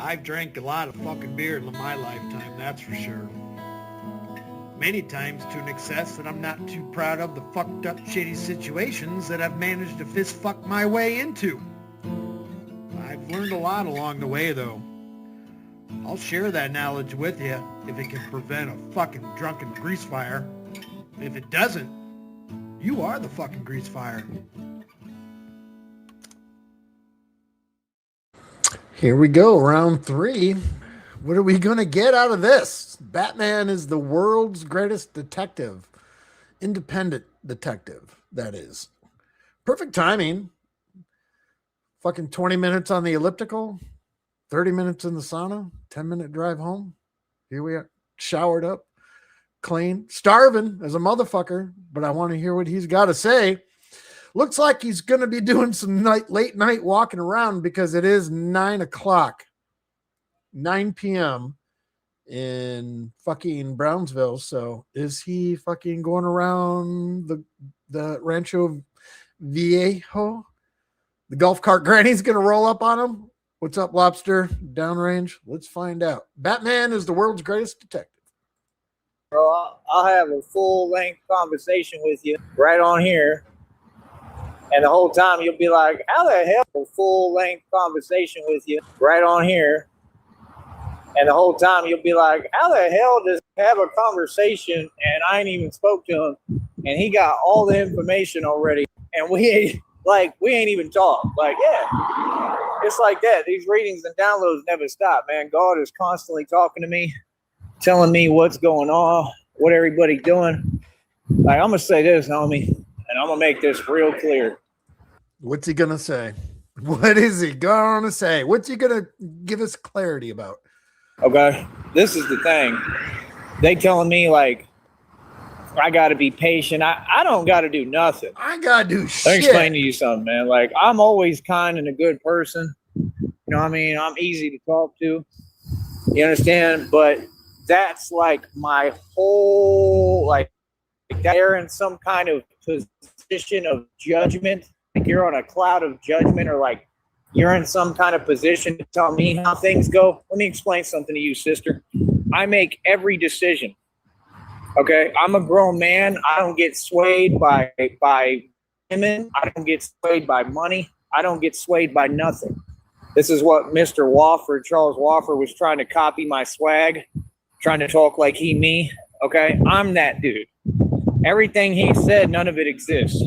I've drank a lot of fucking beer in my lifetime, that's for sure. Many times to an excess that I'm not too proud of the fucked up shitty situations that I've managed to fist fuck my way into. I've learned a lot along the way though. I'll share that knowledge with you if it can prevent a fucking drunken grease fire. If it doesn't, you are the fucking grease fire. Here we go, round 3. What are we going to get out of this? Batman is the world's greatest detective. Independent detective, that is. Perfect timing. Fucking 20 minutes on the elliptical, 30 minutes in the sauna, 10-minute drive home. Here we are, showered up, clean, starving as a motherfucker, but I want to hear what he's got to say. Looks like he's going to be doing some late night walking around because it is 9 o'clock. 9 p.m. in fucking Brownsville. So is he fucking going around the Rancho Viejo? The golf cart granny's going to roll up on him? What's up, Lobster? Downrange? Let's find out. Batman is the world's greatest detective. Bro, I'll have a full-length conversation with you right on here. And the whole time you'll be like, how the hell a full-length conversation with you right on here? And the whole time you'll be like, how the hell does he have a conversation and I ain't even spoke to him and he got all the information already and we ain't even talked. Like, yeah, it's like that. These readings and downloads never stop, man. God is constantly talking to me, telling me what's going on, what everybody's doing. Like, I'm going to say this, homie, and I'm going to make this real clear. What's he going to say? What is he going to say? What's he going to give us clarity about? Okay, this is the thing. They telling me like I got to be patient. I don't got to do nothing. I got to do shit. Let me explain to you something, man. Like I'm always kind and a good person. You know what I mean? I'm easy to talk to. You understand? But that's like my whole like they're in some kind of position of judgment. Like you're on a cloud of judgment or like you're in some kind of position to tell me how things go. Let me explain something to you, sister. I make every decision. Okay? I'm a grown man. I don't get swayed by women. I don't get swayed by money. I don't get swayed by nothing. This is what Mr. Wofford, Charles Wofford, was trying to copy my swag, trying to talk like he me. Okay? I'm that dude. Everything he said, none of it exists.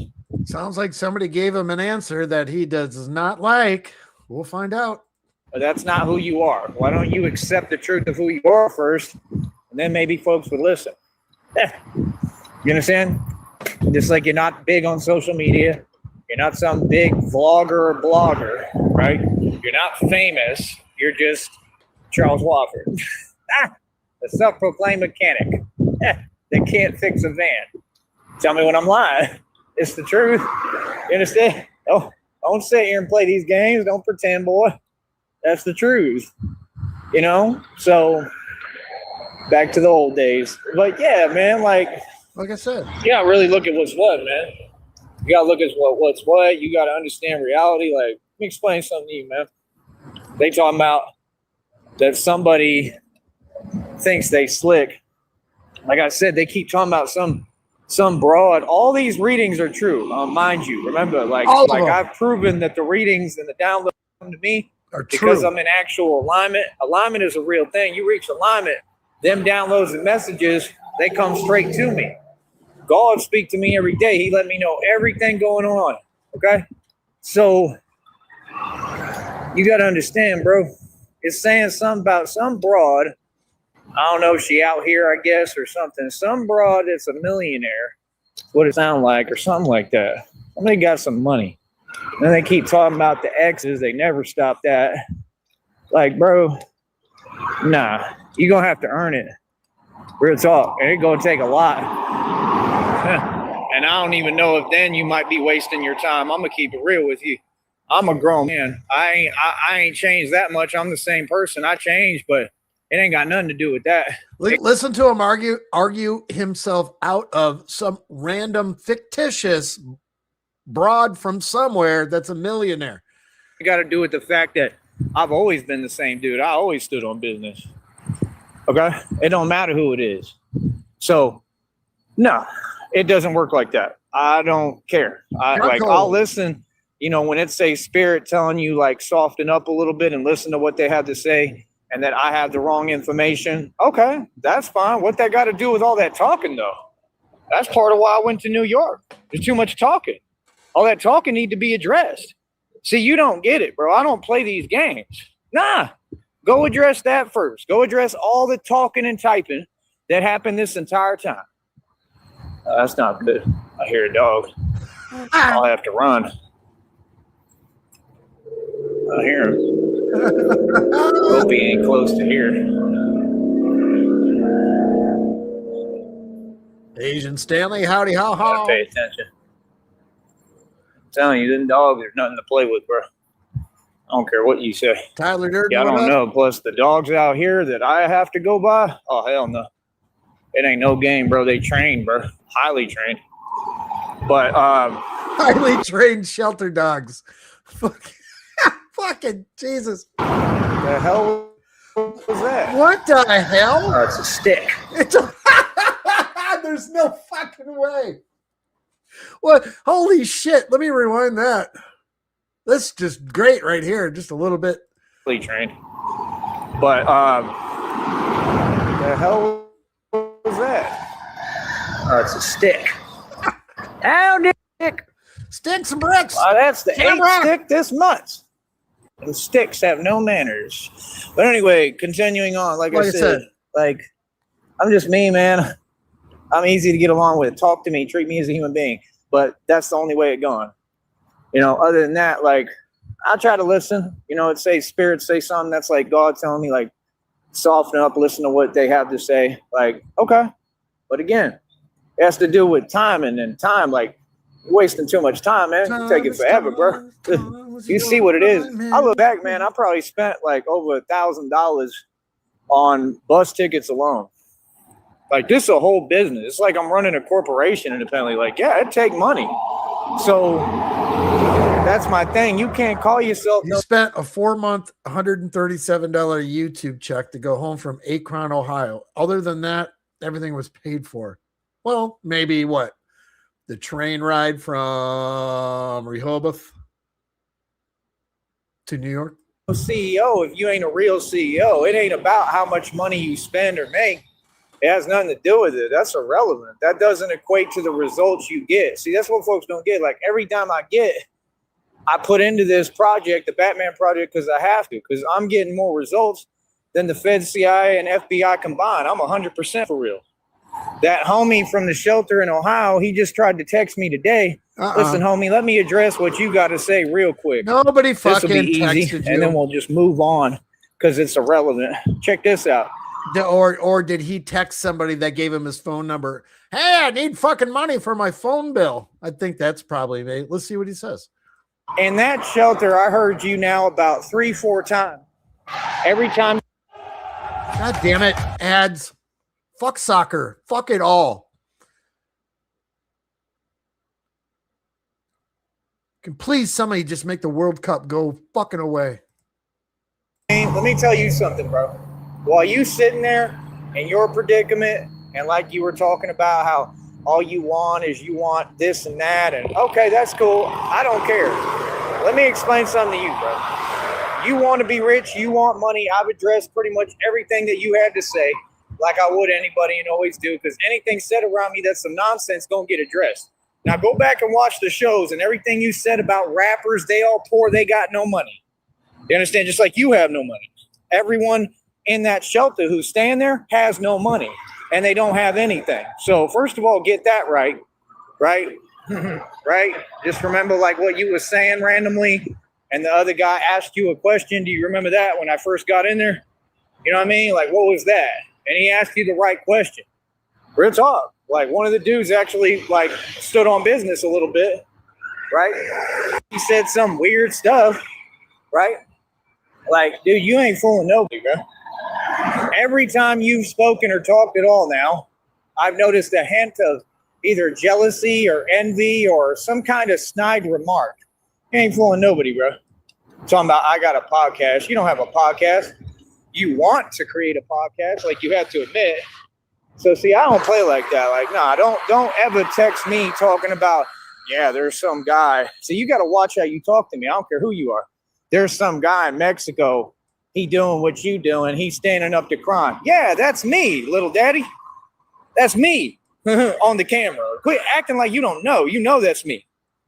Sounds like somebody gave him an answer that he does not like. We'll find out. But that's not who you are. Why don't you accept the truth of who you are first, and then maybe folks would listen. You understand? Just like you're not big on social media. You're not some big vlogger or blogger, right? You're not famous. You're just Charles Wofford. A self-proclaimed mechanic that can't fix a van. Tell me when I'm lying. It's the truth. You understand? Don't sit here and play these games. Don't pretend, boy. That's the truth. You know? So, back to the old days. But, yeah, man, like I said. You got to really look at what's what, man. You got to look at what's what. You got to understand reality. Like, let me explain something to you, man. They talking about that somebody thinks they slick. Like I said, they keep talking about some broad. All these readings are true, mind you. Remember, like I've proven that the readings and the downloads come to me are because true. I'm in actual alignment. Alignment is a real thing. You reach alignment, them downloads and messages, they come straight to me. God speaks to me every day. He let me know everything going on. Okay? So you got to understand, bro. It's saying something about some broad. I don't know, she out here, I guess, or something. Some broad that's a millionaire. That's what it sounds like, or something like that. Somebody got some money. And they keep talking about the exes. They never stop that. Like, bro, nah. You're going to have to earn it. Real talk. And it's going to take a lot. And I don't even know if then you might be wasting your time. I'm going to keep it real with you. I'm a grown man. I ain't changed that much. I'm the same person. I changed, but it ain't got nothing to do with that. Listen to him argue himself out of some random fictitious broad from somewhere that's a millionaire. It got to do with the fact that I've always been the same dude. I always stood on business. Okay? It don't matter who it is. So, no, it doesn't work like that. I don't care. I'll listen, you know, when it's a spirit telling you like soften up a little bit and listen to what they have to say and that I have the wrong information. Okay, that's fine. What that got to do with all that talking though? That's part of why I went to New York. There's too much talking. All that talking need to be addressed. See, you don't get it, bro. I don't play these games. Nah, go address that first. Go address all the talking and typing that happened this entire time. That's not good. I hear a dog. I'll have to run. I hear him. Hope he ain't close to here. Asian Stanley, howdy, how, how. Pay attention. I'm telling you, them dogs are nothing to play with, bro. I don't care what you say. Tyler Durden, yeah, I don't know. Plus, the dogs out here that I have to go by, oh, hell no. It ain't no game, bro. They train, bro. Highly trained. But, highly trained shelter dogs. Fucking Jesus. The hell was that? What the hell? Oh, it's a stick. There's no fucking way. What? Holy shit. Let me rewind that. That's just great right here. Just a little bit. Highly trained. But, the hell was that? Oh, it's a stick. Ow, Dick. Sticks and bricks. That's the 8th stick this month. The sticks have no manners. But anyway, continuing on, like I said, like, I'm just me, man. I'm easy to get along with. Talk to me. Treat me as a human being. But that's the only way it's going. You know, other than that, like, I try to listen. You know, it say spirits say something that's like God telling me, like, soften up, listen to what they have to say. Like, okay. But again, it has to do with timing and time. Like, you're wasting too much time, man. You take it forever, bro. You see what it is. I look back, man. I probably spent like over $1,000 on bus tickets alone. Like, this is a whole business. It's like I'm running a corporation independently. Like, yeah, it take money. So that's my thing. You can't call yourself. You spent a 4-month, $137 YouTube check to go home from Akron, Ohio. Other than that, everything was paid for. Well, maybe what? The train ride from Rehoboth to New York? CEO, if you ain't a real CEO, it ain't about how much money you spend or make. It has nothing to do with it. That's irrelevant. That doesn't equate to the results you get. See, that's what folks don't get. Like, every time I put into this project, the Batman project, because I have to, because I'm getting more results than the Fed, CIA, and FBI combined. I'm 100% for real. That homie from the shelter in Ohio, he just tried to text me today. Listen, homie, let me address what you got to say real quick. Nobody fucking texted you. And then we'll just move on because it's irrelevant. Check this out. Or did he text somebody that gave him his phone number? Hey, I need fucking money for my phone bill. I think that's probably me. Let's see what he says. In that shelter, I heard you now about 3-4 times. Every time. God damn it. Ads. Fuck soccer. Fuck it all. Can please somebody just make the World Cup go fucking away? Let me tell you something, bro. While you sitting there in your predicament, and like you were talking about how all you want is you want this and that, and okay, that's cool. I don't care. Let me explain something to you, bro. You want to be rich. You want money. I've addressed pretty much everything that you had to say, like I would anybody and always do, because anything said around me that's some nonsense gonna get addressed. Now go back and watch the shows, and everything you said about rappers, they all poor, they got no money. You understand? Just like you have no money. Everyone in that shelter who's staying there has no money, and they don't have anything. So first of all, get that right? Right? Just remember like what you were saying randomly, and the other guy asked you a question. Do you remember that when I first got in there? You know what I mean? Like, what was that? And he asked you the right question. Real talk. Like, one of the dudes actually like stood on business a little bit, right? He said some weird stuff, right? Like, dude, you ain't fooling nobody, bro. Every time you've spoken or talked at all now, I've noticed a hint of either jealousy or envy or some kind of snide remark. You ain't fooling nobody, bro. Talking about I got a podcast. You don't have a podcast. You want to create a podcast, like you have to admit. So see, I don't play like that. Like, nah, don't ever text me talking about, yeah, there's some guy. So you got to watch how you talk to me. I don't care who you are. There's some guy in Mexico. He doing what you doing. He's standing up to crime. Yeah, that's me, little daddy. That's me on the camera. Quit acting like you don't know. You know that's me.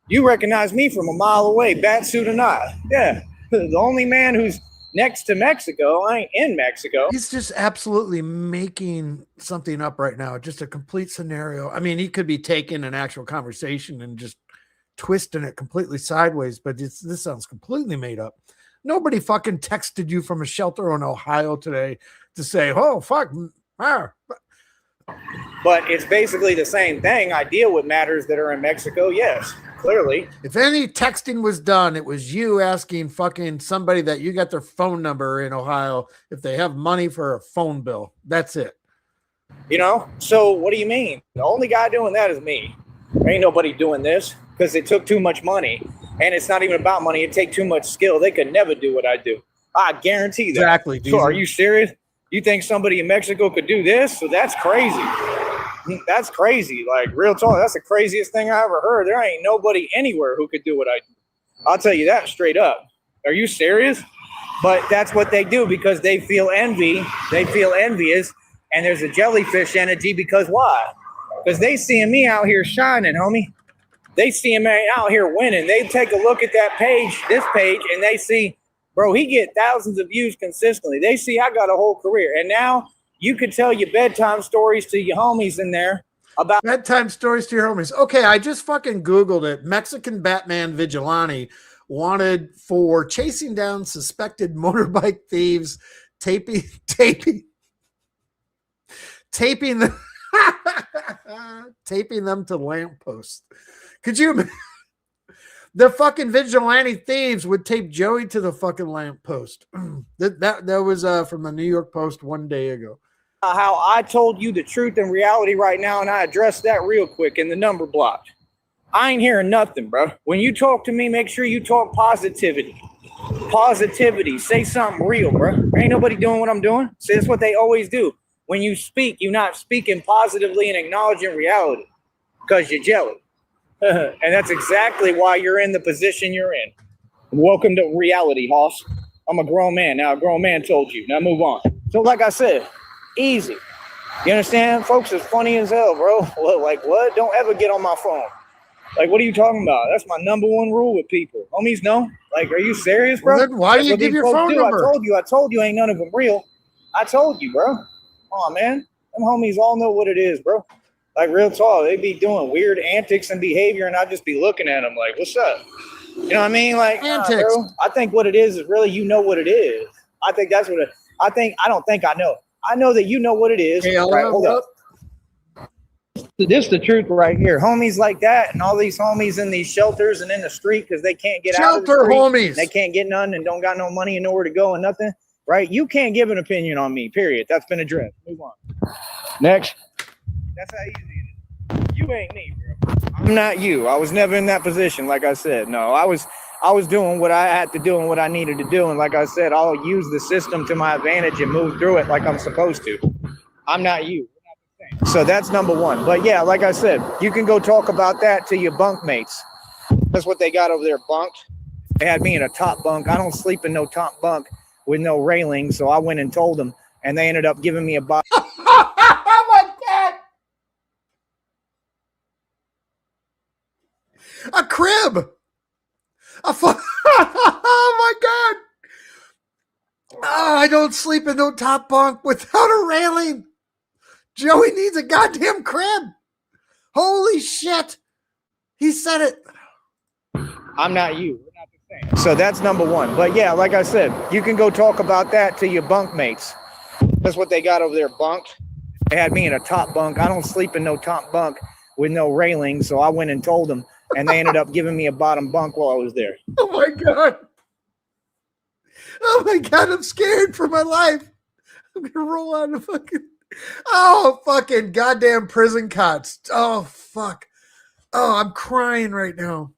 You recognize me from a mile away, bat suit or not. Yeah, the only man who's next to Mexico, I ain't in Mexico. He's just absolutely making something up right now. Just a complete scenario. I mean, he could be taking an actual conversation and just twisting it completely sideways, but this sounds completely made up. Nobody fucking texted you from a shelter in Ohio today to say, oh, fuck. But it's basically the same thing. I deal with matters that are in Mexico, yes, clearly. If any texting was done, it was you asking fucking somebody that you got their phone number in Ohio if they have money for a phone bill. That's it. You know? So what do you mean? The only guy doing that is me. There ain't nobody doing this because it took too much money. And it's not even about money. It take too much skill. They could never do what I do. I guarantee that. Exactly. So are you serious? You think somebody in Mexico could do this? So that's crazy. That's crazy. Like, real talk, that's the craziest thing I ever heard. There ain't nobody anywhere who could do what I do. I'll tell you that straight up. Are you serious? But that's what they do because they feel envy. They feel envious. And there's a jellyfish energy because why? Because they seeing me out here shining, homie. They see him out here winning. They take a look at that page, this page, and they see, bro, he get thousands of views consistently. They see I got a whole career. And now you could tell your bedtime stories to your homies in there about bedtime stories to your homies. Okay, I just fucking Googled it. Mexican Batman vigilante wanted for chasing down suspected motorbike thieves, taping them, taping them to lampposts. Could you? The fucking vigilante thieves would tape Joey to the fucking lamppost. That was from the New York Post one day ago. How I told you the truth and reality right now, and I addressed that real quick in the number block. I ain't hearing nothing, bro. When you talk to me, make sure you talk positivity. Positivity. Say something real, bro. Ain't nobody doing what I'm doing. See, that's what they always do. When you speak, you're not speaking positively and acknowledging reality because you're jealous. And that's exactly why you're in the position you're in. Welcome to reality, Hoss. I'm a grown man. Now, a grown man told you. Now move on. So like I said, easy. You understand? Folks is funny as hell, bro. Like, what? Don't ever get on my phone. Like, what are you talking about? That's my number one rule with people. Homies, no? Like, are you serious, bro? Well, then why do you give your phone number? I told you ain't none of them real. I told you, bro. Oh, man. Them homies all know what it is, bro. Like, real talk, they be doing weird antics and behavior, and I just be looking at them like, what's up? You know what I mean? Like, antics. Bro, I think what it is really you know what it is. I think that's what it, I don't think I know. I know that you know what it is. Hey, right, hold up. This is the truth right here. Homies like that and all these homies in these shelters and in the street because they can't get out of the street. Homies. They can't get none and don't got no money and nowhere to go and nothing, right? You can't give an opinion on me, period. That's been addressed. Move on. Next. That's how easy it is. You ain't me, bro. I'm not you. I was never in that position, like I said. No, I was doing what I had to do and what I needed to do. And like I said, I'll use the system to my advantage and move through it like I'm supposed to. I'm not you. So that's number one. But yeah, like I said, you can go talk about that to your bunk mates. That's what they got over there, bunked. They had me in a top bunk. I don't sleep in no top bunk with no railing. So I went and told them, and they ended up giving me a box. Oh my God. A crib. Oh my God. Oh, I don't sleep in no top bunk without a railing. Joey needs a goddamn crib. Holy shit. He said it. I'm not you. We're not the same. So that's number one. But yeah, like I said, you can go talk about that to your bunk mates. That's what they got over there, bunked. They had me in a top bunk. I don't sleep in no top bunk with no railing. So I went and told them, and they ended up giving me a bottom bunk while I was there. Oh my God. Oh my God, I'm scared for my life. I'm going to roll out of fucking goddamn prison cots. Oh, fuck. Oh, I'm crying right now.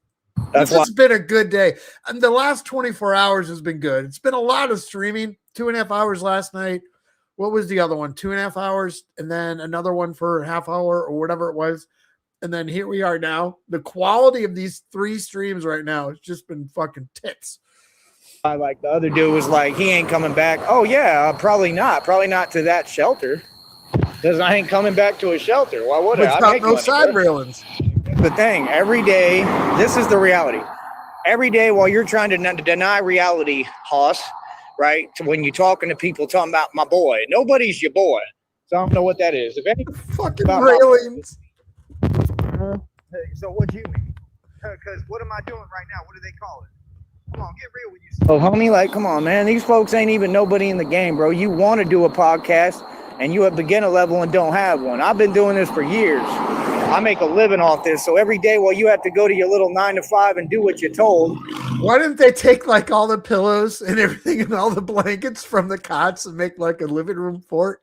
That's This why. has been a good day. And the last 24 hours has been good. It's been a lot of streaming. 2.5 hours last night. What was the other one? 2.5 hours, and then another one for a half hour or whatever it was. And then here we are now. The quality of these 3 streams right now has just been fucking tits. Like the other dude was like, he ain't coming back. Oh yeah, probably not. Probably not to that shelter. Because I ain't coming back to a shelter. Why would I? Without no side railings. The thing, every day, this is the reality. Every day while you're trying to deny reality, Hoss, right? When you're talking to people talking about my boy, nobody's your boy. So I don't know what that is. If any fucking railings. So what do you mean? Because what am I doing right now? What do they call it? Come on, get real with you. Oh, homie, like, come on, man. These folks ain't even nobody in the game, bro. You want to do a podcast, and you at beginner level and don't have one. I've been doing this for years. I make a living off this. So every day while you have to go to your little 9 to 5 and do what you're told. Why didn't they take like all the pillows and everything and all the blankets from the cots and make like a living room fort?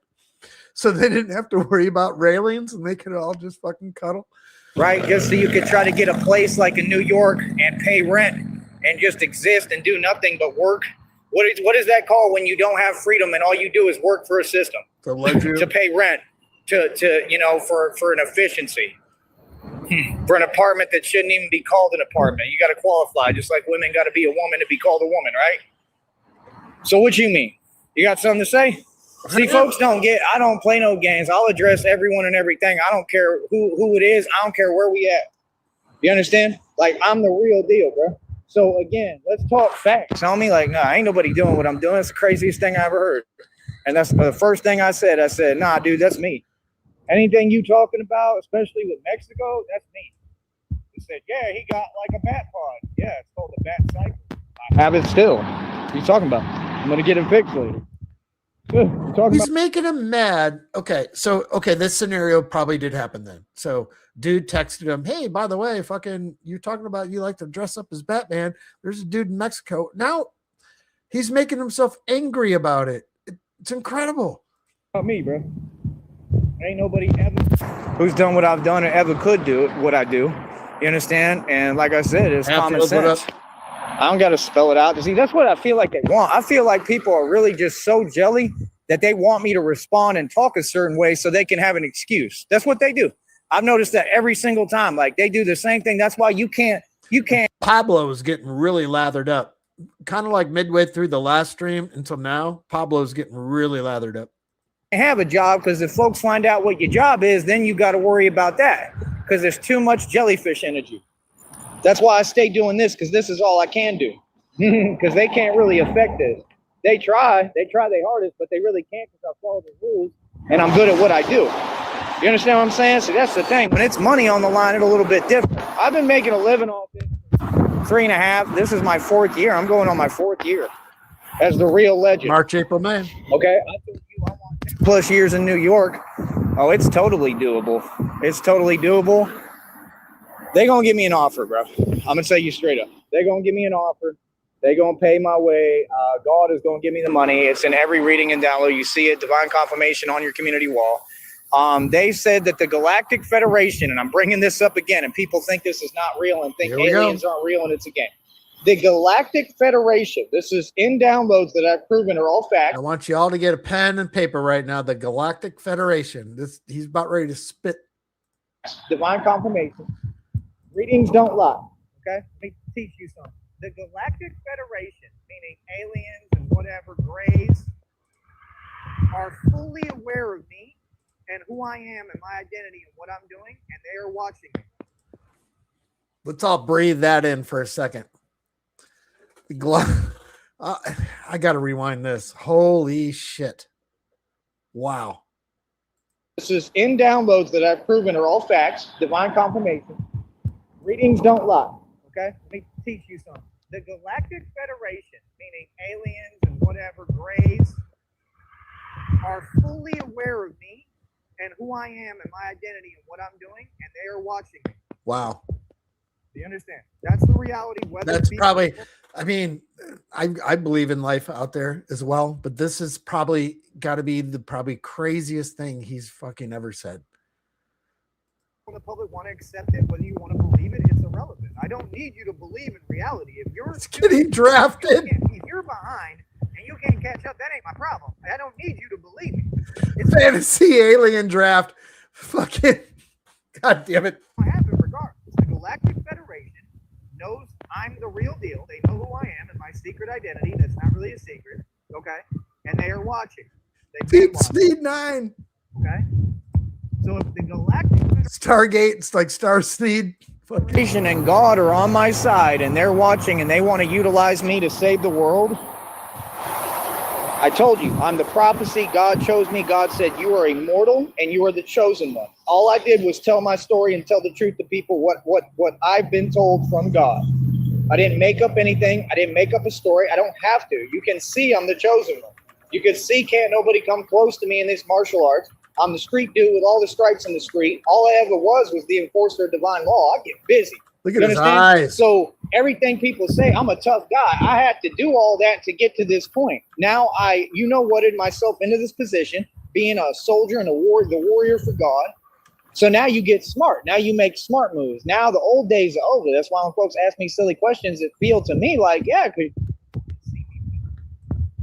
So they didn't have to worry about railings and they could all just fucking cuddle. Right, just so you could try to get a place like in New York and pay rent and just exist and do nothing but work. What is that called when you don't have freedom and all you do is work for a system to pay rent to you know for an efficiency for an apartment that shouldn't even be called an apartment. You got to qualify, just like women got to be a woman to be called a woman, right? So what you mean? You got something to say? See, folks I don't play no games. I'll address everyone and everything. I don't care who it is. I don't care where we at. You understand? Like, I'm the real deal, bro. So again, let's talk facts. Tell me like, nah, ain't nobody doing what I'm doing. It's the craziest thing I ever heard. And that's the first thing I said. I said, nah, dude, that's me. Anything you talking about, especially with Mexico, that's me. He said, yeah, he got like a bat pod. Yeah, it's called the bat cycle. I have it still. What are you talking about? I'm going to get it fixed later. He's making him mad. Okay, so this scenario probably did happen then. So dude texted him, hey, by the way, fucking you're talking about you like to dress up as Batman. There's a dude in Mexico. Now he's making himself angry about it. It's incredible. About me, bro. Ain't nobody ever who's done what I've done or ever could do what I do. You understand? And like I said, it's common sense. I don't got to spell it out. See, that's what I feel like they want. I feel like people are really just so jelly that they want me to respond and talk a certain way so they can have an excuse. That's what they do. I've noticed that every single time. Like, they do the same thing. That's why you can't. Pablo is getting really lathered up. Kind of like midway through the last stream until now, Pablo's getting really lathered up. Have a job, because if folks find out what your job is, then you got to worry about that, because there's too much jellyfish energy. That's why I stay doing this, because this is all I can do. Because they can't really affect this. They try their hardest, but they really can't, because I follow the rules and I'm good at what I do. You understand what I'm saying? So that's the thing. When it's money on the line, it's a little bit different. I've been making a living off this for 3.5. This is my 4th year. I'm going on my 4th year as the real legend. March, April, May. Okay. I told you I want 10+ years in New York. Oh, it's totally doable. It's totally doable. They're going to give me an offer, bro. I'm going to tell you straight up. They're going to give me an offer. They're going to pay my way. God is going to give me the money. It's in every reading and download. You see it, divine confirmation on your community wall. They said that the Galactic Federation, and I'm bringing this up again, and people think this is not real and think aliens aren't real and it's a game. The Galactic Federation, this is in downloads that I've proven are all facts. I want you all to get a pen and paper right now. The Galactic Federation. He's about ready to spit. Divine confirmation. Readings don't lie. Okay? Let me teach you something. The Galactic Federation, meaning aliens and whatever grays, are fully aware of me and who I am and my identity and what I'm doing, and they are watching me. Let's all breathe that in for a second. I got to rewind this. Holy shit. Wow. This is in downloads that I've proven are all facts, divine confirmation. Readings don't lie. Okay? Let me teach you something. The Galactic Federation, meaning aliens and whatever grays, are fully aware of me and who I am and my identity and what I'm doing, and they are watching me. Wow. Do you understand? That's the reality. That's probably, I mean, I believe in life out there as well, but this is probably got to be the probably craziest thing he's fucking ever said. The public want to accept it, whether you want to believe it, it's irrelevant. irrelevant. I don't need you to believe in reality. If you're getting drafted, if you're behind and you can't catch up, that ain't my problem. I don't need you to believe me. It's fantasy alien draft. Fucking God damn it. going to happen regardless. The Galactic Federation knows I'm the real deal. They know who I am and my secret identity. That's not really a secret. Okay? And they are watching. They've been Deep watching. Sneed 9. Okay? So if the Galactic Stargate, it's like Star Sneed. Fucking Federation and God are on my side and they're watching and they want to utilize me to save the world. I told you, I'm the prophecy. God chose me. God said, you are immortal and you are the chosen one. All I did was tell my story and tell the truth to people what I've been told from God. I didn't make up anything. I didn't make up a story. I don't have to. You can see I'm the chosen one. You can see can't nobody come close to me in this martial arts. I'm the street dude with all the stripes in the street. All I ever was the enforcer of divine law. I get busy. look at You his understand? eyes. So everything people say, I'm a tough guy. I had to do all that to get to this point. Now you know whatted myself into this position, being a soldier and the warrior for God. So now you get smart. Now you make smart moves. Now the old days are over. That's why when folks ask me silly questions, it feel to me like, yeah, you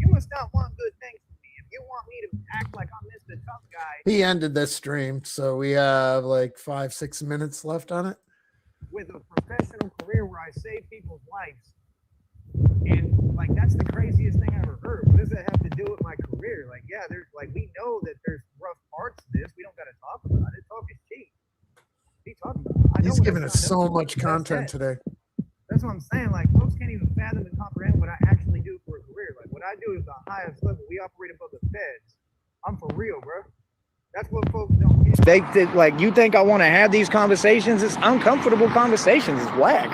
must not want good things from me. If you want me to act like I'm Mr. Tough Guy He ended this stream, so we have like 5-6 minutes left on it. with a professional career where I save people's lives, and like that's the craziest thing I ever heard. What does that have to do with my career? Like, yeah, there's like we know that there's rough parts to this. We don't got to talk about it. Talk is cheap. What are you talking about? I know He's what giving I us signed up so for. much That's content it. today. That's what I'm saying. Like, folks can't even fathom and comprehend what I actually do for a career. Like, what I do is the highest level. We operate above the feds. I'm for real, bro. That's what folks don't get. they like, you think I want to have these conversations? It's uncomfortable conversations. It's whack.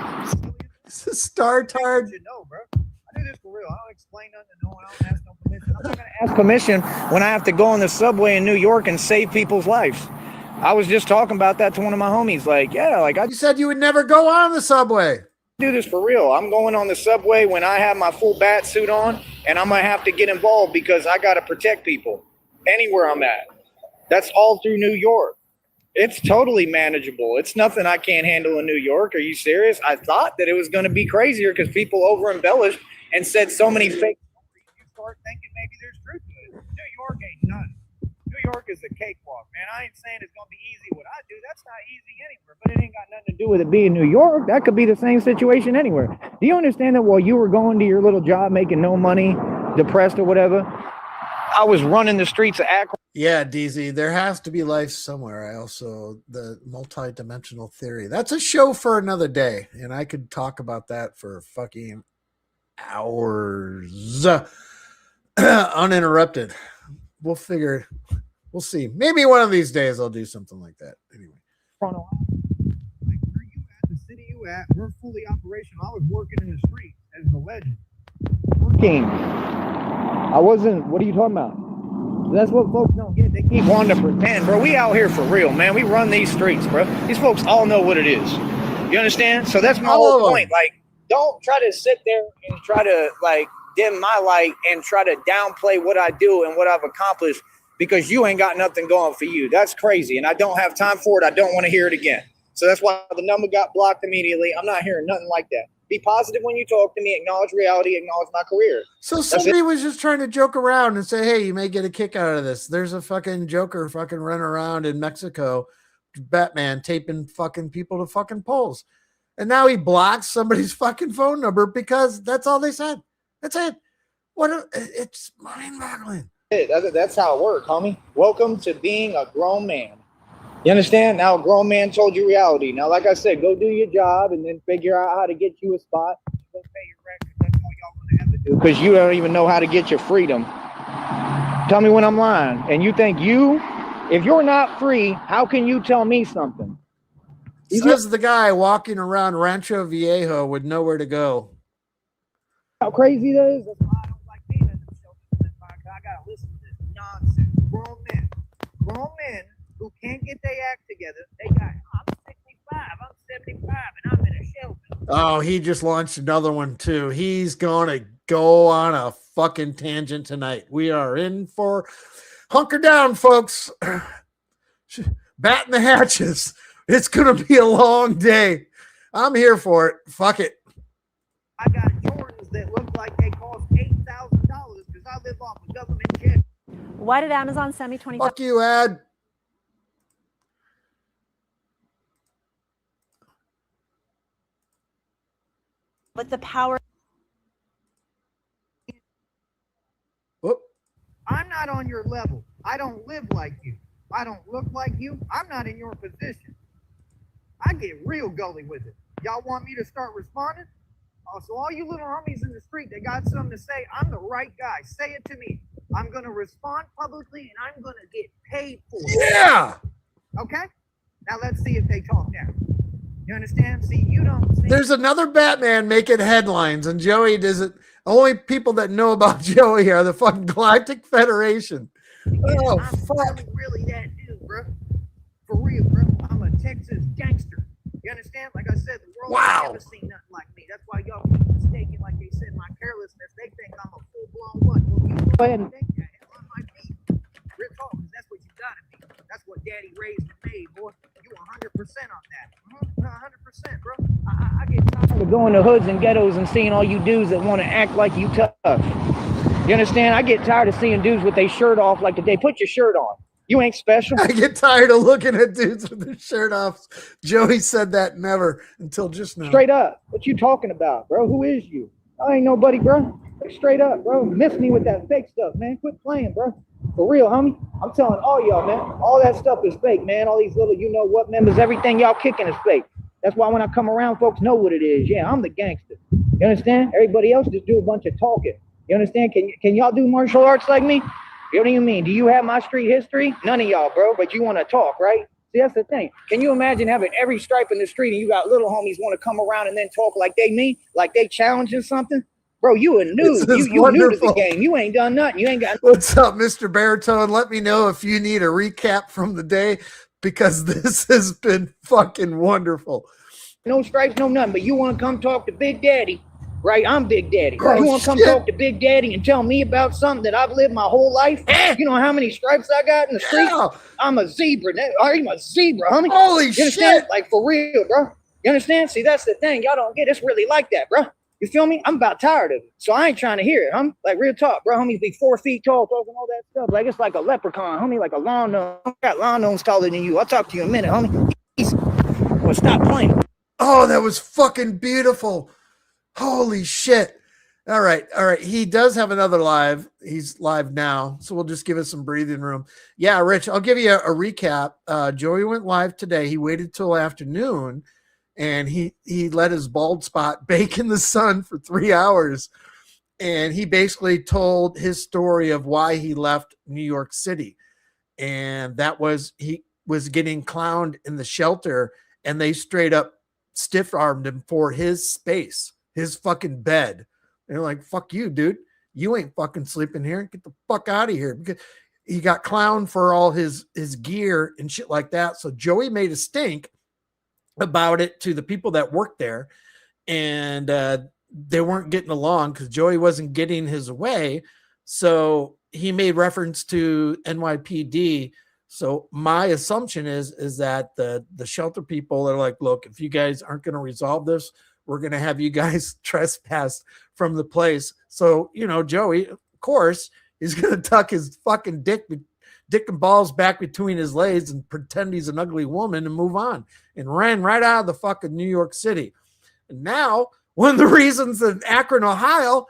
This is Star Tard. You know, bro. I do this for real. I don't explain nothing to no one. I don't ask no permission. I'm not gonna Ask permission when I have to go on the subway in New York and save people's lives. I was just talking about that to one of my homies. Like, yeah, like I You said you would never go on the subway. do this for real. I'm going on the subway when I have my full bat suit on, and I'm gonna have to get involved because I gotta protect people anywhere I'm at. That's all through New York. It's totally manageable. It's nothing I can't handle in New York. Are you serious? I thought that it was going to be crazier because people over embellished and said so many fake stories. you start thinking maybe there's truth to it. New York ain't nothing. New York is a cakewalk, man. I ain't saying it's gonna be easy what I do. That's not easy anywhere, but it ain't got nothing to do with it being New York. That could be the same situation anywhere. Do you understand that while you were going to your little job making no money, depressed or whatever, I was running the streets of Akron. Yeah, DZ, there has to be life somewhere. The multi-dimensional theory. That's a show for another day, and I could talk about that for fucking hours uninterrupted. We'll see. Maybe one of these days I'll do something like that. Anyway. Like, where you at, the city you at, we're fully operational. I was working in the street as the legend. Working. I wasn't. What are you talking about? That's what folks don't get. They keep wanting to pretend, bro. We out here for real, man. We run these streets, bro. These folks all know what it is. You understand? So that's my whole point. Like, don't try to sit there and try to like dim my light and try to downplay what I do and what I've accomplished because you ain't got nothing going for you. That's crazy, and I don't have time for it. I don't want to hear it again. So that's why the number got blocked immediately. I'm not hearing nothing like that. Be positive when you talk to me. Acknowledge reality. Acknowledge my career. So somebody was just trying to joke around and say, hey, you may get a kick out of this. There's a fucking Joker fucking running around in Mexico, Batman taping fucking people to fucking poles. And now he blocks somebody's fucking phone number because that's all they said. That's it. It's mind-boggling. That's how it works, homie. Welcome to being a grown man. You understand? Now a grown man told you reality. Now, like I said, go do your job and then figure out how to get you a spot. Go pay your rent because that's all y'all want to ever do. Because you don't even know how to get your freedom. Tell me when I'm lying. And you think if you're not free, how can you tell me something? Says the guy walking around Rancho Viejo with nowhere to go. How crazy that is? That's why I don't like being in the shelter. I gotta listen to this nonsense. Grown men who can't get their act together. They got, I'm 65, I'm 75, and I'm in a shelter. Oh, he just launched another one too. He's gonna go on a fucking tangent tonight. We are in for hunker down, folks. Batten the hatches. It's gonna be a long day. I'm here for it. Fuck it. I got Jordans that look like they cost $8,000 because I live off a government check. Why did Amazon send me 20? Fuck you, Ad. With the power. Whoop. I'm not on your level. I don't live like you. I don't look like you. I'm not in your position. I get real gully with it. Y'all want me to start responding? Oh, so all you little homies in the street that got something to say, I'm the right guy. Say it to me. I'm going to respond publicly and I'm going to get paid for it. Yeah. Okay? Now let's see if they talk now. You understand? See, you don't see. There's another Batman making headlines, and Joey doesn't. Only people that know about Joey are the fucking Galactic Federation. Oh, I'm fuck. really that dude, bro. For real, bro. I'm a Texas gangster. You understand? Like I said, the world has never seen nothing like me. That's why y'all keep mistaking, like they said, my carelessness. They think I'm a full-blown what? Well, you go ahead and think that. Hell, I might be. Real talk, because that's what you gotta be. That's what Daddy raised and made, boy. You 100% on that. 100%, bro. I get tired of going to hoods and ghettos and seeing all you dudes that want to act like you tough. You understand? I get tired of seeing dudes with their shirt off like today. Put your shirt on. You ain't special. I get tired of looking at dudes with their shirt off. Joey said that never until just now. Straight up. What you talking about, bro? Who is you? I ain't nobody, bro. Like, straight up, bro. Miss me with that fake stuff, man. Quit playing, bro. For real, homie. I'm telling all y'all, man. All that stuff is fake, man. All these little, you know what, members, everything y'all kicking is fake. That's why when I come around, folks know what it is. Yeah, I'm the gangster. You understand? Everybody else just do a bunch of talking. You understand? Can y'all do martial arts like me? What do you mean? Do you have my street history? None of y'all, bro, but you want to talk, right? See, that's the thing. Can you imagine having every stripe in the street and you got little homies want to come around and then talk like they me? Like they challenging something? Bro, you a noob. You new to the game. You ain't done nothing. You ain't got. What's up, Mr. Baritone? Let me know if you need a recap from the day, because this has been fucking wonderful. No stripes, no nothing, but you want to come talk to Big Daddy, right? I'm Big Daddy. Oh, you want to come talk to Big Daddy and tell me about something that I've lived my whole life? You know how many stripes I got in the street? Yeah. I'm a zebra. I'm a zebra, homie. Holy you understand? shit. Like, for real, bro. You understand? See, that's the thing. Y'all don't get it's really like that, bro. You feel me? I'm about tired of it. So I ain't trying to hear it, homie. Like, real talk, bro. Homies be 4 feet tall, talking all that stuff. Like, it's like a leprechaun, homie, like a lawn gnome. I got lawn gnomes taller than you. I'll talk to you in a minute, homie. Well, stop playing. Oh, that was fucking beautiful. Holy shit. All right. He does have another live. He's live now, so we'll just give us some breathing room. Yeah, Rich, I'll give you a recap. Joey went live today. He waited till afternoon, and he let his bald spot bake in the sun for 3 hours, and he basically told his story of why he left New York City, and that was he was getting clowned in the shelter, and they straight up stiff-armed him for his space, his fucking bed. They're like, fuck you, dude. You ain't fucking sleeping here. Get the fuck out of here. Because he got clowned for all his gear and shit like that. So Joey made a stink about it to the people that worked there. And they weren't getting along because Joey wasn't getting his way. So he made reference to NYPD. So my assumption is that the shelter people are like, look, if you guys aren't going to resolve this, we're going to have you guys trespass from the place. So, you know, Joey, of course, is going to tuck his fucking dick and balls back between his legs and pretend he's an ugly woman and move on, and ran right out of the fucking New York City. And now, one of the reasons in Akron, Ohio,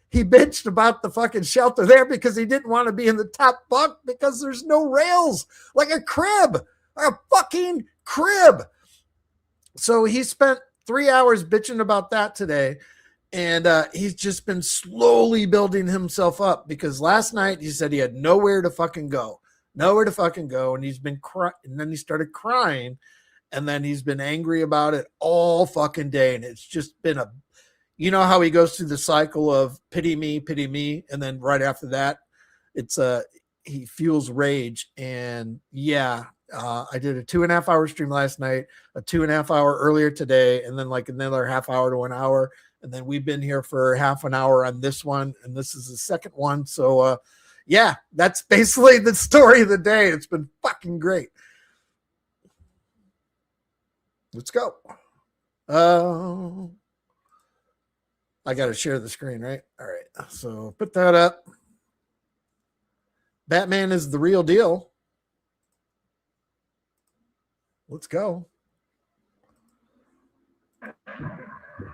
he bitched about the fucking shelter there because he didn't want to be in the top bunk because there's no rails, like a crib, like a fucking crib. So he spent 3 hours bitching about that today, and he's just been slowly building himself up because last night he said he had nowhere to fucking go, and he's been crying, and then he started crying, and then he's been angry about it all fucking day, and it's just been a, you know how he goes through the cycle of pity me, and then right after that, it's he fuels rage, and yeah. I did a 2.5 hour stream last night, a 2.5 hour earlier today, and then like another half hour to an hour. And then we've been here for half an hour on this one. And this is the second one. So, yeah, that's basically the story of the day. It's been fucking great. Let's go. I got to share the screen, right? All right. So put that up. Batman is the real deal. Let's go.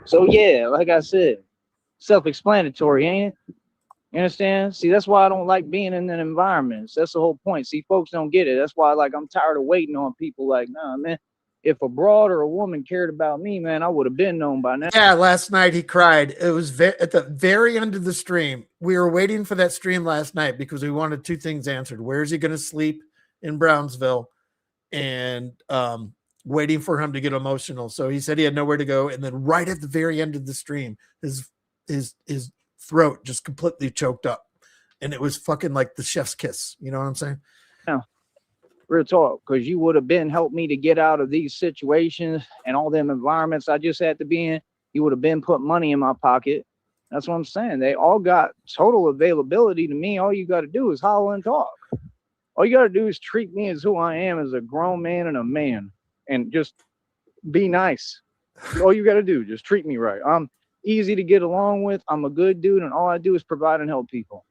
So yeah, like I said, self-explanatory, ain't it? You understand? See, that's why I don't like being in the environments. That's the whole point. See, folks don't get it. That's why, like, I'm tired of waiting on people. Like, nah, man. If a broad or a woman cared about me, man, I would have been known by now. Yeah, last night he cried. It was at the very end of the stream. We were waiting for that stream last night because we wanted two things answered. Where is he going to sleep in Brownsville? And waiting for him to get emotional. So he said he had nowhere to go. And then right at the very end of the stream, his throat just completely choked up. And it was fucking like the chef's kiss. You know what I'm saying? Yeah. Real talk, because you would have been helped me to get out of these situations and all them environments I just had to be in. You would have been put money in my pocket. That's what I'm saying. They all got total availability to me. All you got to do is holler and talk. All you got to do is treat me as who I am, as a grown man and a man, and just be nice. That's all you got to do. Just treat me right. I'm easy to get along with. I'm a good dude, and all I do is provide and help people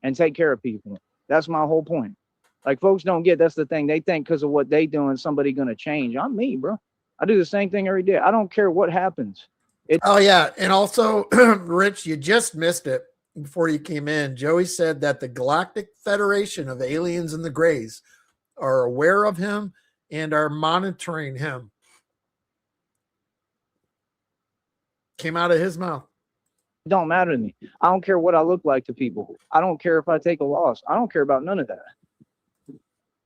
and take care of people. That's my whole point. Like, folks don't get, that's the thing. They think because of what they doing, somebody going to change. I'm me, bro. I do the same thing every day. I don't care what happens. Oh, yeah. And also, Rich, you just missed it before you came in. Joey said that the Galactic Federation of Aliens and the Greys are aware of him and are monitoring him. Came out of his mouth. It don't matter to me. I don't care what I look like to people. I don't care if I take a loss. I don't care about none of that.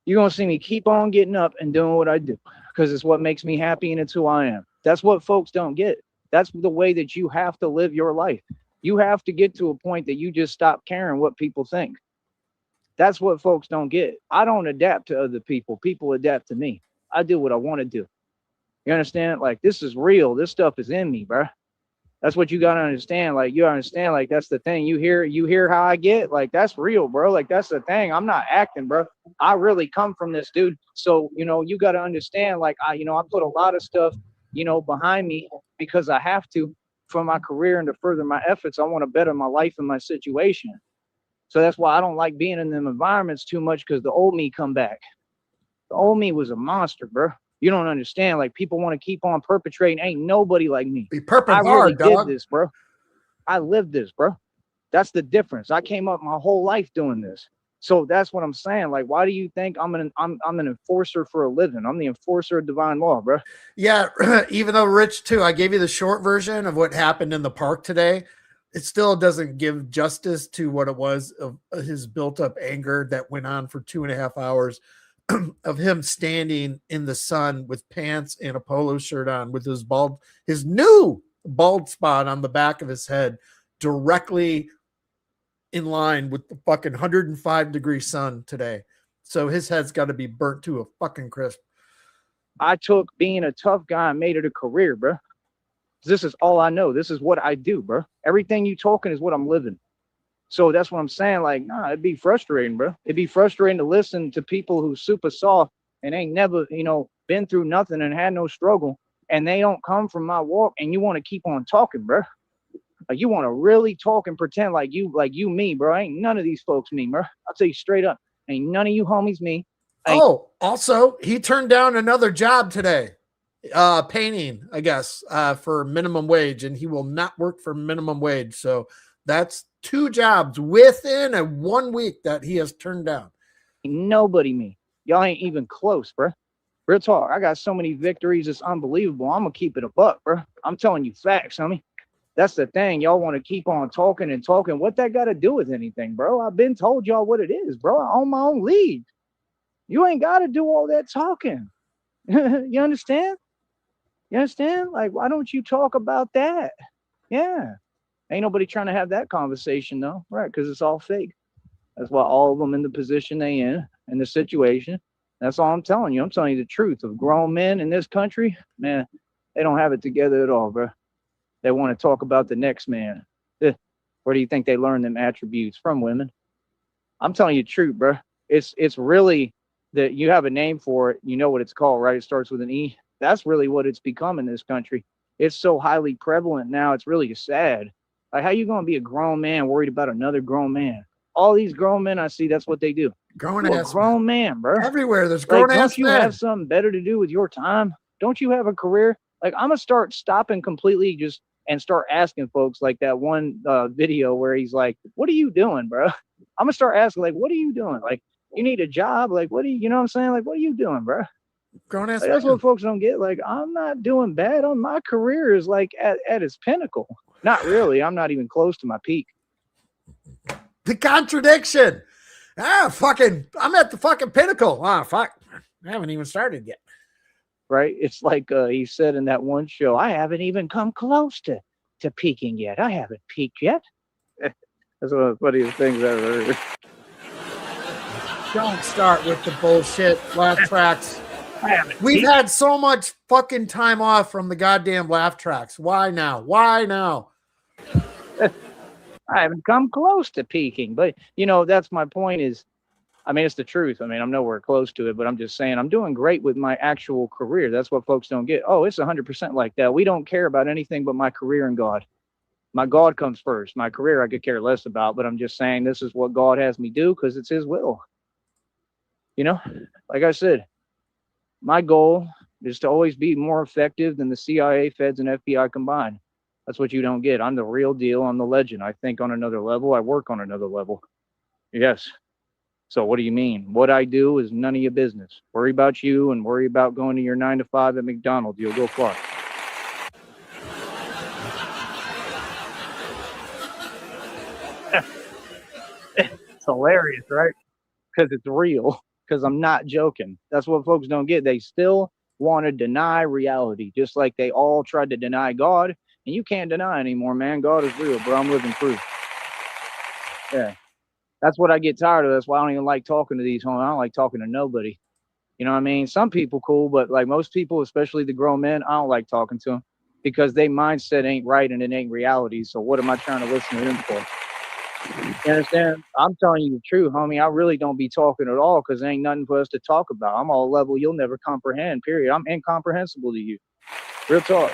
You're going to see me keep on getting up and doing what I do because it's what makes me happy and it's who I am. That's what folks don't get. That's the way that you have to live your life. You have to get to a point that you just stop caring what people think. That's what folks don't get. I don't adapt to other people. People adapt to me. I do what I want to do. You understand? Like, this is real. This stuff is in me, bro. That's what you got to understand. Like, you understand, like, that's the thing. You hear how I get? Like, that's real, bro. Like, that's the thing. I'm not acting, bro. I really come from this, dude. So, you got to understand, like, I put a lot of stuff, behind me because I have to for my career and to further my efforts. I want to better my life and my situation. So that's why I don't like being in them environments too much, because the old me come back. The old me was a monster, bro. You don't understand. Like, people want to keep on perpetrating. Ain't nobody like me. Be purple I hard, really dog. did this, bro. I lived this, bro. That's the difference. I came up my whole life doing this. So that's what I'm saying. Like, why do you think I'm an enforcer for a living? I'm the enforcer of divine law, bro. Yeah, even though, Rich, too, I gave you the short version of what happened in the park today. It still doesn't give justice to what it was of his built-up anger that went on for 2.5 hours. Of him standing in the sun with pants and a polo shirt on with his new bald spot on the back of his head directly in line with the fucking 105-degree sun today. So his head's got to be burnt to a fucking crisp. I took being a tough guy and made it a career, bro. This is all I know. This is what I do, bro. Everything you talking is what I'm living. So that's what I'm saying. Like, nah, it'd be frustrating, bro. It'd be frustrating to listen to people who's super soft and ain't never, been through nothing and had no struggle, and they don't come from my walk, and you want to keep on talking, bro. Like, you want to really talk and pretend like you me, bro. Ain't none of these folks me, bro. I'll tell you straight up. Ain't none of you homies me. Also, he turned down another job today. Painting, I guess, for minimum wage, and he will not work for minimum wage. So that's 2 jobs within a 1 week that he has turned down. Nobody me. Y'all ain't even close, bro. Real talk. I got so many victories. It's unbelievable. I'm going to keep it a buck, bro. I'm telling you facts, homie. That's the thing. Y'all want to keep on talking and talking. What that got to do with anything, bro? I've been told y'all what it is, bro. I own my own league. You ain't got to do all that talking. You understand? You understand? Like, why don't you talk about that? Yeah. Ain't nobody trying to have that conversation, though, right? Because it's all fake. That's why all of them in the position they in the situation. That's all I'm telling you. I'm telling you the truth. Of grown men in this country, man, they don't have it together at all, bro. They want to talk about the next man. Where do you think they learn them attributes? From women. I'm telling you the truth, bro. It's really that you have a name for it. You know what it's called, right? It starts with an E. That's really what it's become in this country. It's so highly prevalent now. It's really sad. Like, how you gonna be a grown man worried about another grown man? All these grown men I see, that's what they do. Grown You a ass grown man, bro. everywhere. There's Like, grown ass don't you men. have something better to do with your time? Don't you have a career? Like, I'm gonna start stopping completely just and start asking folks like that one video where he's like, "What are you doing, bro?" I'm gonna start asking like, "What are you doing? Like, you need a job? Like, what do you know what I'm saying? Like, what are you doing, bro?" Grown ass Like, that's men. what folks don't get. Like, I'm not doing bad. On my career is like at its pinnacle. Not really. I'm not even close to my peak. The contradiction. I'm at the fucking pinnacle. Fuck. I haven't even started yet. Right? It's like he said in that one show, I haven't even come close to peaking yet. I haven't peaked yet. That's one of the funniest things I've ever heard. Don't start with the bullshit laugh tracks. I haven't We've peaked. had so much fucking time off from the goddamn laugh tracks. Why now? Why now? I haven't come close to peaking. But, you know, that's my point is, I mean, it's the truth. I mean, I'm nowhere close to it, but I'm just saying I'm doing great with my actual career. That's what folks don't get. Oh, it's 100% like that. We don't care about anything but my career and God. My God comes first. My career I could care less about, but I'm just saying this is what God has me do because it's his will. You know, like I said, my goal is to always be more effective than the CIA, feds, and FBI combined. That's what you don't get. I'm the real deal. I'm the legend. I think on another level. I work on another level. Yes. So what do you mean? What I do is none of your business. Worry about you and worry about going to your 9 to 5 at McDonald's. You'll go far. It's hilarious, right? Because it's real. Because I'm not joking. That's what folks don't get. They still want to deny reality, just like they all tried to deny God. And you can't deny anymore, man. God is real, bro. I'm living proof. Yeah. That's what I get tired of. That's why I don't even like talking to these homies. I don't like talking to nobody. You know what I mean? Some people cool, but like most people, especially the grown men, I don't like talking to them because their mindset ain't right and it ain't reality. So what am I trying to listen to them for? You understand? I'm telling you the truth, homie. I really don't be talking at all because there ain't nothing for us to talk about. I'm all level you'll never comprehend, period. I'm incomprehensible to you. Real talk.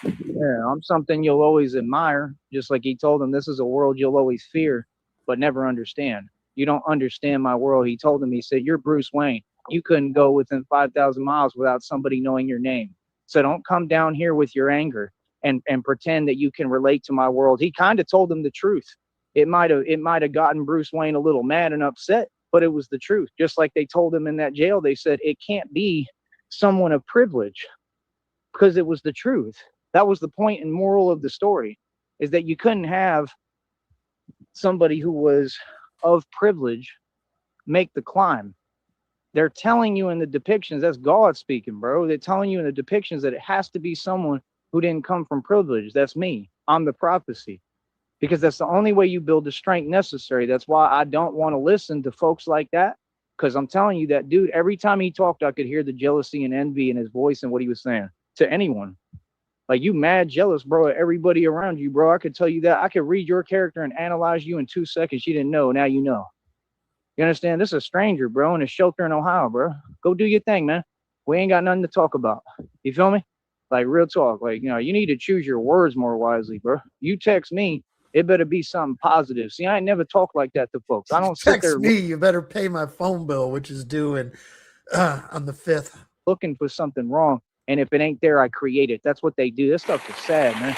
Yeah, I'm something you'll always admire, just like he told them, this is a world you'll always fear, but never understand. You don't understand my world. He told him, he said, you're Bruce Wayne. You couldn't go within 5,000 miles without somebody knowing your name. So don't come down here with your anger and pretend that you can relate to my world. He kind of told them the truth. It might have gotten Bruce Wayne a little mad and upset, but it was the truth. Just like they told him in that jail, they said it can't be someone of privilege because it was the truth. That was the point and moral of the story, is that you couldn't have somebody who was of privilege make the climb. They're telling you in the depictions, that's God speaking, bro. They're telling you in the depictions that it has to be someone who didn't come from privilege. That's me. I'm the prophecy. Because that's the only way you build the strength necessary. That's why I don't want to listen to folks like that. Because I'm telling you that dude, every time he talked, I could hear the jealousy and envy in his voice and what he was saying to anyone. Like, you mad jealous, bro, of everybody around you, bro. I could tell you that. I could read your character and analyze you in 2 seconds. You didn't know. Now you know. You understand? This is a stranger, bro, in a shelter in Ohio, bro. Go do your thing, man. We ain't got nothing to talk about. You feel me? Like, real talk. Like, you know, you need to choose your words more wisely, bro. You text me, it better be something positive. See, I ain't never talk like that to folks. I don't sit there Text me, you better pay my phone bill, which is due on the 5th. looking for something wrong. And if it ain't there, I create it. That's what they do. This stuff is sad, man.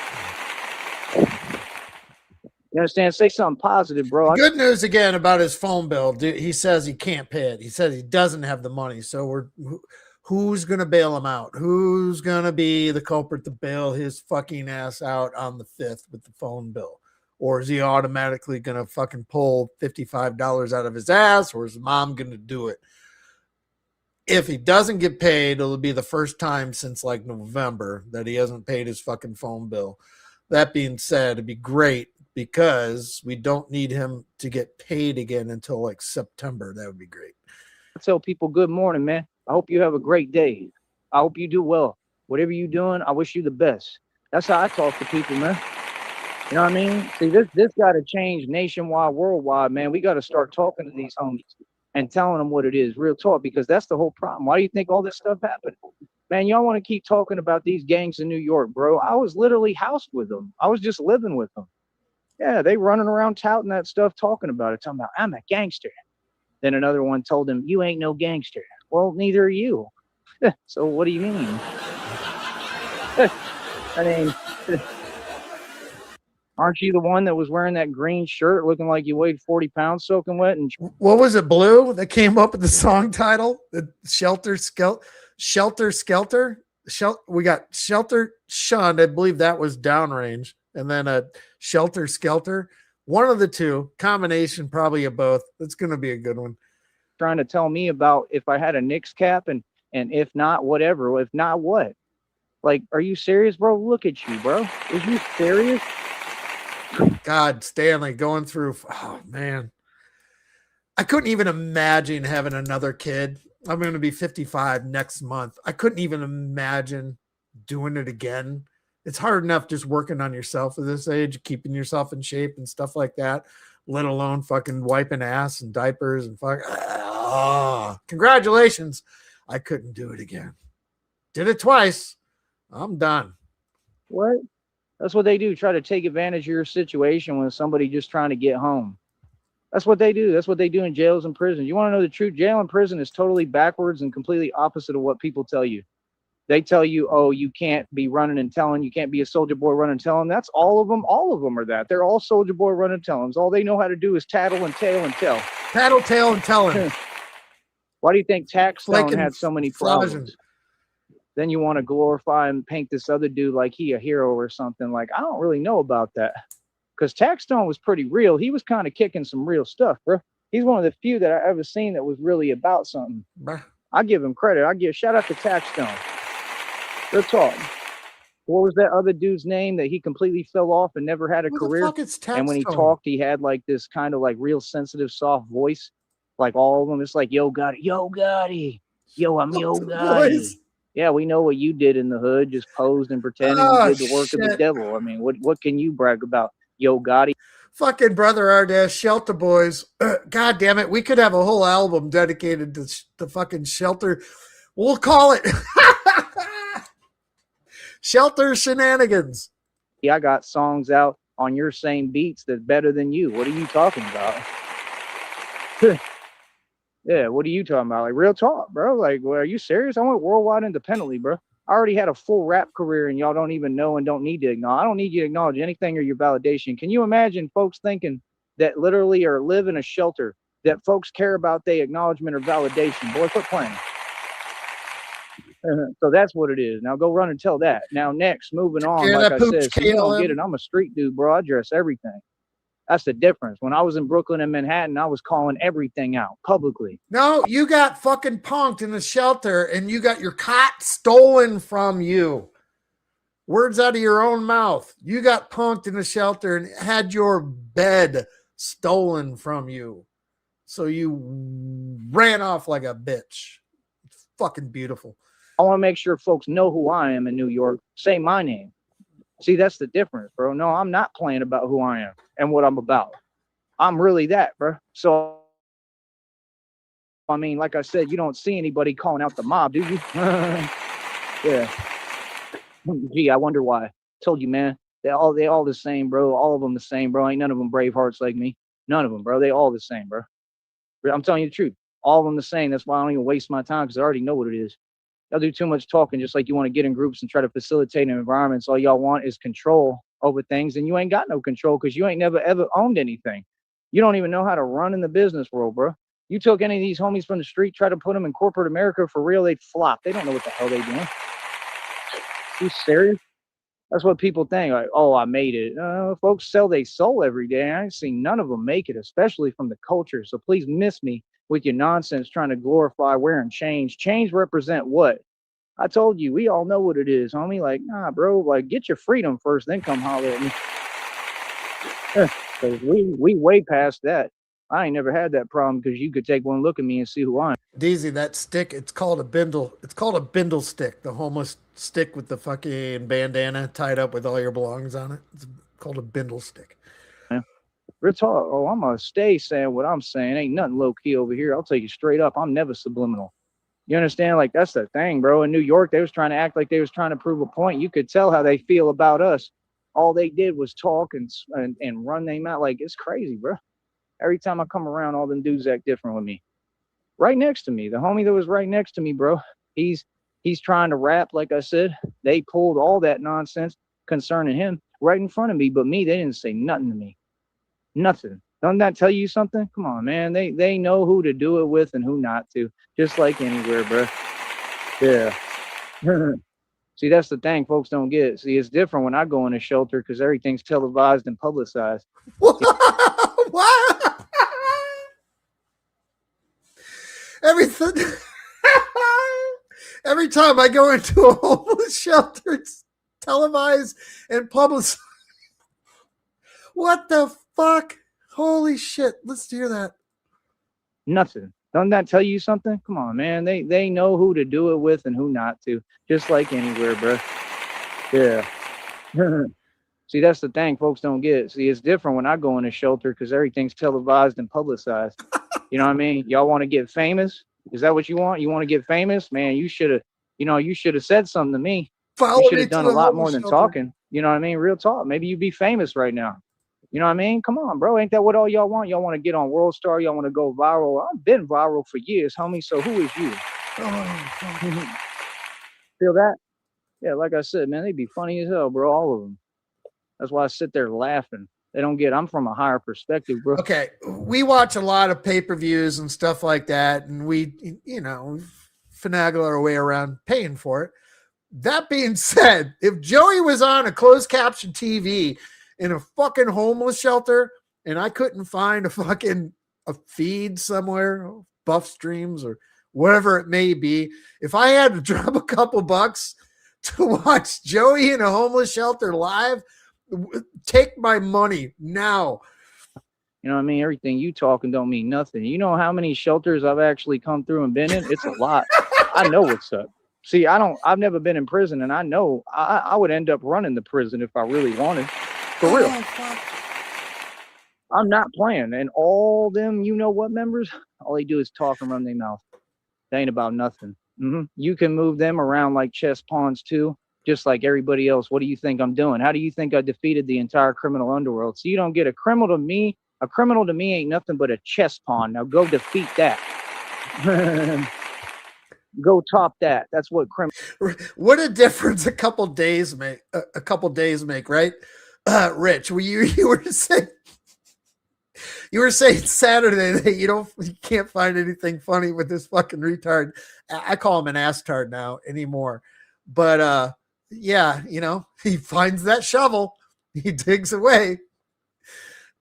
You understand? Say something positive, bro. Good news again about his phone bill. Dude, he says he can't pay it. He says he doesn't have the money. So who's going to bail him out? Who's going to be the culprit to bail his fucking ass out on the 5th with the phone bill? Or is he automatically going to fucking pull $55 out of his ass? Or is his mom going to do it? If he doesn't get paid, it'll be the first time since like November that he hasn't paid his fucking phone bill. That being said, it'd be great because we don't need him to get paid again until like September. That would be great. I tell people, good morning, man. I hope you have a great day. I hope you do well. Whatever you're doing, I wish you the best. That's how I talk to people, man. You know what I mean? See, this got to change nationwide, worldwide, man. We got to start talking to these homies and telling them what it is, real talk, because that's the whole problem. Why do you think all this stuff happened? Man, y'all want to keep talking about these gangs in New York, bro. I was literally housed with them. I was just living with them. Yeah, they running around touting that stuff, talking about it, talking about, I'm a gangster. Then another one told him, you ain't no gangster. Well, neither are you. So what do you mean? I mean, aren't you the one that was wearing that green shirt looking like you weighed 40 pounds soaking wet? And What was it, Blue, that came up with the song title? The Shelter Skelter? We got Shelter Shunned. I believe that was Downrange. And then a Shelter Skelter. One of the two. Combination probably of both. That's going to be a good one. trying to tell me about if I had a Knicks cap and if not, whatever. If not, what? Like, are you serious, bro? Look at you, bro. Is you serious? God, Stanley, going through. Oh, man. I couldn't even imagine having another kid. I'm going to be 55 next month. I couldn't even imagine doing it again. It's hard enough just working on yourself at this age, keeping yourself in shape and stuff like that, let alone fucking wiping ass and diapers and fuck. Congratulations. I couldn't do it again. Did it twice. I'm done. What? That's what they do. Try to take advantage of your situation when somebody just trying to get home. That's what they do. That's what they do in jails and prisons. You want to know the truth? Jail and prison is totally backwards and completely opposite of what people tell you. They tell you, oh, you can't be running and telling. You can't be a soldier boy running and telling. That's all of them. All of them are that. They're all soldier boy running and telling. All they know how to do is tattle and tail and tell. Tattle, tail, and telling. Why do you think Taxstone Like had so many problems? Then you want to glorify and paint this other dude like he a hero or something. Like, I don't really know about that. Because Taxstone was pretty real. He was kind of kicking some real stuff, bro. He's one of the few that I ever seen that was really about something. I give him credit. I give shout out to Taxstone. Good talk. What was that other dude's name that he completely fell off and never had a career? The fuck is Taxstone? And when he talked, he had like this kind of like real sensitive, soft voice. Like all of them. It's like, yo, Gotti. Yo, Gotti. Yo, I'm Yo Gotti. Yeah, we know what you did in the hood. Just posed and pretending you did the work of the devil. I mean, what can you brag about? Yo Gotti. Fucking Brother Ardash, Shelter Boys. God damn it. We could have a whole album dedicated to the fucking Shelter. We'll call it Shelter Shenanigans. Yeah, I got songs out on your same beats that's better than you. What are you talking about? Yeah, what are you talking about? Like, real talk, bro. Like, well, are you serious? I went worldwide independently, bro. I already had a full rap career and y'all don't even know and don't need to acknowledge. I don't need you to acknowledge anything or your validation. Can you imagine folks thinking that literally or live in a shelter that folks care about their acknowledgement or validation? Boy, quit playing. So that's what it is. Now go run and tell that. Now next, moving on, like I said, so you don't get it. I'm a street dude, bro. I dress everything. That's the difference. When I was in Brooklyn and Manhattan, I was calling everything out publicly. No, you got fucking punked in the shelter and you got your cot stolen from you. Words out of your own mouth. You got punked in the shelter and had your bed stolen from you. So you ran off like a bitch. It's fucking beautiful. I want to make sure folks know who I am in New York. Say my name. See, that's the difference, bro. No, I'm not playing about who I am and what I'm about. I'm really that, bro. So, I mean, like I said, you don't see anybody calling out the mob, do you? Yeah. Gee, I wonder why. Told you, man. They all the same, bro. All of them the same, bro. Ain't none of them brave hearts like me. None of them, bro. They all the same, bro. I'm telling you the truth. All of them the same. That's why I don't even waste my time because I already know what it is. Y'all do too much talking, just like you want to get in groups and try to facilitate an environment. So all y'all want is control over things, and you ain't got no control because you ain't never ever owned anything. You don't even know how to run in the business world, bro. You took any of these homies from the street, try to put them in corporate America for real, they'd flop. They don't know what the hell they doing. You serious? That's what people think. Like, oh, I made it. Folks sell their soul every day. I ain't seen none of them make it, especially from the culture. So please miss me with your nonsense trying to glorify wearing chains. Chains represent what? I told you, we all know what it is, homie. Like, nah, bro, like, get your freedom first, then come holler at me. Because we way past that. I ain't never had that problem because you could take one look at me and see who I am. Deezy, that stick, it's called a bindle. It's called a bindle stick, the homeless stick with the fucking bandana tied up with all your belongings on it. It's called a bindle stick. Real talk. Oh, I'm going to stay saying what I'm saying. Ain't nothing low-key over here. I'll tell you straight up, I'm never subliminal. You understand? Like, that's the thing, bro. In New York, they was trying to act like they was trying to prove a point. You could tell how they feel about us. All they did was talk and run their mouth. Like, it's crazy, bro. Every time I come around, all them dudes act different with me. Right next to me, the homie that was right next to me, bro. He's trying to rap, like I said. They pulled all that nonsense concerning him right in front of me, but me, they didn't say nothing to me. Nothing. Doesn't that tell you something? Come on, man. They know who to do it with and who not to. Just like anywhere, bro. Yeah. See, that's the thing folks don't get. See, it's different when I go in a shelter because everything's televised and publicized. What? Everything. Every time I go into a homeless shelter, it's televised and publicized. What the fuck? Holy shit. Let's hear that. Nothing. Doesn't that tell you something? Come on, man. They know who to do it with and who not to. Just like anywhere, bro. Yeah. See, that's the thing folks don't get. See, it's different when I go in a shelter because everything's televised and publicized. You know what I mean? Y'all want to get famous? Is that what you want? You want to get famous? Man, you should have said something to me. You should have done a lot more than talking. You know what I mean? Real talk. Maybe you'd be famous right now. You know what I mean? Come on, bro. Ain't that what all y'all want? Y'all want to get on World Star? Y'all want to go viral? I've been viral for years, homie. So who is you? Feel that? Yeah, like I said, man, they be funny as hell, bro. All of them. That's why I sit there laughing. They don't get. I'm from a higher perspective, bro. Okay, we watch a lot of pay-per-views and stuff like that, and we, finagle our way around paying for it. That being said, if Joey was on a closed caption TV in a fucking homeless shelter and I couldn't find a feed somewhere, Buff Streams or whatever it may be, if I had to drop a couple bucks to watch Joey in a homeless shelter live, take my money now. You know what I mean? Everything you talking don't mean nothing. You know how many shelters I've actually come through and been in? It's a lot. I know what's up. See, I've never been in prison, and I know I would end up running the prison if I really wanted. For real. I'm not playing. And all them members, all they do is talk and run their mouth. They ain't about nothing. You can move them around like chess pawns too, just like everybody else. What do you think I'm doing? How do you think I defeated the entire criminal underworld? So you don't get a criminal to me. A criminal to me ain't nothing but a chess pawn. Now go defeat that. Go top that. That's what criminal. What a difference a couple days make. Right, Rich? You were saying Saturday that you can't find anything funny with this fucking retard. I call him an asstard now anymore, but yeah, he finds that shovel, he digs away.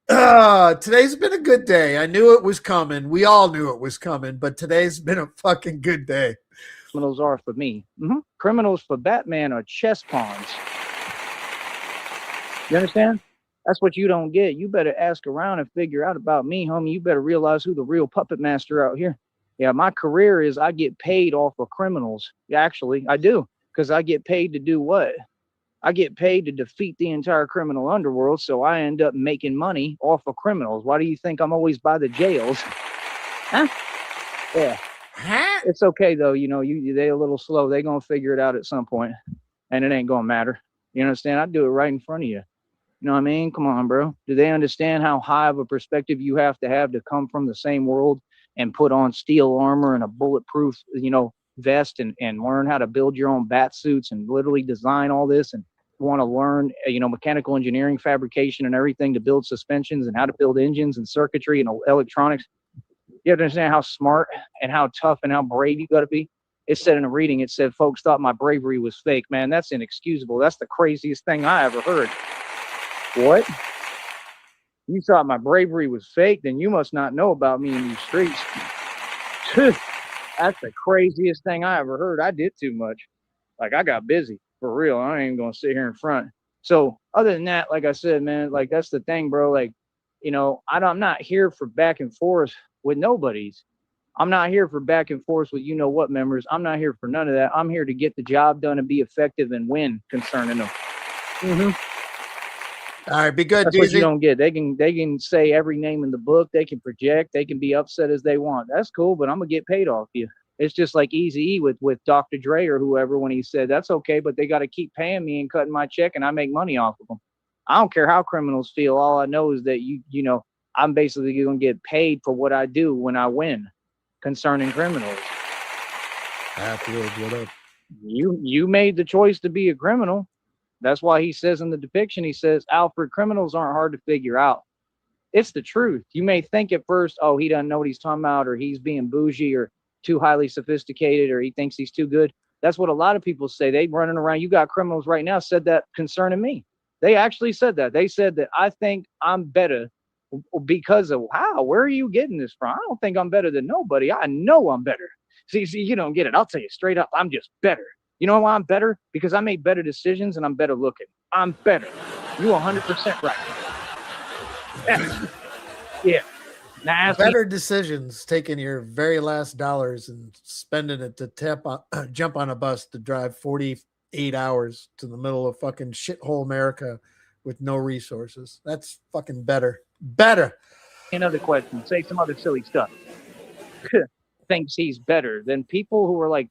Today's been a good day. I knew it was coming. We all knew it was coming, but today's been a fucking good day. Criminals are for me. Criminals for Batman are chess pawns. You understand? That's what you don't get. You better ask around and figure out about me, homie. You better realize who the real puppet master out here. Yeah, my career is I get paid off of criminals. Yeah, actually, I do. Because I get paid to do what? I get paid to defeat the entire criminal underworld, so I end up making money off of criminals. Why do you think I'm always by the jails? Huh? Yeah. Huh? It's okay, though. They a little slow. They going to figure it out at some point, and it ain't going to matter. You understand? I do it right in front of you. You know what I mean? Come on, bro. Do they understand how high of a perspective you have to come from the same world and put on steel armor and a bulletproof, vest and learn how to build your own bat suits and literally design all this and want to learn, mechanical engineering, fabrication and everything to build suspensions and how to build engines and circuitry and electronics? You have to understand how smart and how tough and how brave you got to be. It said in a reading, it said folks thought my bravery was fake. Man, that's inexcusable. That's the craziest thing I ever heard. What? You thought my bravery was fake? Then you must not know about me in these streets. That's the craziest thing I ever heard. I did too much. Like, I got busy. For real. I ain't even going to sit here in front. So, other than that, like I said, man, like, that's the thing, bro. Like, I'm not here for back and forth with nobodies. I'm not here for back and forth with what members. I'm not here for none of that. I'm here to get the job done and be effective and win concerning them. All right, be good. That's what you don't get. They can say every name in the book. They can project. They can be upset as they want. That's cool, but I'm gonna get paid off you. It's just like Eazy-E with Dr. Dre or whoever when he said, that's okay, but they got to keep paying me and cutting my check and I make money off of them. I don't care how criminals feel. All I know is that, you know, I'm basically going to get paid for what I do when I win concerning criminals. Hatfield, what up? You made the choice to be a criminal. That's why he says in the depiction, he says, Alfred, criminals aren't hard to figure out. It's the truth. You may think at first, oh, he doesn't know what he's talking about, or he's being bougie or too highly sophisticated, or he thinks he's too good. That's what a lot of people say. They running around. You got criminals right now said that concerning me. They actually said that. They said that I think I'm better because of how? Where are you getting this from? I don't think I'm better than nobody. I know I'm better. See, you don't get it. I'll tell you straight up. I'm just better. You know why I'm better? Because I made better decisions and I'm better looking. I'm better. You 100% right. Yeah. Now, better decisions, taking your very last dollars and spending it to jump on a bus to drive 48 hours to the middle of fucking shithole America with no resources. That's fucking better. Better. Another question. Say some other silly stuff. Thinks he's better than people who are like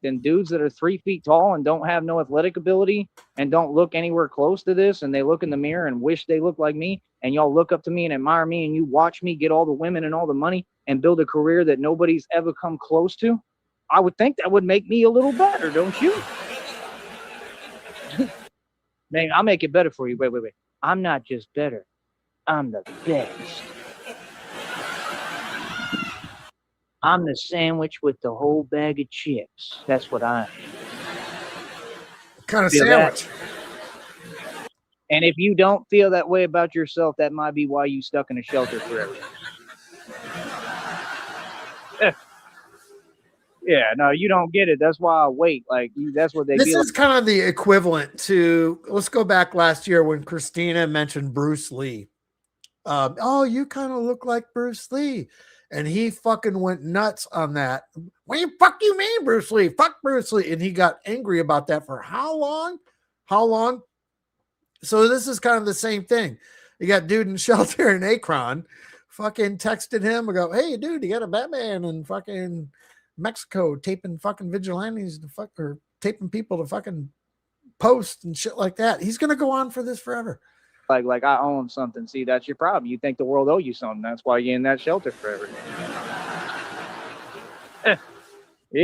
then dudes that are 3 feet tall and don't have no athletic ability and don't look anywhere close to this, and they look in the mirror and wish they look like me, and y'all look up to me and admire me, and you watch me get all the women and all the money and build a career that nobody's ever come close to. I would think that would make me a little better, don't you? Man, I'll make it better for you. Wait. I'm not just better. I'm the best. I'm the sandwich with the whole bag of chips. That's what I am. What kind of Feel sandwich? That? And if you don't feel that way about yourself, that might be why you stuck in a shelter forever. Yeah, no, you don't get it. That's why I wait. Like, that's what they do. This is kind of the equivalent to, let's go back last year when Christina mentioned Bruce Lee. Oh, you kind of look like Bruce Lee. And he fucking went nuts on that. What the fuck you mean, Bruce Lee? Fuck Bruce Lee. And he got angry about that for how long? How long? So this is kind of the same thing. You got dude in shelter in Akron fucking texted him and go, hey, dude, you got a Batman in fucking Mexico taping fucking vigilantes to fuck, or taping people to fucking post and shit like that. He's going to go on for this forever. Like I own something. See, that's your problem. You think the world owe you something. That's why you're in that shelter forever. Yeah,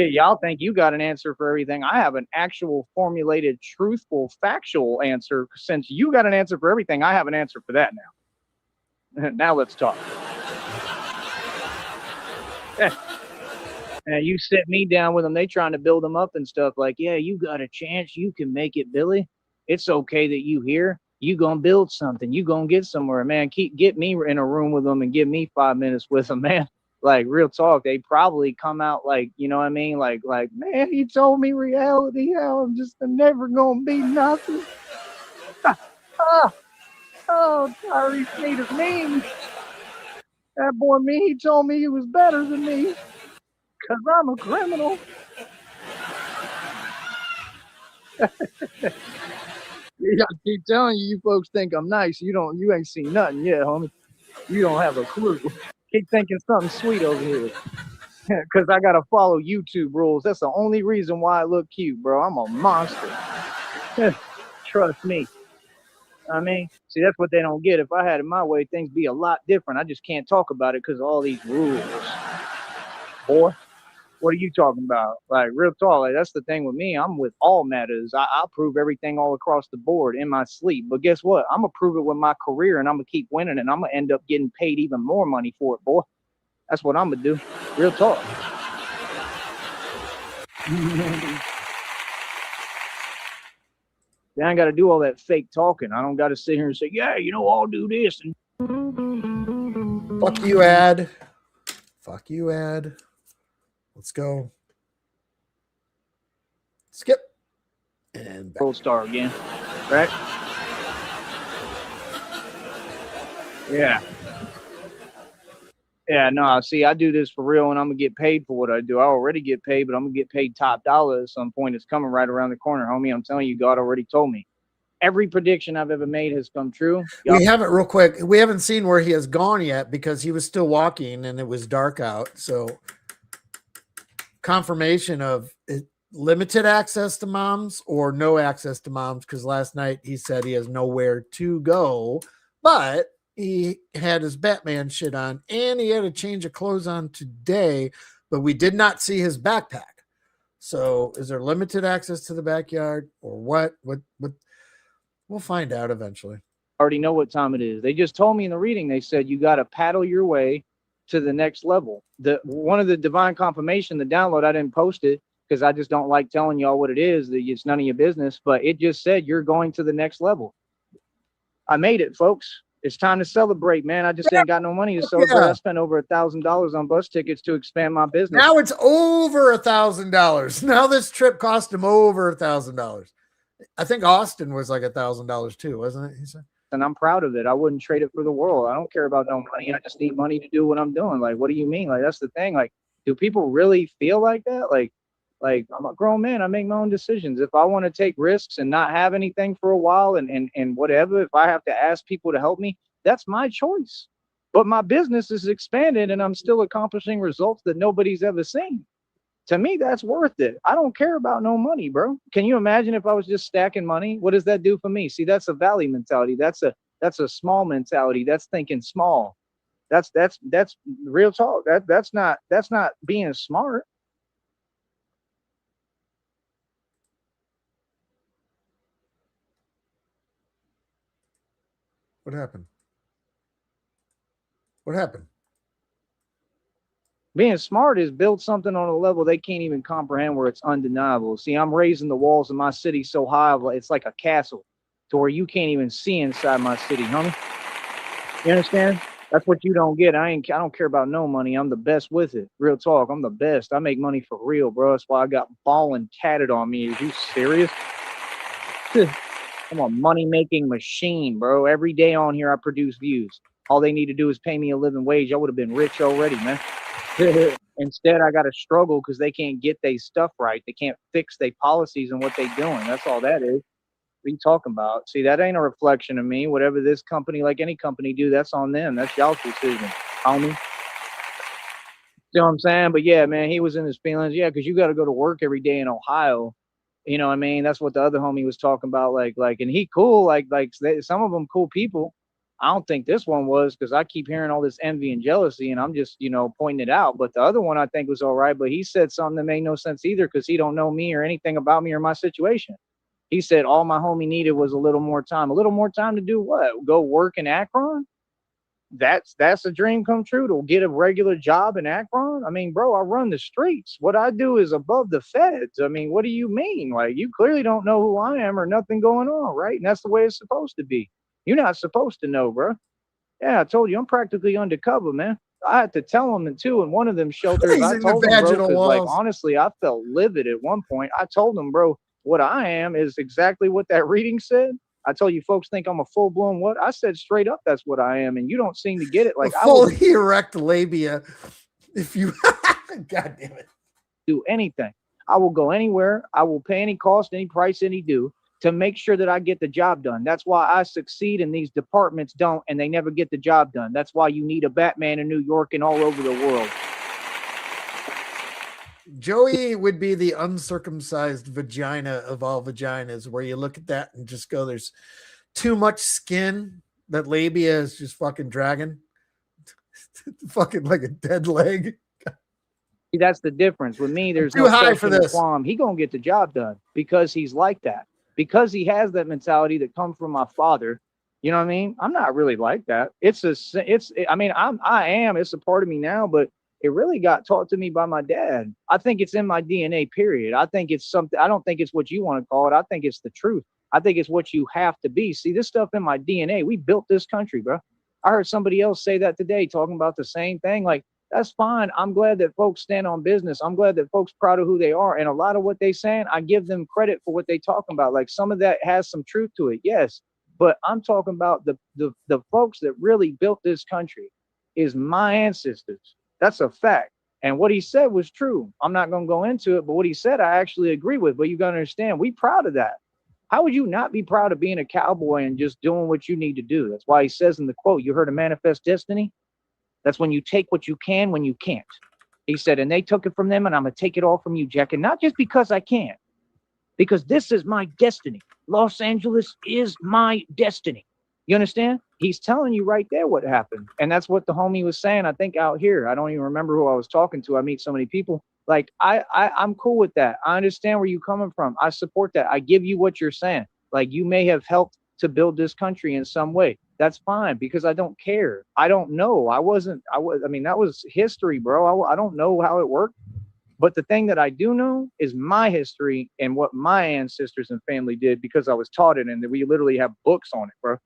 y'all think you got an answer for everything. I have an actual formulated, truthful, factual answer. Since you got an answer for everything, I have an answer for that now. Now let's talk. And you sit me down with them. They trying to build them up and stuff. Like, yeah, you got a chance. You can make it, Billy. It's okay that you here. You gonna build something. You gonna get somewhere, man. Get me in a room with them and give me 5 minutes with them, man. Like, real talk. They probably come out like, you know what I mean? Like, man, he told me reality. How I'm just never gonna be nothing. Tyree Sneed is mean. That boy me, he told me he was better than me. Cause I'm a criminal. I keep telling you, you folks think I'm nice. You ain't seen nothing yet, homie. You don't have a clue. Keep thinking something sweet over here. Because I got to follow YouTube rules. That's the only reason why I look cute, bro. I'm a monster. Trust me. I mean, see, that's what they don't get. If I had it my way, things be a lot different. I just can't talk about it because of all these rules. Boy. What are you talking about? Like, real talk. Like, that's the thing with me. I'm with all matters. I'll prove everything all across the board in my sleep. But guess what? I'm going to prove it with my career, and I'm going to keep winning, and I'm going to end up getting paid even more money for it, boy. That's what I'm going to do. Real talk. Then I got to do all that fake talking. I don't got to sit here and say, yeah, you know, I'll do this. And fuck you, ad. Fuck you, ad. Let's go. Skip. And back. Gold star again. Right? Yeah. Yeah, no, see, I do this for real, and I'm going to get paid for what I do. I already get paid, but I'm going to get paid top dollar at some point. It's coming right around the corner, homie. I'm telling you, God already told me. Every prediction I've ever made has come true. We haven't, real quick, we haven't seen where he has gone yet because he was still walking and it was dark out, so... confirmation of limited access to moms or no access to moms, because last night he said he has nowhere to go, but he had his Batman shit on and he had a change of clothes on today, but we did not see his backpack. So is there limited access to the backyard or what? What we'll find out eventually. I already know what time it is. They just told me in the reading, they said you got to paddle your way to the next level. The one of the divine confirmation, the download, I didn't post it because I just don't like telling y'all what it is. It's none of your business, but it just said you're going to the next level. I made it, folks. It's time to celebrate, man. I just ain't got no money to celebrate. Yeah. I spent over $1,000 on bus tickets to expand my business. Now it's over $1,000. Now this trip cost him over $1,000. I think Austin was like $1,000 too, wasn't it? He said. And I'm proud of it. I wouldn't trade it for the world. I don't care about no money. I just need money to do what I'm doing. Like, what do you mean? Like, that's the thing. Like, do people really feel like that? Like I'm a grown man. I make my own decisions. If I want to take risks and not have anything for a while and whatever, if I have to ask people to help me, that's my choice. But my business is expanded and I'm still accomplishing results that nobody's ever seen. To me, that's worth it. I don't care about no money, bro. Can you imagine if I was just stacking money? What does that do for me? See, that's a valley mentality. That's a small mentality. That's thinking small. That's real talk. That's not being smart. What happened? What happened? Being smart is build something on a level they can't even comprehend where it's undeniable. See, I'm raising the walls of my city so high, it's like a castle to where you can't even see inside my city, homie. You understand? That's what you don't get. I don't care about no money. I'm the best with it. Real talk. I'm the best. I make money for real, bro. That's why I got ballin' tatted on me. Is you serious? I'm a money-making machine, bro. Every day on here, I produce views. All they need to do is pay me a living wage. I would have been rich already, man. Instead, I got to struggle because they can't get their stuff right. They can't fix their policies and what they doing. That's all that is. What are you talking about? See, that ain't a reflection of me. Whatever this company, like any company, do, that's on them. That's y'all's decision, homie. See what I'm saying? But yeah, man, he was in his feelings. Yeah, because you got to go to work every day in Ohio. You know what I mean? That's what the other homie was talking about. Like, and he cool. Like some of them cool people. I don't think this one was, because I keep hearing all this envy and jealousy and I'm just, pointing it out. But the other one I think was all right. But he said something that made no sense either, because he don't know me or anything about me or my situation. He said all my homie needed was a little more time. A little more time to do what? Go work in Akron? That's a dream come true, to get a regular job in Akron? I mean, bro, I run the streets. What I do is above the feds. I mean, what do you mean? Like, you clearly don't know who I am or nothing going on, right? And that's the way it's supposed to be. You're not supposed to know, bro. Yeah, I told you, I'm practically undercover, man. I had to tell them too in one of them shelters. I told them, bro, because like honestly, I felt livid at one point. I told them, bro, what I am is exactly what that reading said. I told you, folks think I'm a full blown what? I said straight up, that's what I am, and you don't seem to get it. Like, a fully erect labia. If you, God damn it, do anything. I will go anywhere. I will pay any cost, any price, any due, to make sure that I get the job done. That's why I succeed and these departments don't, and they never get the job done. That's why you need a Batman in New York and all over the world. Joey would be the uncircumcised vagina of all vaginas, where you look at that and just go, there's too much skin. That labia is just fucking dragging. Fucking like a dead leg. See, that's the difference. With me, there's too no high for this. Qualm. He gonna get the job done because he's like that. Because he has that mentality that comes from my father. You know what I mean? I'm not really like that. It's a part of me now, but it really got taught to me by my dad. I think it's in my DNA, period. I think it's something, I don't think it's what you want to call it. I think it's the truth. I think it's what you have to be. See, this stuff in my DNA, we built this country, bro. I heard somebody else say that today, talking about the same thing. Like, that's fine. I'm glad that folks stand on business. I'm glad that folks proud of who they are. And a lot of what they saying, I give them credit for what they talking about. Like, some of that has some truth to it. Yes. But I'm talking about the folks that really built this country is my ancestors. That's a fact. And what he said was true. I'm not going to go into it, but what he said, I actually agree with. But you got to understand, we proud of that. How would you not be proud of being a cowboy and just doing what you need to do? That's why he says in the quote, you heard of manifest destiny? That's when you take what you can when you can't. He said, and they took it from them, and I'm going to take it all from you, Jack. And not just because I can, because this is my destiny. Los Angeles is my destiny. You understand? He's telling you right there what happened. And that's what the homie was saying, I think, out here. I don't even remember who I was talking to. I meet so many people. Like, I'm cool with that. I understand where you're coming from. I support that. I give you what you're saying. Like, you may have helped to build this country in some way. That's fine, because I don't care. I don't know. I mean, that was history, bro. I don't know how it worked. But the thing that I do know is my history and what my ancestors and family did, because I was taught it, and we literally have books on it, bro.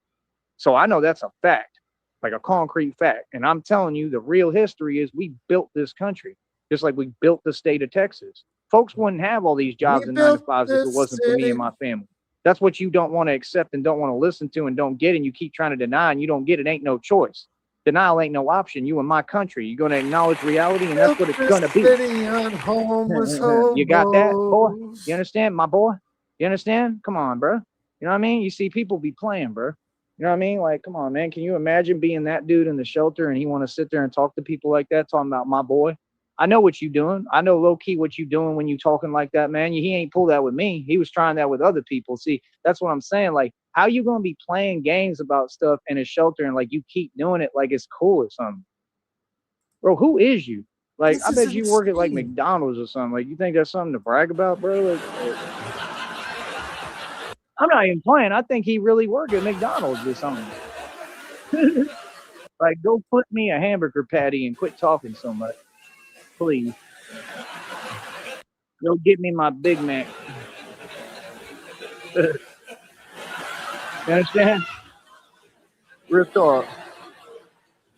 So I know that's a fact, like a concrete fact. And I'm telling you, the real history is we built this country, just like we built the state of Texas. Folks wouldn't have all these jobs and 9-to-5s if it wasn't for me and my family. That's what you don't want to accept and don't want to listen to and don't get, and you keep trying to deny, and you don't get it. Ain't no choice. Denial ain't no option. You in my country. You're going to acknowledge reality, and that's what it's going to be. You got that, boy? You understand, my boy? You understand? Come on, bro. You know what I mean? You see people be playing, bro. You know what I mean? Like, come on, man. Can you imagine being that dude in the shelter and he want to sit there and talk to people like that, talking about my boy? I know what you doing. I know low-key what you doing when you talking like that, man. He ain't pulled that with me. He was trying that with other people. See, that's what I'm saying. Like, how you going to be playing games about stuff in a shelter and, like, you keep doing it like it's cool or something? Bro, who is you? Like, I bet you work at, like, McDonald's or something. Like, you think that's something to brag about, bro? Like, I'm not even playing. I think he really worked at McDonald's or something. Like, go put me a hamburger patty and quit talking so much. Please. Go get me my Big Mac. You understand? Real talk.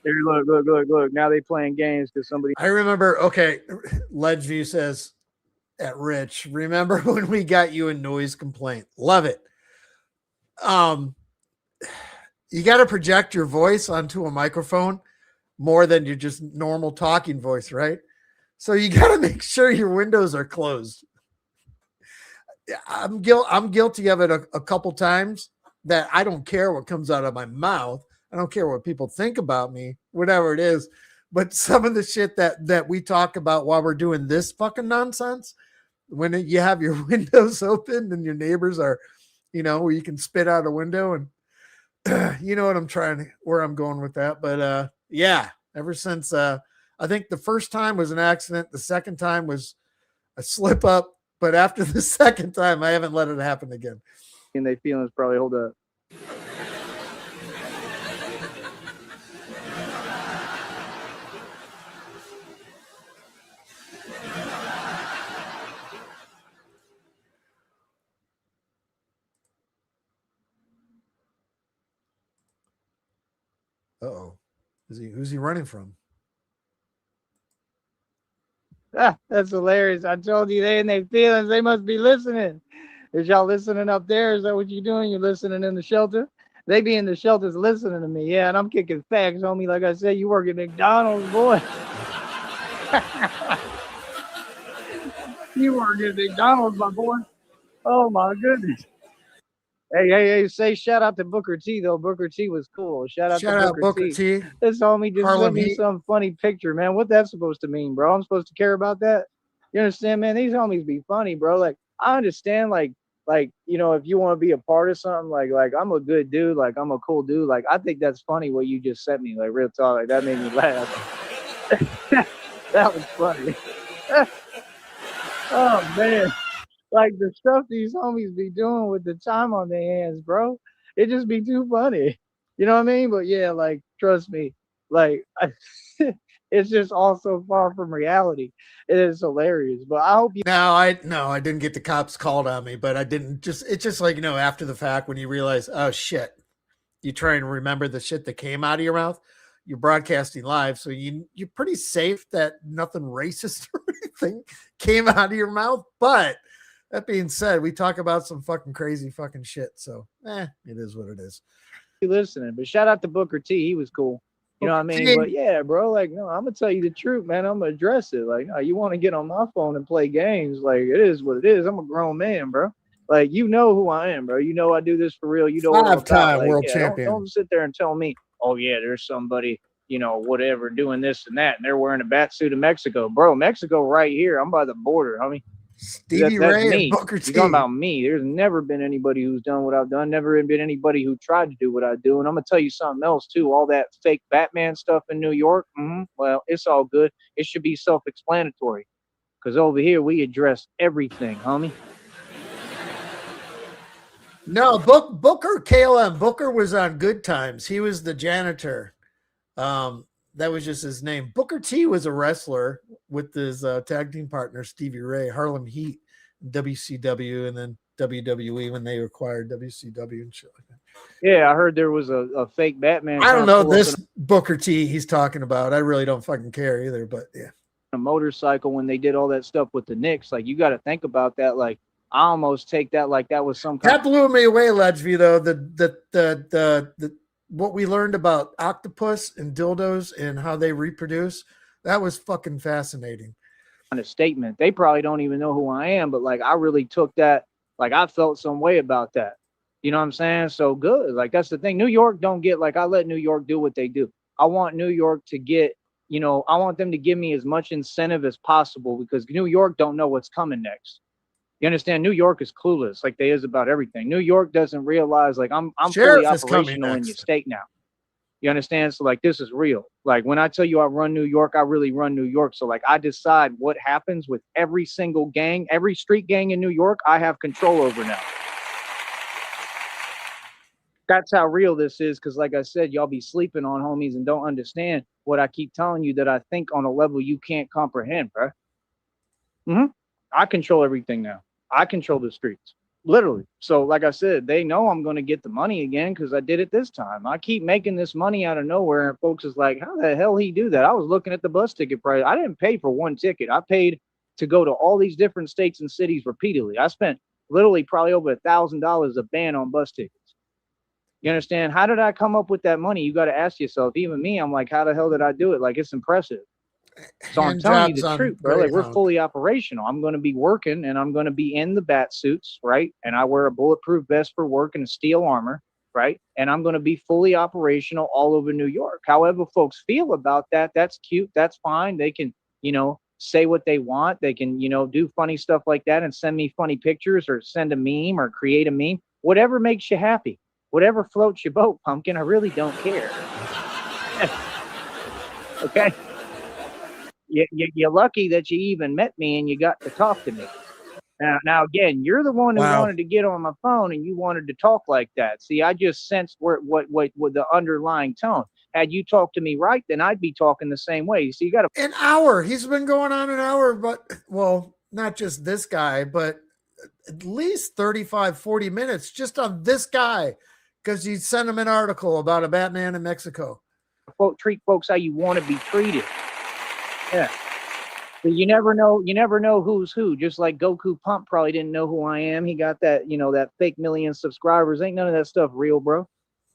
Here, look. Now they playing games because somebody. I remember, okay, Ledgeview says at Rich, remember when we got you a noise complaint? Love it. You got to project your voice onto a microphone more than your just normal talking voice, right? So you got to make sure your windows are closed. I'm guilty of it a couple times, that I don't care what comes out of my mouth. I don't care what people think about me, whatever it is. But some of the shit that we talk about while we're doing this fucking nonsense, when you have your windows open and your neighbors are, where you can spit out a window, and you know what where I'm going with that. But yeah, ever since I think the first time was an accident, the second time was a slip up, but after the second time, I haven't let it happen again. And they feelings probably hold up. Uh-oh. Who's he running from? That's hilarious. I told you they and they feelings. They must be listening. Is y'all listening up there? Is that what you're doing? You're listening in the shelter? They be in the shelters listening to me. Yeah, and I'm kicking facts, homie. Like I said, you work at McDonald's, boy. You work at McDonald's, my boy. Oh, my goodness. Hey, say shout out to Booker T, though. Booker T was cool. Shout out to Booker T. This homie just sent me some funny picture, man. What that's supposed to mean, bro? I'm supposed to care about that? You understand, man? These homies be funny, bro. Like, I understand, like, if you want to be a part of something, like I'm a good dude, like I'm a cool dude. Like, I think that's funny what you just sent me, like real talk. Like, that made me laugh. That was funny. Oh, man. Like, the stuff these homies be doing with the time on their hands, bro. It just be too funny. You know what I mean? But yeah, like, trust me, like, it's just all so far from reality. It is hilarious. But I hope you. No, I didn't get the cops called on me, but I didn't it's just like, after the fact, when you realize, oh shit, you try and remember the shit that came out of your mouth. You're broadcasting live, so you're pretty safe that nothing racist or anything came out of your mouth. But that being said, we talk about some fucking crazy fucking shit. So, it is what it is. Listening, but shout out to Booker T. He was cool. You know what I mean? But yeah, bro, like, no, I'm going to tell you the truth, man. I'm going to address it. Like, no, you want to get on my phone and play games. Like, it is what it is. I'm a grown man, bro. Like, you know who I am, bro. You know I do this for real. You know what I'm about. World champion. Don't sit there and tell me, oh, yeah, there's somebody you know, whatever, doing this and that, and they're wearing a bat suit in Mexico. Bro, Mexico right here. I'm by the border, homie. Stevie That's Ray me. and Booker T. You're talking about me. There's never been anybody who's done what I've done. Never been anybody who tried to do what I do. And I'm going to tell you something else, too. All that fake Batman stuff in New York, well, it's all good. It should be self-explanatory. Because over here, we address everything, homie. No, Booker, KLM. Booker was on Good Times. He was the janitor. That was just his name. Booker T was a wrestler with his tag team partner, Stevie Ray, Harlem Heat, WCW, and then WWE when they acquired WCW and shit like that. Yeah, I heard there was a fake Batman. I don't know this Booker T he's talking about. I really don't fucking care either, but yeah. A motorcycle when they did all that stuff with the Knicks. Like, you got to think about that. Like, I almost take that like that was some kind that blew me away, Ledgevy, though. The what we learned about octopus and dildos and how they reproduce, that was fucking fascinating. of statement. They probably don't even know who I am, but like I really took that, like I felt some way about that. You know what I'm saying? So good. Like that's the thing. New York don't get, like I let New York do what they do. I want New York to get, you know, I want them to give me as much incentive as possible because New York don't know what's coming next. You understand? New York is clueless, like they is about everything. New York doesn't realize, like I'm fully operational in your state now. You understand? So like this is real. Like when I tell you I run New York, I really run New York. So like I decide what happens with every single gang, every street gang in New York, I have control over now. That's how real this is. Cause like I said, y'all be sleeping on homies and don't understand what I keep telling you that I think on a level you can't comprehend, bro. I control everything now. I control the streets, literally. So like I said, they know I'm going to get the money again because I did it this time. I keep making this money out of nowhere, and folks is like, how the hell he do that? I was looking at the bus ticket price. I didn't pay for one ticket. I paid to go to all these different states and cities repeatedly. I spent literally probably over $1,000 a ban on bus tickets. You understand? How did I come up with that money? You got to ask yourself. Even me, I'm like, how the hell did I do it? Like, it's impressive. So I'm telling you the truth, bro. Like we're fully operational. I'm going to be working and I'm going to be in the bat suits, right? And I wear a bulletproof vest for work and a steel armor, right? And I'm going to be fully operational all over New York. However folks feel about that, that's cute. That's fine. They can, you know, say what they want. They can, you know, do funny stuff like that and send me funny pictures or send a meme or create a meme. Whatever makes you happy. Whatever floats your boat, pumpkin. I really don't care. Okay? You're lucky that you even met me and you got to talk to me. Now again, you're the one who wanted to get on my phone and you wanted to talk like that. See, I just sensed what the underlying tone. Had you talked to me right, then I'd be talking the same way. So you got an hour. He's been going on an hour, but well, not just this guy, but at least 35, 40 minutes just on this guy because you sent him an article about a Batman in Mexico. Treat folks how you want to be treated. Yeah. But you never know who's who. Just like Goku Pump probably didn't know who I am. He got that, you know, that fake million subscribers. Ain't none of that stuff real, bro.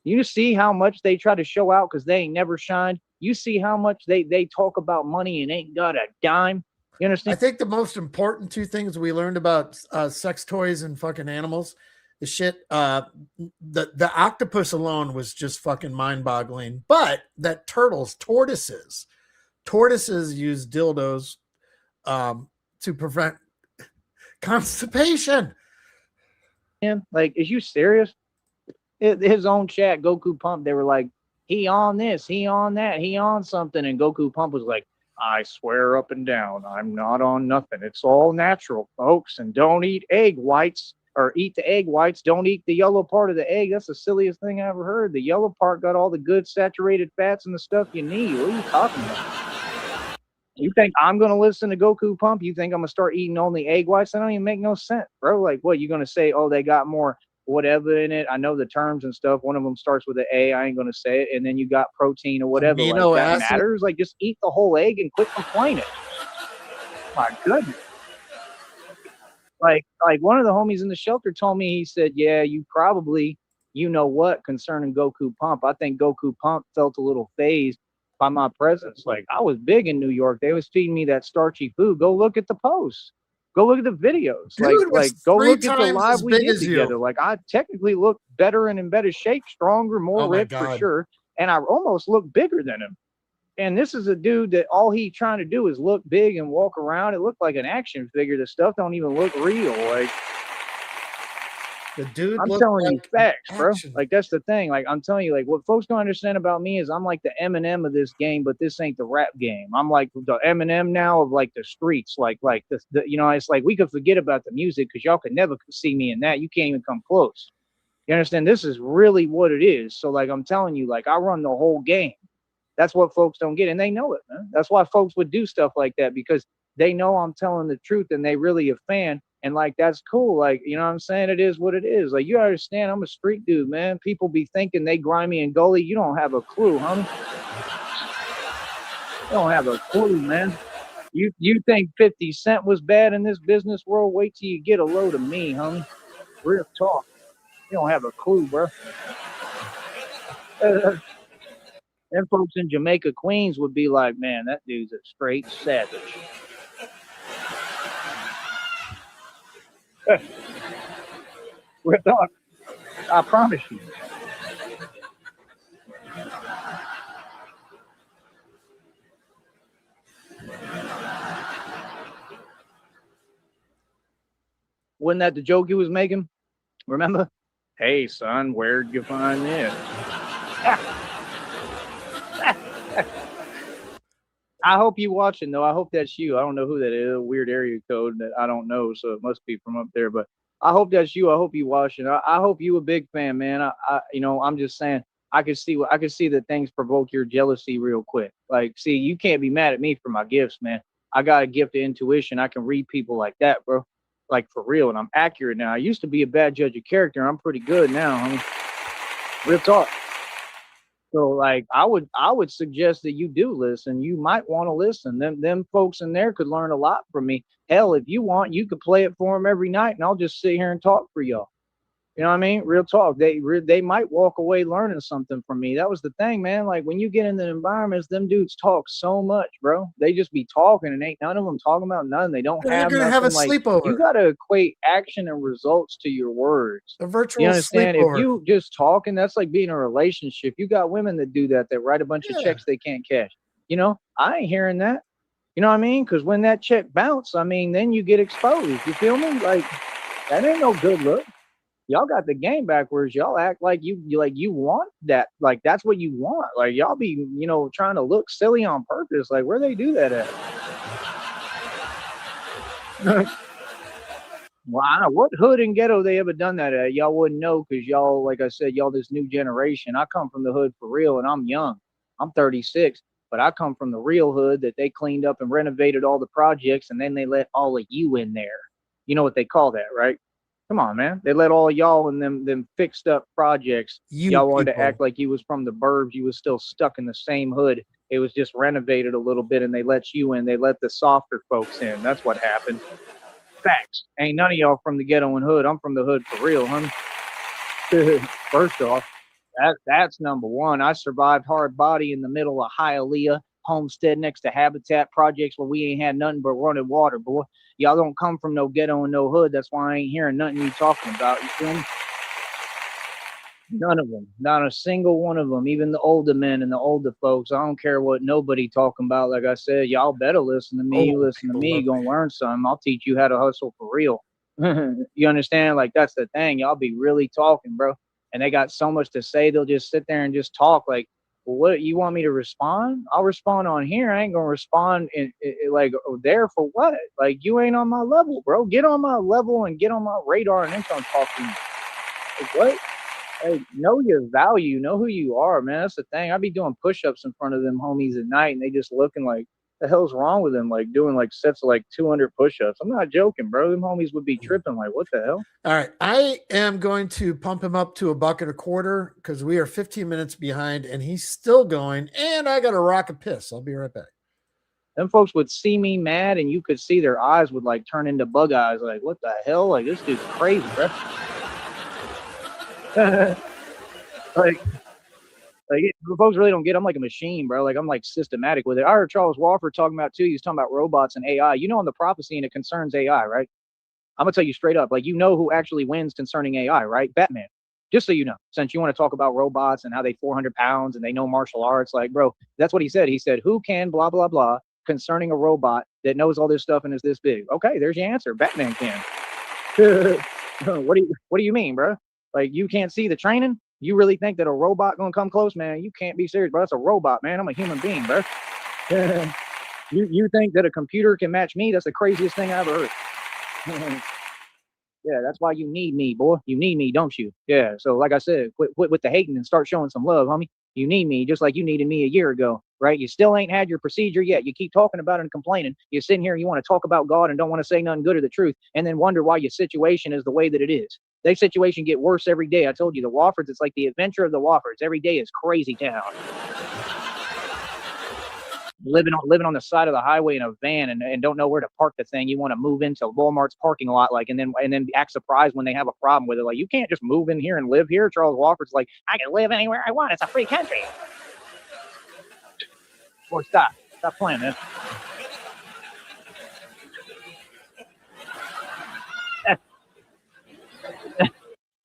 You see how much they try to show out because they ain't never shined. You see how much they talk about money and ain't got a dime. You understand? I think the most important two things we learned about sex toys and fucking animals, the shit, the octopus alone was just fucking mind-boggling. But that tortoises use dildos to prevent constipation. Man, like, is you serious? His own chat, Goku Pump, they were like, he on this, he on that, he on something. And Goku Pump was like, I swear up and down, I'm not on nothing. It's all natural, folks. And don't eat egg whites or eat the egg whites. Don't eat the yellow part of the egg. That's the silliest thing I ever heard. The yellow part got all the good saturated fats and the stuff you need. What are you talking about? You think I'm going to listen to Goku Pump? You think I'm going to start eating only egg whites? That don't even make no sense, bro. Like, what, you going to say, oh, they got more whatever in it? I know the terms and stuff. One of them starts with an A. I ain't going to say it. And then you got protein or whatever. Like, that matters? Like, just eat the whole egg and quit complaining. My goodness. Like one of the homies in the shelter told me, he said, yeah, you probably, you know what, concerning Goku Pump. I think Goku Pump felt a little phased by my presence. Like, I was big in New York. They was feeding me that starchy food. Go look at the posts. Go look at the videos. Dude, like go look at the live we did together. Like, I technically look better and in better shape, stronger, more ripped for sure. And I almost look bigger than him. And this is a dude that all he trying to do is look big and walk around. It looked like an action figure. The stuff don't even look real. Like, The dude I'm looked telling you like facts, bro. action. Like, that's the thing. Like, I'm telling you, like, what folks don't understand about me is I'm like the Eminem of this game, but this ain't the rap game. I'm like the Eminem now of like the streets. Like the you know, it's like we could forget about the music because y'all could never see me in that. You can't even come close. You understand? This is really what it is. So, like, I'm telling you, like, I run the whole game. That's what folks don't get, and they know it, man. That's why folks would do stuff like that, because they know I'm telling the truth and they really a fan. And like, that's cool. Like, you know what I'm saying? It is what it is. Like, you understand, I'm a street dude, man. People be thinking they grimy and gully. You don't have a clue, homie. You don't have a clue, man. You think 50 Cent was bad in this business world? Wait till you get a load of me, homie. Real talk. You don't have a clue, bro. Them folks in Jamaica, Queens would be like, man, that dude's a straight savage. Real talk. I promise you. Wasn't that the joke he was making? Remember? Hey, son, where'd you find this? I hope you watching, though. I hope that's you. I don't know who that is. A weird area code that I don't know, so it must be from up there. But I hope that's you. I hope you watching. I hope you a big fan, man. You know, I'm just saying. I could see that things provoke your jealousy real quick. Like, see, you can't be mad at me for my gifts, man. I got a gift of intuition. I can read people like that, bro. Like, for real, and I'm accurate now. I used to be a bad judge of character. I'm pretty good now, homie. Real talk. So, like, I would suggest that you do listen. You might want to listen. Them folks in there could learn a lot from me. Hell, if you want, you could play it for them every night, and I'll just sit here and talk for y'all. You know what I mean? Real talk. They might walk away learning something from me. That was the thing, man. Like, when you get in the environments, them dudes talk so much, bro. They just be talking, and ain't none of them talking about nothing. They don't They're have gonna nothing. have a Like, sleepover. you got to equate action and results to your words. A virtual You understand? sleepover. If you just talking, that's like being in a relationship. You got women that do that, that write a bunch of checks they can't cash. You know, I ain't hearing that. You know what I mean? Because when that check bounce, I mean, then you get exposed. You feel me? Like, that ain't no good look. Y'all got the game backwards. Y'all act like you want that. Like, that's what you want. Like, y'all be, you know, trying to look silly on purpose. Like, where they do that at? Well, I don't know what hood and ghetto they ever done that at. Y'all wouldn't know, because y'all, like I said, y'all this new generation. I come from the hood for real, and I'm young. I'm 36, but I come from the real hood that they cleaned up and renovated all the projects, and then they let all of you in there. You know what they call that, right? Come on, man. They let all y'all in them fixed up projects. Y'all wanted to act like you was from the burbs. You was still stuck in the same hood. It was just renovated a little bit, and they let you in. They let the softer folks in. That's what happened. Facts. Ain't none of y'all from the ghetto and hood. I'm from the hood for real, honey. First off, that's number one. I survived hard body in the middle of Hialeah, homestead next to Habitat projects where we ain't had nothing but running water, boy. Y'all don't come from no ghetto and no hood. That's why I ain't hearing nothing you talking about. You feel me? None of them. Not a single one of them. Even the older men and the older folks. I don't care what nobody talking about. Like I said, y'all better listen to me. You listen to me, you're going to learn something. I'll teach you how to hustle for real. You understand? Like, that's the thing. Y'all be really talking, bro. And they got so much to say. They'll just sit there and just talk. Like, well, what, you want me to respond? I'll respond on here. I ain't going to respond in like there for what? Like, you ain't on my level, bro. Get on my level and get on my radar and then come talk to me. Like, what? Hey, know your value, know who you are, man. That's the thing. I be doing push-ups in front of them homies at night, and they just looking like, the hell's wrong with them? Like, doing like sets of like 200 push-ups. I'm not joking, bro. Them homies would be tripping. Like, what the hell? All right, I am going to pump him up to $1.25 because we are 15 minutes behind, and he's still going. And I got a rock of piss. I'll be right back. Them folks would see me mad, and you could see their eyes would like turn into bug eyes. Like, what the hell? Like, this dude's crazy, bro. like folks really don't get. I'm like a machine, bro. Like, I'm like systematic with it. I heard Charles Wofford talking about too. He was talking about robots and AI. You know, on the prophecy and it concerns AI, right? I'm gonna tell you straight up. Like, you know who actually wins concerning AI, right? Batman. Just so you know, since you want to talk about robots and how they 400 pounds and they know martial arts, like, bro, that's what he said. He said, who can blah, blah, blah concerning a robot that knows all this stuff and is this big? Okay, there's your answer. Batman can. What do you mean, bro? Like, you can't see the training? You really think that a robot gonna come close, man? You can't be serious, bro. That's a robot, man. I'm a human being, bro. You think that a computer can match me? That's the craziest thing I ever heard. Yeah, that's why you need me, boy. You need me, don't you? Yeah. So, like I said, quit with the hating and start showing some love, homie. You need me just like you needed me a year ago, right? You still ain't had your procedure yet. You keep talking about it and complaining. You're sitting here and you want to talk about God and don't want to say nothing good or the truth, and then wonder why your situation is the way that it is. Their situation get worse every day. I told you, the Woffords, it's like the adventure of the Woffords. Every day is crazy town. Living on the side of the highway in a van and don't know where to park the thing. You want to move into Walmart's parking lot, like, and then act surprised when they have a problem with it. Like, you can't just move in here and live here. Charles Walker's like, I can live anywhere I want. It's a free country. Boy, stop playing, man.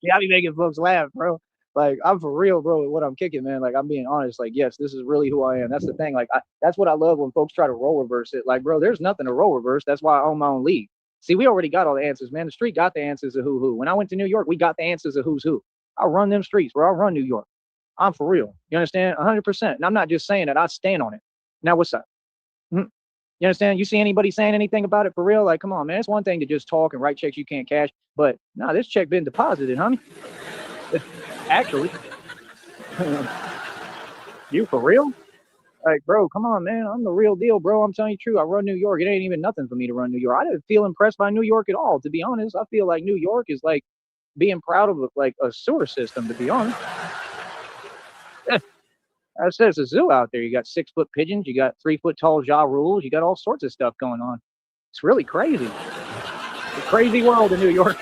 Yeah, I be making folks laugh, bro. Like, I'm for real, bro, with what I'm kicking, man. Like, I'm being honest. Like, yes, this is really who I am. That's the thing. Like, that's what I love when folks try to role reverse it. Like, bro, there's nothing to role reverse. That's why I own my own league. See, we already got all the answers, man. The street got the answers of who. When I went to New York, we got the answers of who's who. I run them streets, bro. I run New York. I'm for real. You understand? 100%. And I'm not just saying that. I stand on it. Now, what's up? You understand? You see anybody saying anything about it for real? Like, come on, man. It's one thing to just talk and write checks you can't cash. But, nah, this check been deposited, homie. Actually. You for real? Like, bro, come on, man. I'm the real deal, bro. I'm telling you the truth. I run New York. It ain't even nothing for me to run New York. I didn't feel impressed by New York at all, to be honest. I feel like New York is like being proud of like a sewer system, to be honest. I said it's a zoo out there. You got 6-foot pigeons. You got 3-foot tall Ja Rules. You got all sorts of stuff going on. It's really crazy. It's a crazy world in New York.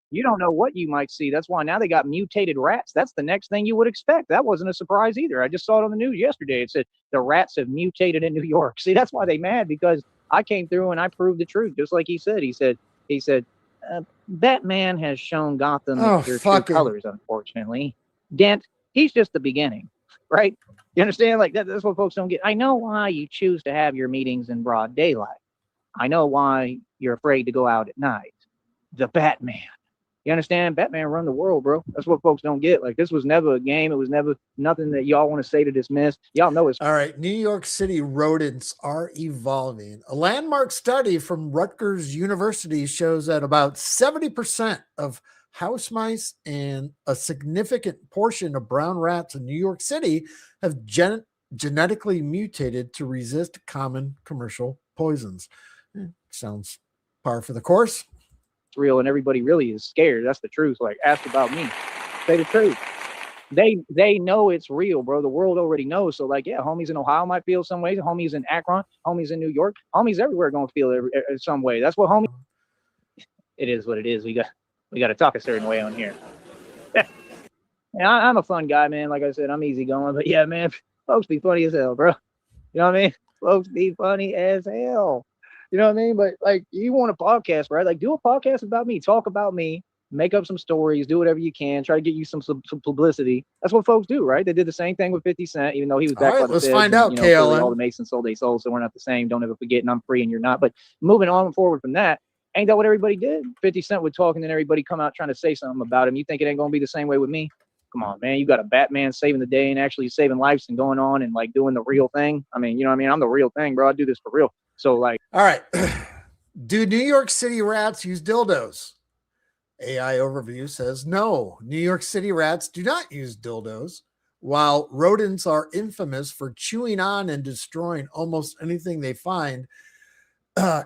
You don't know what you might see. That's why now they got mutated rats. That's the next thing you would expect. That wasn't a surprise either. I just saw it on the news yesterday. It said the rats have mutated in New York. See, that's why they mad, because I came through and I proved the truth, just like he said. He said, Batman has shown Gotham their true colors, unfortunately. Dent, he's just the beginning, right? You understand? Like, that's what folks don't get. I know why you choose to have your meetings in broad daylight. I know why you're afraid to go out at night. The Batman. You understand? Batman run the world, bro. That's what folks don't get. Like, this was never a game. It was never nothing that y'all want to say to dismiss. Y'all know it's all right. New York City rodents are evolving. A landmark study from Rutgers University shows that about 70% of house mice and a significant portion of brown rats in New York City have genetically mutated to resist common commercial poisons. Sounds par for the course. real, and everybody really is scared. That's the truth. Like, ask about me. Say the truth. They know it's real, bro. The world already knows. So, like, yeah, homies in Ohio might feel some way. Homies in Akron, homies in New York, homies everywhere gonna feel it some way. That's what homies. It is what it is. We got to talk a certain way on here. Yeah, I'm a fun guy, man. Like I said, I'm easygoing, but yeah, man, folks be funny as hell, bro. You know what I mean? Folks be funny as hell. You know what I mean? But like, you want a podcast, right? Like, do a podcast about me. Talk about me. Make up some stories. Do whatever you can. Try to get you some publicity. That's what folks do, right? They did the same thing with 50 Cent, even though he was back. All right, let's find out, KLM. All the Masons sold they sold, so we're not the same. Don't ever forget, and I'm free and you're not. But moving on forward from that, ain't that what everybody did? 50 Cent would talk, and then everybody come out trying to say something about him. You think it ain't gonna be the same way with me? Come on, man. You got a Batman saving the day and actually saving lives and going on and like doing the real thing. I mean, you know what I mean? I'm the real thing, bro. I do this for real. So like, all right. Do New York City rats use dildos? AI overview says no. New York City rats do not use dildos, while rodents are infamous for chewing on and destroying almost anything they find,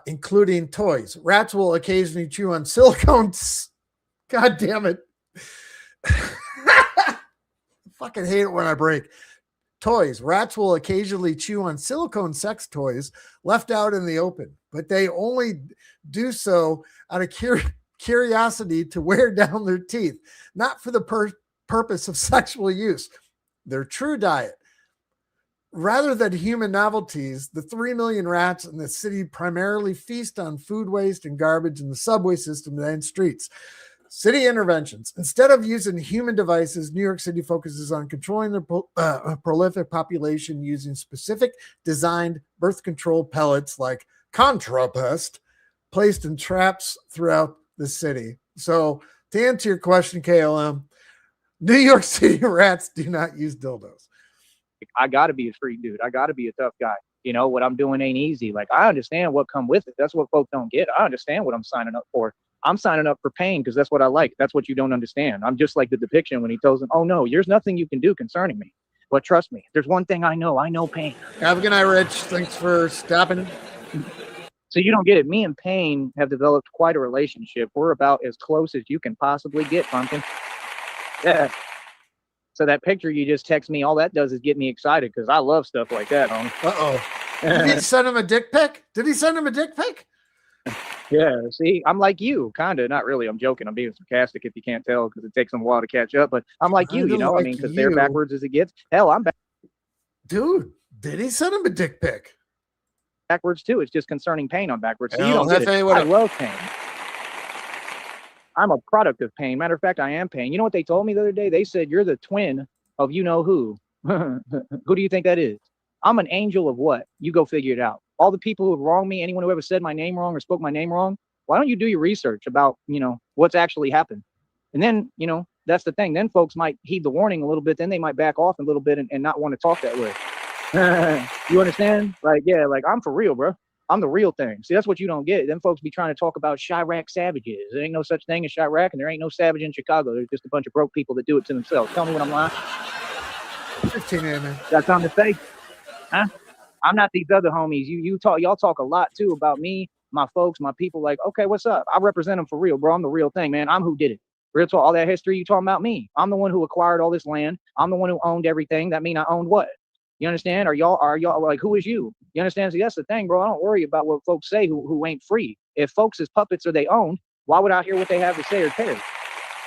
including toys. Rats will occasionally chew on silicone. God damn it. Fucking hate it when I break. Toys. Rats will occasionally chew on silicone sex toys left out in the open, but they only do so out of curiosity to wear down their teeth, not for the purpose of sexual use. Their true diet. Rather than human novelties, the 3 million rats in the city primarily feast on food waste and garbage in the subway system and streets. City interventions. Instead of using human devices, New York City focuses on controlling the prolific population using specific designed birth control pellets like contrapest placed in traps throughout the city. So to answer your question, KLM, New York City rats do not use dildos. I got to be a street dude. I got to be a tough guy. You know, what I'm doing ain't easy. Like, I understand what come with it. That's what folks don't get. I understand what I'm signing up for. I'm signing up for pain because that's what I like. That's what you don't understand. I'm just like the depiction when he tells them, oh, no, there's nothing you can do concerning me. But trust me, there's one thing I know pain. Have a good night, Rich. Thanks for stopping. So you don't get it. Me and Pain have developed quite a relationship. We're about as close as you can possibly get, Pumpkin. Yeah. So that picture you just text me, all that does is get me excited because I love stuff like that, homie. Uh-oh. Did he send him a dick pic? Did he send him a dick pic? Yeah, see, I'm like you, kind of. Not really. I'm joking. I'm being sarcastic if you can't tell because it takes them a while to catch up. But I'm like you, you know? Like I mean, because they're backwards as it gets. Hell, I'm Dude, did he send him a dick pic? Backwards too. It's just concerning Pain on backwards. So Hell, you don't get it. I whatever. love Pain. I'm a product of Pain. Matter of fact, I am Pain. You know what they told me the other day? They said you're the twin of you know who. Who do you think that is? I'm an angel of what? You go figure it out. All the people who have wronged me, anyone who ever said my name wrong or spoke my name wrong, why don't you do your research about, you know, what's actually happened? And then, you know, that's the thing. Then folks might heed the warning a little bit. Then they might back off a little bit and not want to talk that way. You understand? Like, yeah, like I'm for real, bro. I'm the real thing. See, that's what you don't get. Them folks be trying to talk about Chirac savages. There ain't no such thing as Chirac, and there ain't no savage in Chicago. There's just a bunch of broke people that do it to themselves. Tell me when I'm lying. 15 man. Got something to say? Huh? I'm not these other homies. Y'all talk a lot too about me, my folks, my people. Like, okay, what's up? I represent them for real, bro. I'm the real thing, man. I'm who did it. Real talk. All that history you talking about me. I'm the one who acquired all this land. I'm the one who owned everything. That mean I owned what? You understand? Are y'all like, who is you? You understand? See, that's the thing, bro. I don't worry about what folks say who ain't free. If folks is puppets or they own, why would I hear what they have to say or care?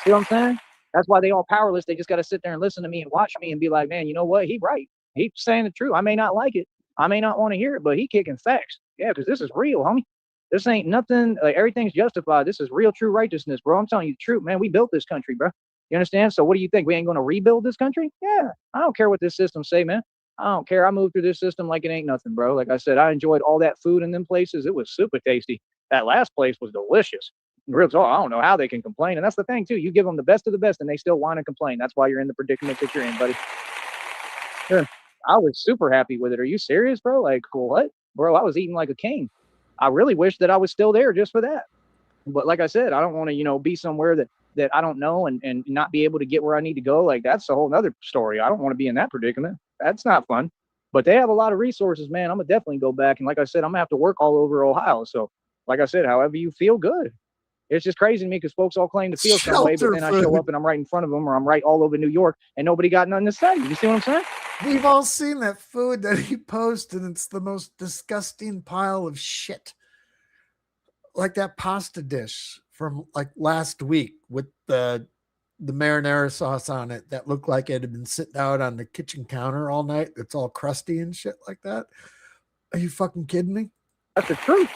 See what I'm saying? That's why they all powerless. They just got to sit there and listen to me and watch me and be like, man, you know what? He right. He's saying the truth. I may not like it. I may not want to hear it, but he kicking facts. Yeah, because this is real, homie. This ain't nothing. Like, everything's justified. This is real, true righteousness, bro. I'm telling you the truth, man. We built this country, bro. You understand? So what do you think? We ain't going to rebuild this country? Yeah. I don't care what this system say, man. I don't care. I moved through this system like it ain't nothing, bro. Like I said, I enjoyed all that food in them places. It was super tasty. That last place was delicious. Real talk, I don't know how they can complain. And that's the thing, too. You give them the best of the best, and they still whine and complain. That's why you're in the predicament that you're in, buddy. Yeah. I was super happy with it. Are you serious, bro? Like, what? Bro, I was eating like a king. I really wish that I was still there just for that. But like I said, I don't want to, you know, be somewhere that I don't know and not be able to get where I need to go. Like, that's a whole nother story. I don't want to be in that predicament. That's not fun. But they have a lot of resources, man. I'm going to definitely go back. And like I said, I'm going to have to work all over Ohio. So, like I said, however you feel good. It's just crazy to me because folks all claim to feel some way, but then I show up and I'm right in front of them, or I'm right all over New York and nobody got nothing to say. You see what I'm saying? We've all seen that food that he posted. It's the most disgusting pile of shit. Like that pasta dish from like last week with the marinara sauce on it that looked like it had been sitting out on the kitchen counter all night. It's all crusty and shit like that. Are you fucking kidding me? That's the truth.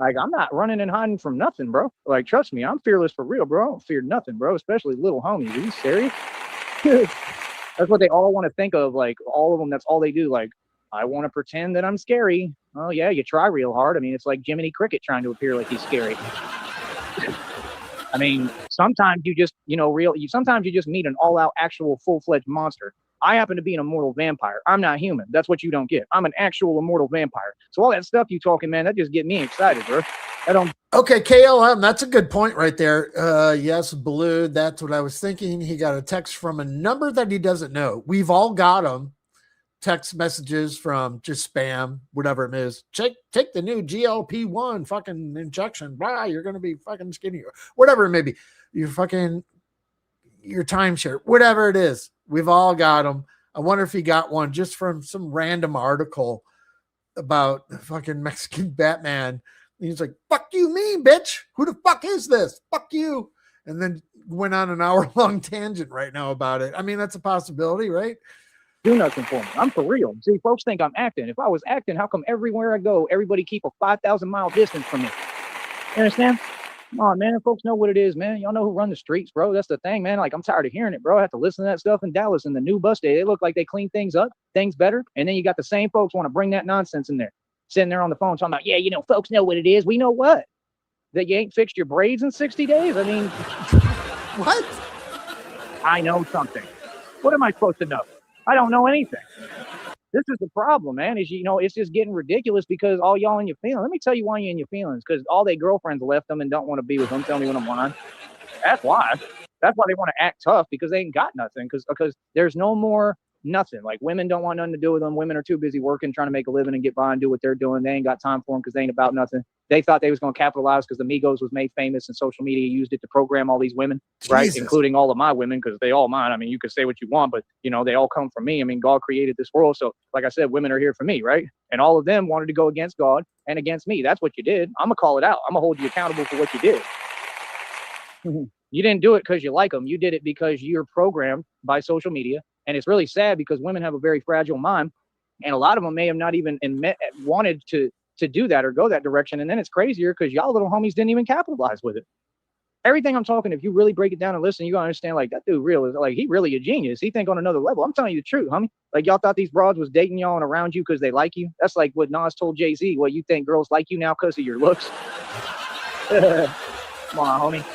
Like, I'm not running and hiding from nothing, bro. Like, trust me, I'm fearless for real, bro. I don't fear nothing, bro, especially little homies. Are you serious? That's what they all want to think of. Like, all of them, that's all they do. Like, I want to pretend that I'm scary. Oh, yeah, you try real hard. I mean, it's like Jiminy Cricket trying to appear like he's scary. I mean, sometimes you just, you know, sometimes you just meet an all-out, actual, full-fledged monster. I happen to be an immortal vampire. I'm not human. That's what you don't get. I'm an actual immortal vampire. So all that stuff you talking, man, that just get me excited, bro. Okay, KLM, that's a good point right there. Yes, Blue, that's what I was thinking. He got a text from a number that he doesn't know. We've all got them. Text messages from just spam, whatever it is. Take the new GLP-1 fucking injection. Blah, you're going to be fucking skinny. Whatever it may be. Your timeshare, whatever it is. We've all got them. I wonder if he got one just from some random article about the fucking Mexican Batman. He's like, fuck you, me, bitch. Who the fuck is this? Fuck you. And then went on an hour-long tangent right now about it. I mean, that's a possibility, right? Do nothing for me. I'm for real. See, folks think I'm acting. If I was acting, how come everywhere I go, everybody keep a 5,000-mile distance from me? You understand? Come on, man. Folks know what it is, man. Y'all know who run the streets, bro. That's the thing, man. Like, I'm tired of hearing it, bro. I have to listen to that stuff in Dallas in the new bus day. They look like they clean things up, things better. And then you got the same folks want to bring that nonsense in there, sitting there on the phone talking about, yeah, you know, folks know what it is. We know what? That you ain't fixed your braids in 60 days? I mean, What? I know something. What am I supposed to know? I don't know anything. This is the problem, man, is, you know, it's just getting ridiculous because all y'all in your feelings. Let me tell you why you're in your feelings, because all their girlfriends left them and don't want to be with them. Tell me when I'm lying. That's why. That's why they want to act tough, because they ain't got nothing, because there's no more nothing. Like, women don't want nothing to do with them. Women are too busy working, trying to make a living and get by and do what they're doing. They ain't got time for them because they ain't about nothing. They thought they was going to capitalize because the Migos was made famous and social media used it to program all these women, right? Jesus. Including all of my women, because they all mine. I mean, you can say what you want, but, you know, they all come from me. I mean, God created this world. So, like I said, women are here for me, right? And all of them wanted to go against God and against me. That's what you did. I'm going to call it out. I'm going to hold you accountable for what you did. You didn't do it because you like them. You did it because you're programmed by social media. And it's really sad because women have a very fragile mind. And a lot of them may have not even wanted to do that or go that direction. And then it's crazier because y'all little homies didn't even capitalize with it. Everything I'm talking, if you really break it down and listen, you gotta understand, like, that dude real is, like, he really a genius. He think on another level. I'm telling you the truth, homie. Like, y'all thought these broads was dating y'all and around you because they like you. That's like what Nas told Jay-Z. Well, you think girls like you now because of your looks? Come on, homie.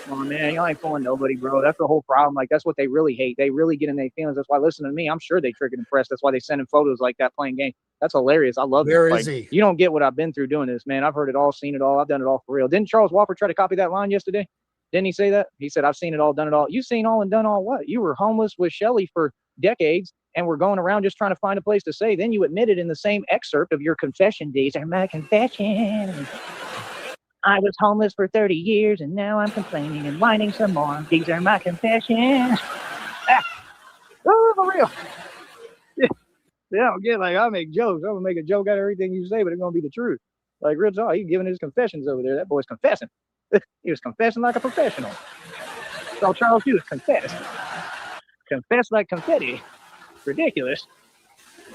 Come on, man. Y'all ain't fooling nobody, bro. That's the whole problem. Like, that's what they really hate. They really get in their feelings. That's why, listen to me, I'm sure they triggered and pressed. That's why they sending photos like that playing games. That's hilarious. I love it. Where Like, is he? you don't get what I've been through doing this, man. I've heard it all, seen it all. I've done it all for real. Didn't Charles Walker try to copy that line yesterday? Didn't he say that? He said, I've seen it all, done it all. You've seen all and done all what? You were homeless with Shelly for decades and were going around just trying to find a place to stay. Then you admitted in the same excerpt of your confession, these are my confessions. I was homeless for 30 years and now I'm complaining and whining some more. These are my confessions. Oh, for real. Yeah, I get, like, I make jokes. I'm gonna make a joke out of everything you say, but it's gonna be the truth. Like, real talk, he's giving his confessions over there. That boy's confessing. He was confessing like a professional. That's all Charles Hughes confessed. Confess like confetti. Ridiculous.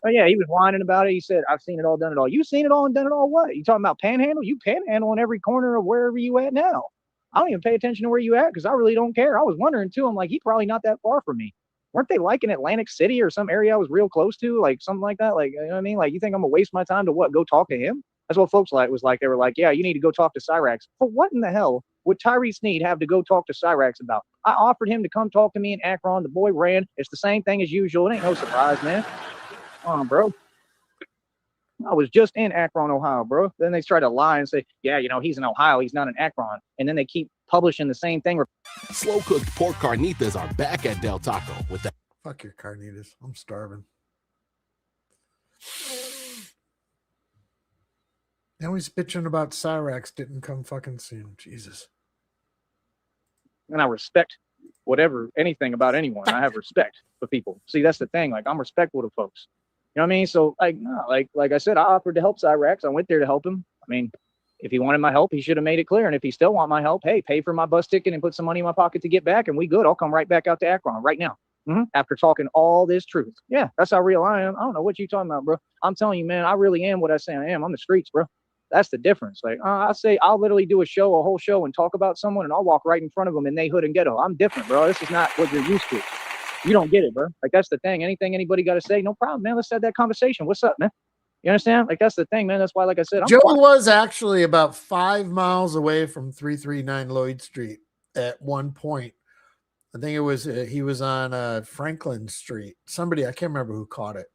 Oh yeah, he was whining about it. He said, I've seen it all, done it all. You seen it all and done it all what? You talking about panhandle? You panhandle in every corner of wherever you at now. I don't even pay attention to where you at because I really don't care. I was wondering too. I'm like, he probably not that far from me. Weren't they like in Atlantic City or some area I was real close to? Like something like that? Like, you know what I mean? Like, you think I'm gonna waste my time to what? Go talk to him? That's what folks like was like. They were like, yeah, you need to go talk to Cyrax. But what in the hell would Tyree Sneed have to go talk to Cyrax about? I offered him to come talk to me in Akron. The boy ran. It's the same thing as usual. It ain't no surprise, man. Come on, bro. I was just in Akron, Ohio, bro. Then they try to lie and say, yeah, you know, he's in Ohio. He's not in Akron. And then they keep publishing the same thing. Slow-cooked pork carnitas are back at Del Taco with the Fuck your carnitas. I'm starving. Now he's bitching about Cyrax didn't come fucking soon. Jesus. And I respect anything about anyone. I have respect for people. See, that's the thing. Like, I'm respectful to folks. You know what I mean? So, like, no, like I said, I offered to help Cyrax. I went there to help him. I mean, if he wanted my help, he should have made it clear. And if he still want my help, hey, pay for my bus ticket and put some money in my pocket to get back, and we good. I'll come right back out to Akron right now. After talking all this truth. Yeah, that's how real I am. I don't know what you talking about, bro. I'm telling you, man, I really am what I say I am. I'm the streets, bro. That's the difference. Like, I say I'll literally do a whole show and talk about someone, and I'll walk right in front of them in they hood and ghetto. I'm different, bro. This is not what you're used to. You don't get it, bro. Like, that's the thing. Anything anybody got to say, no problem, man. Let's have that conversation. What's up, man? You understand? Like, that's the thing, man. That's why, like I said, Joe was actually about 5 miles away from 339 Lloyd Street at one point. I think it was he was on Franklin Street. Somebody, I can't remember who caught it,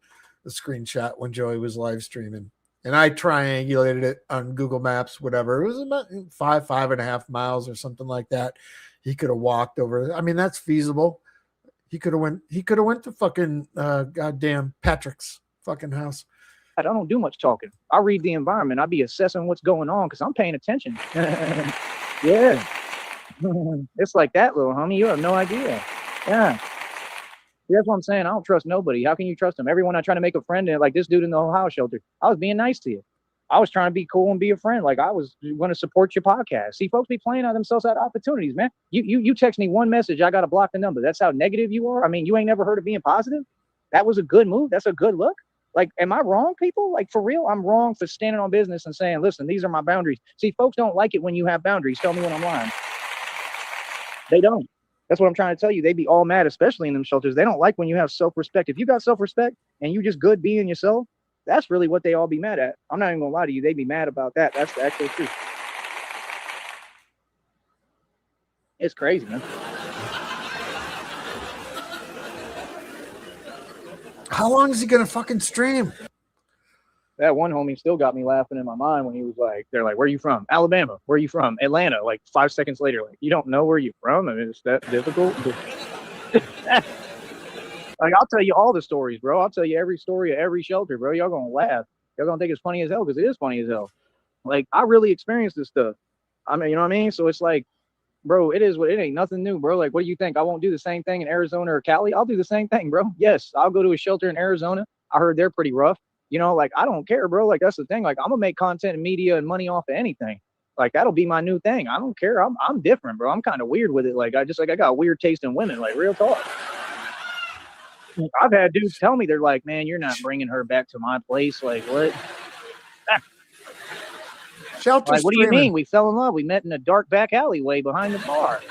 the screenshot when Joey was live streaming. And I triangulated it on Google Maps, whatever. It was about 5.5 miles or something like that. He could have walked over. I mean, that's feasible. He could have went to fucking goddamn Patrick's fucking house. I don't do much talking. I read the environment. I be assessing what's going on because I'm paying attention. Yeah. It's like that, little homie. You have no idea. Yeah. That's what I'm saying. I don't trust nobody. How can you trust them? Everyone I try to make a friend in, like this dude in the Ohio shelter, I was being nice to you. I was trying to be cool and be a friend. Like, I was going to support your podcast. See, folks be playing out themselves out opportunities, man. You text me one message, I got to block the number. That's how negative you are. I mean, you ain't never heard of being positive. That was a good move. That's a good look. Like, am I wrong, people? Like, for real, I'm wrong for standing on business and saying, listen, these are my boundaries. See, folks don't like it when you have boundaries. Tell me when I'm lying. They don't. That's what I'm trying to tell you. They be all mad, especially in them shelters. They don't like when you have self-respect. If you got self-respect and you just good being yourself, that's really what they all be mad at. I'm not even gonna lie to you. They be mad about that. That's the actual truth. It's crazy, man. How long is he gonna fucking stream? That one homie still got me laughing in my mind when he was like, they're like, where are you from? Alabama. Where are you from? Atlanta. Like 5 seconds later, like, you don't know where you're from? I mean, it's that difficult. Like, I'll tell you all the stories, bro. I'll tell you every story of every shelter, bro. Y'all gonna laugh. Y'all gonna think it's funny as hell because it is funny as hell. Like, I really experienced this stuff. I mean, you know what I mean? So it's like, bro, it ain't nothing new, bro. Like, what do you think? I won't do the same thing in Arizona or Cali? I'll do the same thing, bro. Yes, I'll go to a shelter in Arizona. I heard they're pretty rough. You know, like, I don't care, bro. Like, that's the thing. Like, I'm gonna make content and media and money off of anything. Like, that'll be my new thing. I don't care. I'm different, bro. I'm kind of weird with it. Like, I got a weird taste in women. Like, real talk. I've had dudes tell me, they're like, man, you're not bringing her back to my place. Like, what? Shelter Like, what do you streaming. mean? We fell in love. We met in a dark back alleyway behind the bar.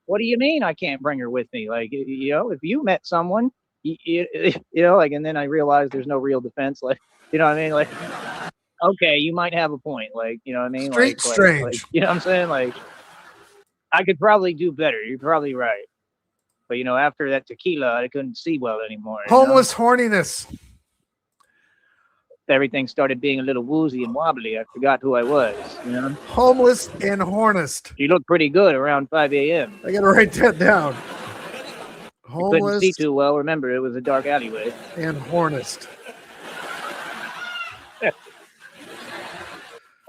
What do you mean I can't bring her with me? Like, you know, if you met someone, you know, like, and then I realized there's no real defense. Like, you know what I mean? Like, okay, you might have a point. Like, you know what I mean? Street strange. Like, you know what I'm saying? Like, I could probably do better. You're probably right. But, you know, after that tequila, I couldn't see well anymore. Homeless horniness. Everything started being a little woozy and wobbly. I forgot who I was, you know? Homeless and hornist. You look pretty good around 5 a.m. I gotta write that down. You couldn't Homeless see too well. Remember, it was a dark alleyway. and hornist.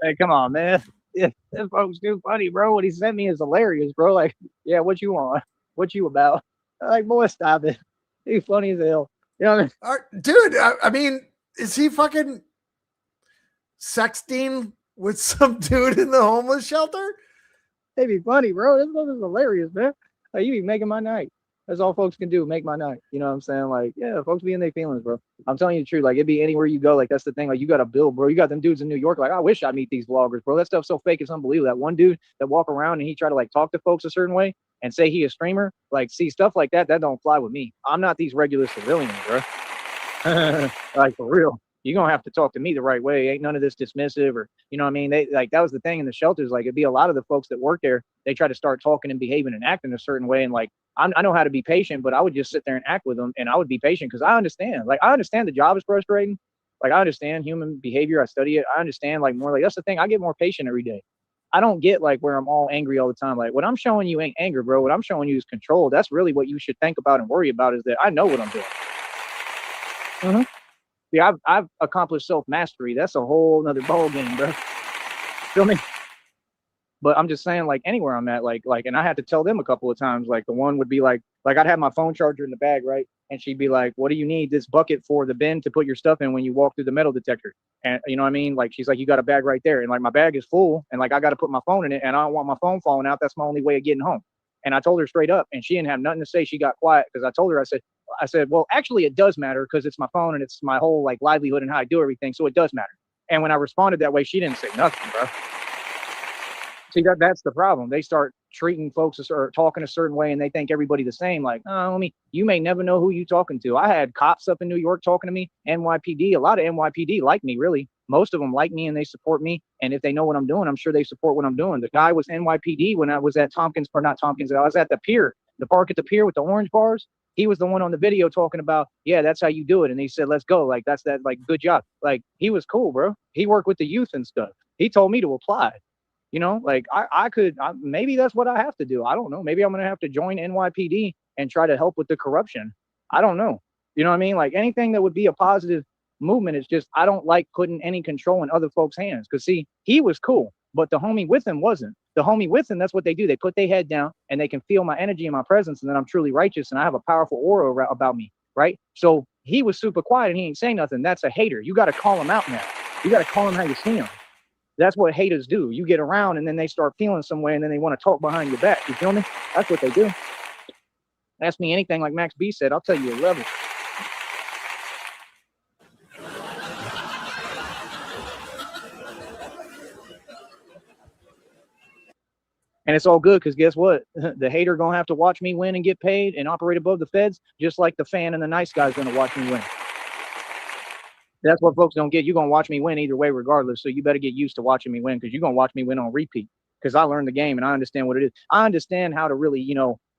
Hey, come on, man. Yeah, that folks too funny, bro. What he sent me is hilarious, bro. Like, yeah, what you want? What you about? Like, boy, stop it. He's funny as hell. You know what I mean? Dude, I mean, is he fucking sexting with some dude in the homeless shelter? They be funny, bro. This is hilarious, man. Like, you be making my night. That's all folks can do, make my night. You know what I'm saying? Like, yeah, folks be in their feelings, bro. I'm telling you the truth. Like, it'd be anywhere you go. Like, that's the thing. Like, you got to build, bro. You got them dudes in New York. Like, I wish I meet these vloggers, bro. That stuff's so fake. It's unbelievable. That one dude that walk around and he try to, like, talk to folks a certain way and say he a streamer. Like, see, stuff like that, that don't fly with me. I'm not these regular civilians, bro. Like, for real. You're going to have to talk to me the right way. Ain't none of this dismissive or, you know what I mean? They, like, that was the thing in the shelters. Like, it'd be a lot of the folks that work there, they try to start talking and behaving and acting a certain way. And, like, I know how to be patient, but I would just sit there and act with them, and I would be patient because I understand. Like, I understand the job is frustrating. Like, I understand human behavior. I study it. I understand, like, more. Like, that's the thing. I get more patient every day. I don't get, like, where I'm all angry all the time. Like, what I'm showing you ain't anger, bro. What I'm showing you is control. That's really what you should think about and worry about, is that I know what I'm doing. Yeah, I've accomplished self-mastery. That's a whole nother ball game, bro. Feel me? But I'm just saying, like, anywhere I'm at, like, and I had to tell them a couple of times, like, the one would be like I'd have my phone charger in the bag, right? And she'd be like, what do you need this bucket for the bin to put your stuff in when you walk through the metal detector? And you know what I mean? Like, she's like, you got a bag right there. And, like, my bag is full, and, like, I got to put my phone in it, and I don't want my phone falling out. That's my only way of getting home. And I told her straight up, and she didn't have nothing to say. She got quiet because I told her, I said, well, actually, it does matter because it's my phone and it's my whole, like, livelihood and how I do everything. So it does matter. And when I responded that way, she didn't say nothing, bro. See, that's the problem. They start treating folks or talking a certain way, and they think everybody the same. Like, oh, you may never know who you talking to. I had cops up in New York talking to me, NYPD. A lot of NYPD like me, really. Most of them like me, and they support me. And if they know what I'm doing, I'm sure they support what I'm doing. The guy was NYPD when I was at Tompkins, or not Tompkins. I was at the pier, the park at the pier with the orange bars. He was the one on the video talking about, yeah, that's how you do it. And he said, let's go. Like, that's that, like, good job. Like, he was cool, bro. He worked with the youth and stuff. He told me to apply. You know, like, I could, maybe that's what I have to do. I don't know. Maybe I'm going to have to join NYPD and try to help with the corruption. I don't know. You know what I mean? Like, anything that would be a positive movement is just, I don't like putting any control in other folks' hands. Because, see, he was cool, but the homie with him wasn't. The homie with him, that's what they do. They put their head down and they can feel my energy and my presence, and then I'm truly righteous and I have a powerful aura about me, right? So he was super quiet and he ain't saying nothing. That's a hater. You got to call him out now. You got to call him how you see him. That's what haters do. You get around and then they start feeling some way and then they want to talk behind your back. You feel me? That's what they do. Ask me anything like Max B said, I'll tell you a level. And it's all good because guess what? The hater gonna have to watch me win and get paid and operate above the feds, just like the fan and the nice guy's gonna watch me win. That's what folks don't get. You're gonna watch me win either way, regardless. So you better get used to watching me win because you're gonna watch me win on repeat. Because I learned the game and I understand what it is. I understand how to really,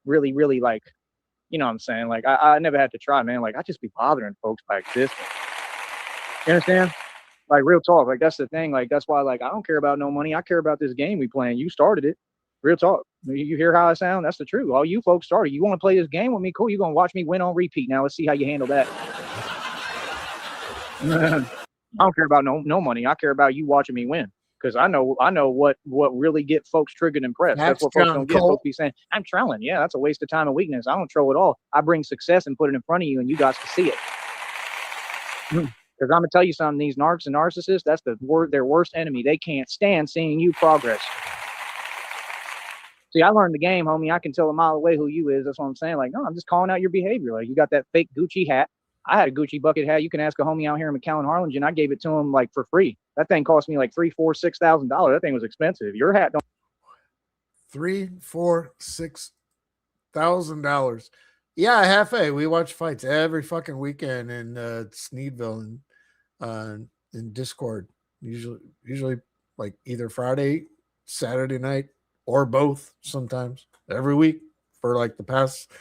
really like, you know what I'm saying? Like I never had to try, man. Like I just be bothering folks by existing. You understand? Like real talk. Like that's the thing. Like that's why like I don't care about no money. I care about this game we playing. You started it. Real talk. You hear how I sound? That's the truth. All you folks started. You want to play this game with me? Cool. You're going to watch me win on repeat. Now let's see how you handle that. I don't care about no money. I care about you watching me win. Because I know what really get folks triggered and pressed. That's what folks don't get. Folks be saying, I'm trolling. Yeah, that's a waste of time and weakness. I don't troll at all. I bring success and put it in front of you and you guys can see it. Because I'm going to tell you something. These narcs and narcissists, that's their worst enemy. They can't stand seeing you progress. See, I learned the game, homie. I can tell a mile away who you is. That's what I'm saying. Like, no, I'm just calling out your behavior. Like, you got that fake Gucci hat. I had a Gucci bucket hat. You can ask a homie out here in McAllen, Harlingen. I gave it to him like for free. That thing cost me like $3,000, $4,000, $6,000. That thing was expensive. Your hat don't. $3,000, $4,000, $6,000. Yeah, Half-A. We watch fights every fucking weekend in Sneedville and in Discord. Usually like either Friday, Saturday night, or both sometimes every week for like the past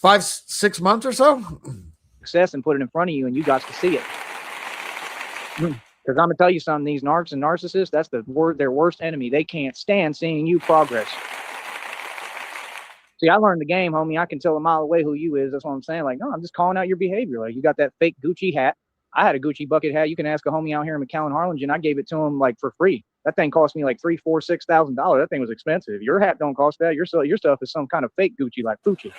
5-6 months or so. Success and put it in front of you and you guys can see it. Because I'm going to tell you something. These narcs and narcissists, that's their worst enemy. They can't stand seeing you progress. See, I learned the game, homie. I can tell a mile away who you is. That's what I'm saying. Like, no, I'm just calling out your behavior. Like, you got that fake Gucci hat. I had a Gucci bucket hat. You can ask a homie out here in McAllen, Harlingen. I gave it to him like for free. That thing cost me like $3,000, $4,000, $6,000. That thing was expensive. Your hat don't cost that. Your stuff is some kind of fake Gucci like Gucci.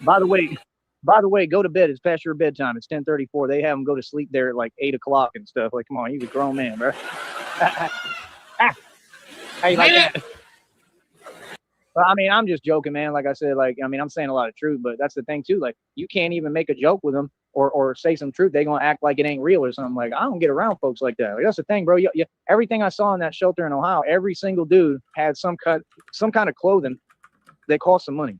By the way, go to bed. It's past your bedtime. It's 10:34. They have them go to sleep there at like 8 o'clock and stuff. Like, come on, he's a grown man, bro. How you like that? Well, I mean, I'm just joking, man. Like I said, like, I mean, I'm saying a lot of truth, but that's the thing too. Like, you can't even make a joke with them or say some truth. They're going to act like it ain't real or something. Like, I don't get around folks like that. Like, that's the thing, bro. Everything I saw in that shelter in Ohio, every single dude had some kind of clothing that cost some money.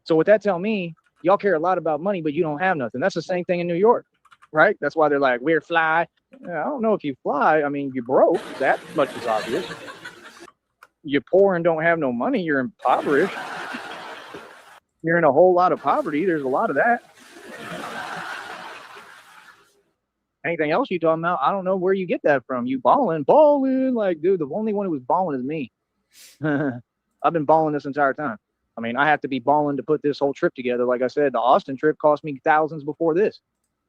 So what that tell me, y'all care a lot about money, but you don't have nothing. That's the same thing in New York, right? That's why they're like, we're fly. I don't know if you fly. I mean, you broke. That much is obvious. You're poor and don't have no money. You're impoverished. You're in a whole lot of poverty. There's a lot of that. Anything else you talking about? I don't know where you get that from. You balling. Like, dude, the only one who was balling is me. I've been balling this entire time. I mean, I have to be balling to put this whole trip together. Like I said, the Austin trip cost me thousands before this.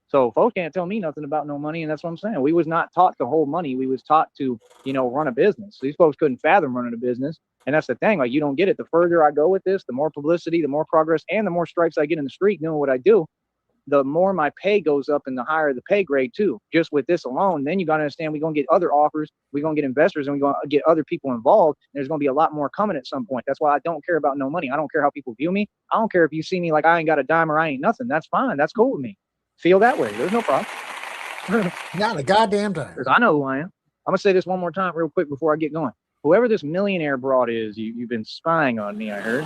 So folks can't tell me nothing about no money, and that's what I'm saying. We was not taught to hold money. We was taught to, run a business. These folks couldn't fathom running a business, and that's the thing. Like, you don't get it. The further I go with this, the more publicity, the more progress, and the more stripes I get in the street doing what I do, the more my pay goes up and the higher the pay grade too. Just with this alone, then you got to understand we're going to get other offers, we're going to get investors, and we're going to get other people involved. There's going to be a lot more coming at some point. That's why I don't care about no money. I don't care how people view me. I don't care if you see me like I ain't got a dime or I ain't nothing. That's fine. That's cool with me. Feel that way. There's no problem. Not a goddamn time. Because I know who I am. I'm going to say this one more time real quick before I get going. Whoever this millionaire broad is, you've been spying on me, I heard.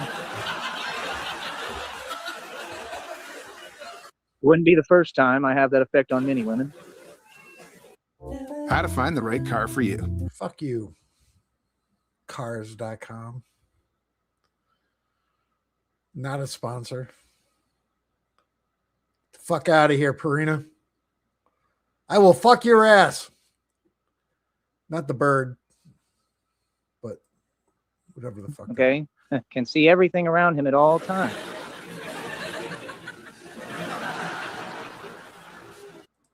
Wouldn't be the first time. I have that effect on many women. How to find the right car for you. Fuck you. Cars.com. Not a sponsor. Fuck out of here, Purina. I will fuck your ass. Not the bird, but whatever the fuck. Okay. Can see everything around him at all times.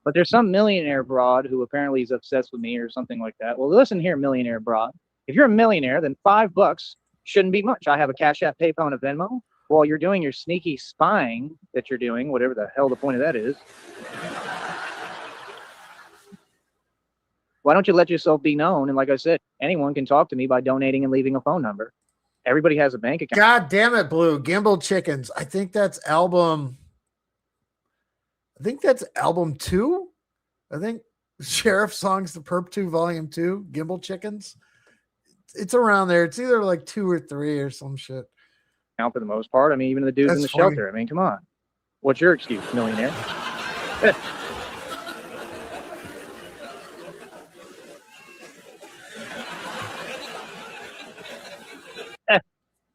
But there's some millionaire broad who apparently is obsessed with me or something like that. Well, listen here, millionaire broad. If you're a millionaire, then $5 shouldn't be much. I have a Cashapp, PayPal, and a Venmo. While you're doing your sneaky spying that you're doing, whatever the hell the point of that is, Why don't you let yourself be known? And like I said, anyone can talk to me by donating and leaving a phone number. Everybody has a bank account. God damn it, Blue. Gimbal Chickens. I think that's album 2. I think Sheriff Songs, the Perp 2, Volume 2, Gimbal Chickens. It's around there. It's either like 2 or 3 or some shit. For the most part. I mean, even the dudes in the shelter. I mean, come on. What's your excuse, millionaire?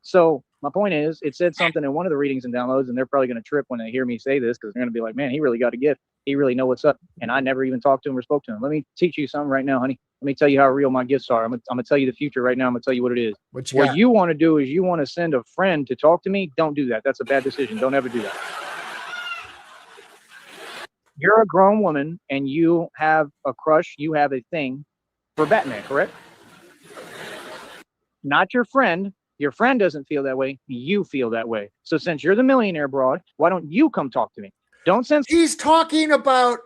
So my point is, it said something in one of the readings and downloads, and they're probably going to trip when they hear me say this because they're going to be like, man, he really got a gift. He really know what's up. And I never even talked to him or spoke to him. Let me teach you something right now, honey. Let me tell you how real my gifts are. I'm going to tell you the future right now. I'm going to tell you what it is. What you want to do is you want to send a friend to talk to me. Don't do that. That's a bad decision. Don't ever do that. You're a grown woman and you have a crush. You have a thing for Batman, correct? Not your friend. Your friend doesn't feel that way. You feel that way. So since you're the millionaire broad, why don't you come talk to me? Don't send. He's talking about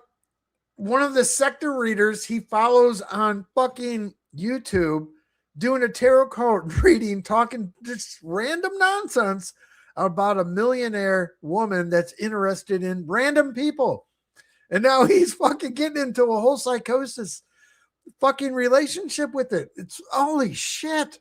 one of the sector readers he follows on fucking YouTube doing a tarot card reading, talking just random nonsense about a millionaire woman that's interested in random people. And now he's fucking getting into a whole psychosis fucking relationship with it. It's holy shit.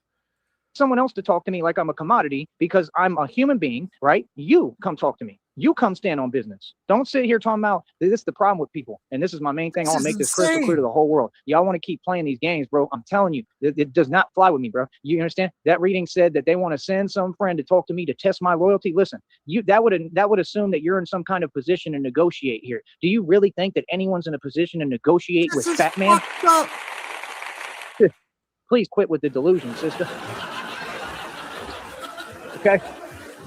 Someone else to talk to me like I'm a commodity because I'm a human being, right? You come talk to me. You come stand on business. Don't sit here talking about this is the problem with people. And this is my main thing. I want to make this crystal clear to the whole world. Y'all want to keep playing these games, bro. I'm telling you, it does not fly with me, bro. You understand? That reading said that they want to send some friend to talk to me to test my loyalty. Listen, that would assume that you're in some kind of position to negotiate here. Do you really think that anyone's in a position to negotiate with Batman? Please quit with the delusion, sister. Okay,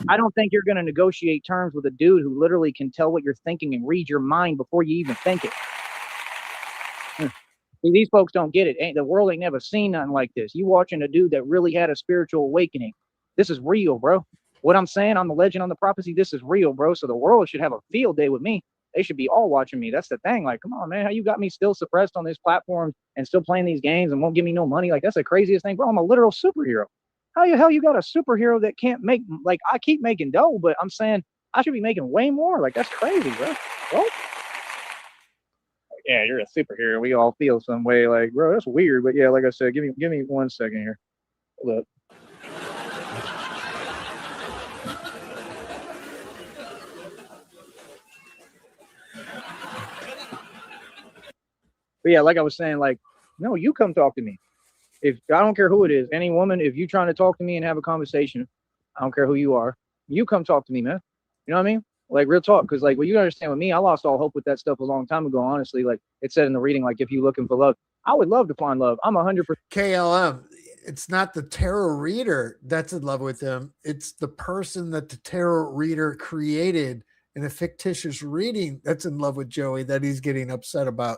I don't think you're going to negotiate terms with a dude who literally can tell what you're thinking and read your mind before you even think it. These folks don't get it. The world ain't never seen nothing like this. You watching a dude that really had a spiritual awakening. This is real, bro. What I'm saying, I'm the legend on the prophecy. This is real, bro. So the world should have a field day with me. They should be all watching me. That's the thing. Like, come on, man. How you got me still suppressed on this platform and still playing these games and won't give me no money? Like, that's the craziest thing, bro. I'm a literal superhero. How the hell you got a superhero that can't make, like, I keep making dough, but I'm saying I should be making way more. Like, that's crazy, bro. What? Yeah, you're a superhero. We all feel some way. Like, bro, that's weird. But yeah, like I said, give me 1 second here. Look. But yeah, like I was saying, like, no, you come talk to me. If I don't care who it is, any woman, if you trying to talk to me and have a conversation, I don't care who you are, you come talk to me, man. You know what I mean? Like, real talk. Because, like, what you understand with me, I lost all hope with that stuff a long time ago, honestly. Like, it said in the reading, like, if you're looking for love, I would love to find love. I'm 100%. KLM, it's not the tarot reader that's in love with him. It's the person that the tarot reader created in a fictitious reading that's in love with Joey that he's getting upset about.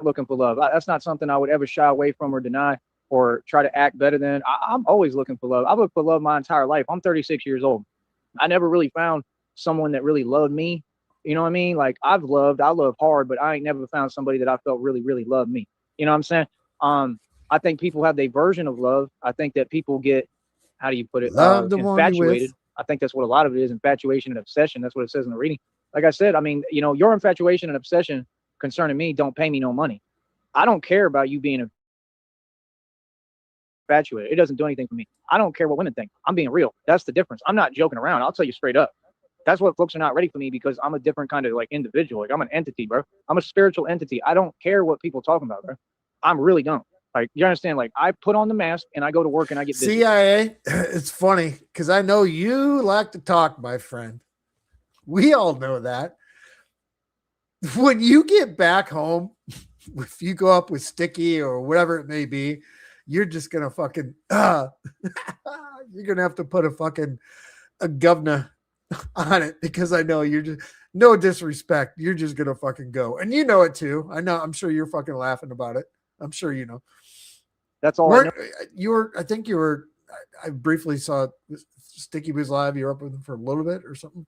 Looking for love. That's not something I would ever shy away from or deny or try to act better than. I'm always looking for love. I've looked for love my entire life. I'm 36 years old. I never really found someone that really loved me. You know what I mean? Like, I love hard, but I ain't never found somebody that I felt really, really loved me. You know what I'm saying? I think people have their version of love. I think that people get, how do you put it? Infatuated. I think that's what a lot of it is, infatuation and obsession. That's what it says in the reading. Like I said, I mean, you know, your infatuation and obsession concerning me don't pay me no money. I don't care about you being infatuated. It doesn't do anything for me. I don't care what women think. I'm being real. That's the difference. I'm not joking around. I'll tell you straight up. That's what folks are not ready for me, because I'm a different kind of like individual. Like, I'm an entity, bro. I'm a spiritual entity. I don't care what people talking about, bro. I'm really don't. Like, you understand? Like, I put on the mask and I go to work and I get busy. CIA, it's funny because I know you like to talk, my friend. We all know that. When you get back home, if you go up with Sticky or whatever it may be, you're just going to fucking, you're going to have to put a governor on it, because I know you're just, no disrespect, you're just going to fucking go. And you know it too. I know, I'm sure you're fucking laughing about it. I'm sure you know. That's all I know. I briefly saw Sticky was live. You were up with him for a little bit or something.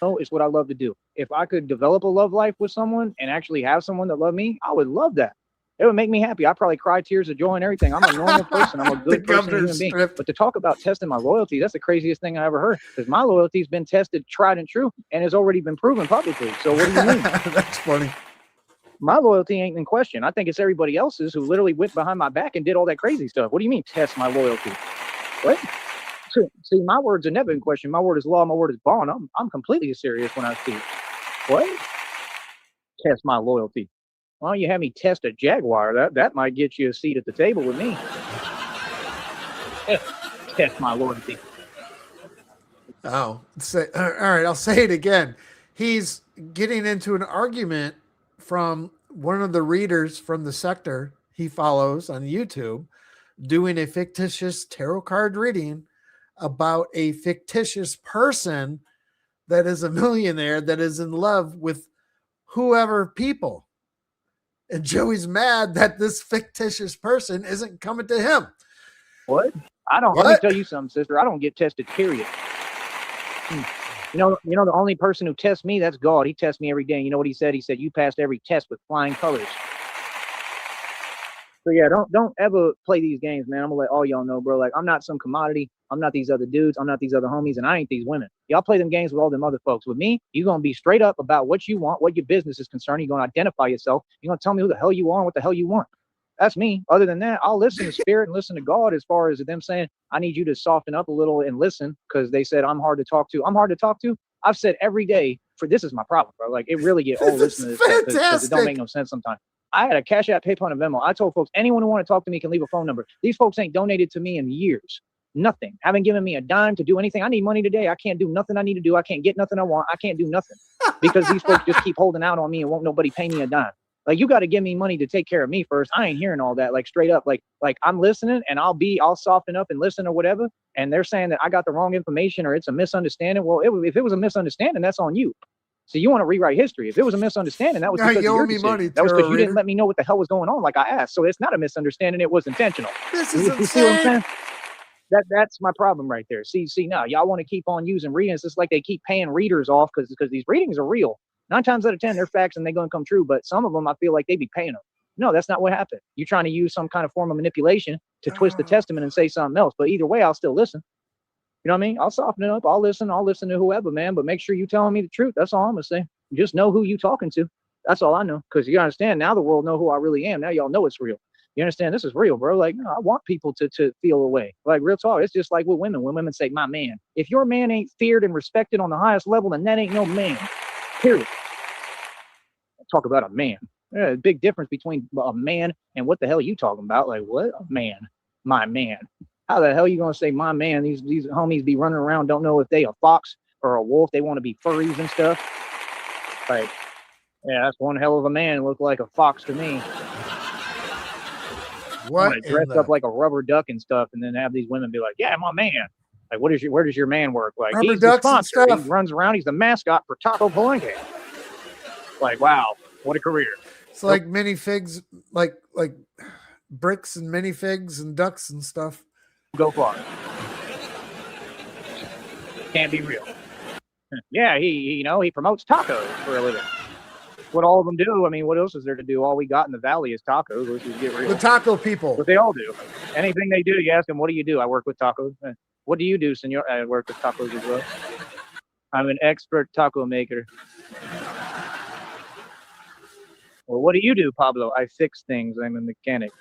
It's what I love to do. If I could develop a love life with someone and actually have someone that loved me, I would love that. It would make me happy. I probably cry tears of joy and everything. I'm a normal person. I'm a good person, human being. But to talk about testing my loyalty, that's the craziest thing I ever heard. Because my loyalty's been tested, tried and true, and has already been proven publicly. So what do you mean? That's funny. My loyalty ain't in question. I think it's everybody else's who literally went behind my back and did all that crazy stuff. What do you mean test my loyalty? What? See, my words are never in question. My word is law. My word is bond. I'm completely serious when I speak. What? Test my loyalty. Why don't you have me test a Jaguar? That might get you a seat at the table with me. Test my loyalty. Oh, all right. I'll say it again. He's getting into an argument from one of the readers from the sector he follows on YouTube, doing a fictitious tarot card reading about a fictitious person that is a millionaire that is in love with whoever people. And Joey's mad that this fictitious person isn't coming to him. What? Let me tell you something, sister. I don't get tested, period. You know, the only person who tests me, that's God. He tests me every day. You know what he said? He said, you passed every test with flying colors. So yeah, don't ever play these games, man. I'm gonna let all y'all know, bro. Like, I'm not some commodity. I'm not these other dudes. I'm not these other homies, and I ain't these women. Y'all play them games with all them other folks. With me, you're gonna be straight up about what you want, what your business is concerned. You're gonna identify yourself. You're gonna tell me who the hell you are and what the hell you want. That's me. Other than that, I'll listen to spirit and listen to God as far as them saying, I need you to soften up a little and listen, because they said I'm hard to talk to. I'm hard to talk to. I've said every day, this is my problem, bro. Like, it really get old listening to this stuff because it don't make no sense sometimes. I had a Cashapp, PayPal, and Venmo. I told folks, anyone who want to talk to me can leave a phone number. These folks ain't donated to me in years. Nothing. Haven't given me a dime to do anything. I need money today. I can't do nothing I need to do. I can't get nothing I want. I can't do nothing because these folks just keep holding out on me and won't nobody pay me a dime. Like, you got to give me money to take care of me first. I ain't hearing all that. Like, straight up, like I'm listening and I'll soften up and listen or whatever. And they're saying that I got the wrong information or it's a misunderstanding. Well, if it was a misunderstanding, that's on you. So you want to rewrite history. If it was a misunderstanding, that was because of your decision. That was because you didn't let me know what the hell was going on like I asked. So it's not a misunderstanding. It was intentional. This is insane. You see what I'm saying? That's my problem right there. See, now y'all want to keep on using readings. It's like they keep paying readers off because these readings are real. 9 times out of 10, they're facts and they're going to come true. But some of them, I feel like they be paying them. No, that's not what happened. You're trying to use some kind of form of manipulation to twist the testament and say something else. But either way, I'll still listen. You know what I mean? I'll soften it up. I'll listen to whoever, man. But make sure you telling me the truth. That's all I'm going to say. Just know who you talking to. That's all I know. Because you understand, now the world know who I really am. Now y'all know it's real. You understand? This is real, bro. Like, no, I want people to feel a way. Like, real talk. It's just like with women. When women say, my man. If your man ain't feared and respected on the highest level, then that ain't no man. Period. Talk about a man. There's a big difference between a man and what the hell are you talking about? Like, what? A man. My man. How the hell are you going to say my man? These homies be running around, don't know if they a fox or a wolf. They want to be furries and stuff. Like, yeah, that's one hell of a man. Look like a fox to me. What? Dressed up like a rubber duck and stuff, and then have these women be like, yeah, my man. Like, where does your man work? Like, rubber he's the ducks sponsor. and He stuff. runs around. He's the mascot for Taco Palenque. Like, wow, what a career. It's like minifigs, like bricks and minifigs and ducks and stuff. Go far. Can't be real. Yeah, he promotes tacos for a living. What all of them do. I mean, what else is there to do? All we got in the valley is tacos. Let's just get real. The taco people. What they all do. Anything they do, you ask them, what do you do? I work with tacos. What do you do, senor? I work with tacos as well. I'm an expert taco maker. Well, what do you do, Pablo? I fix things. I'm a mechanic.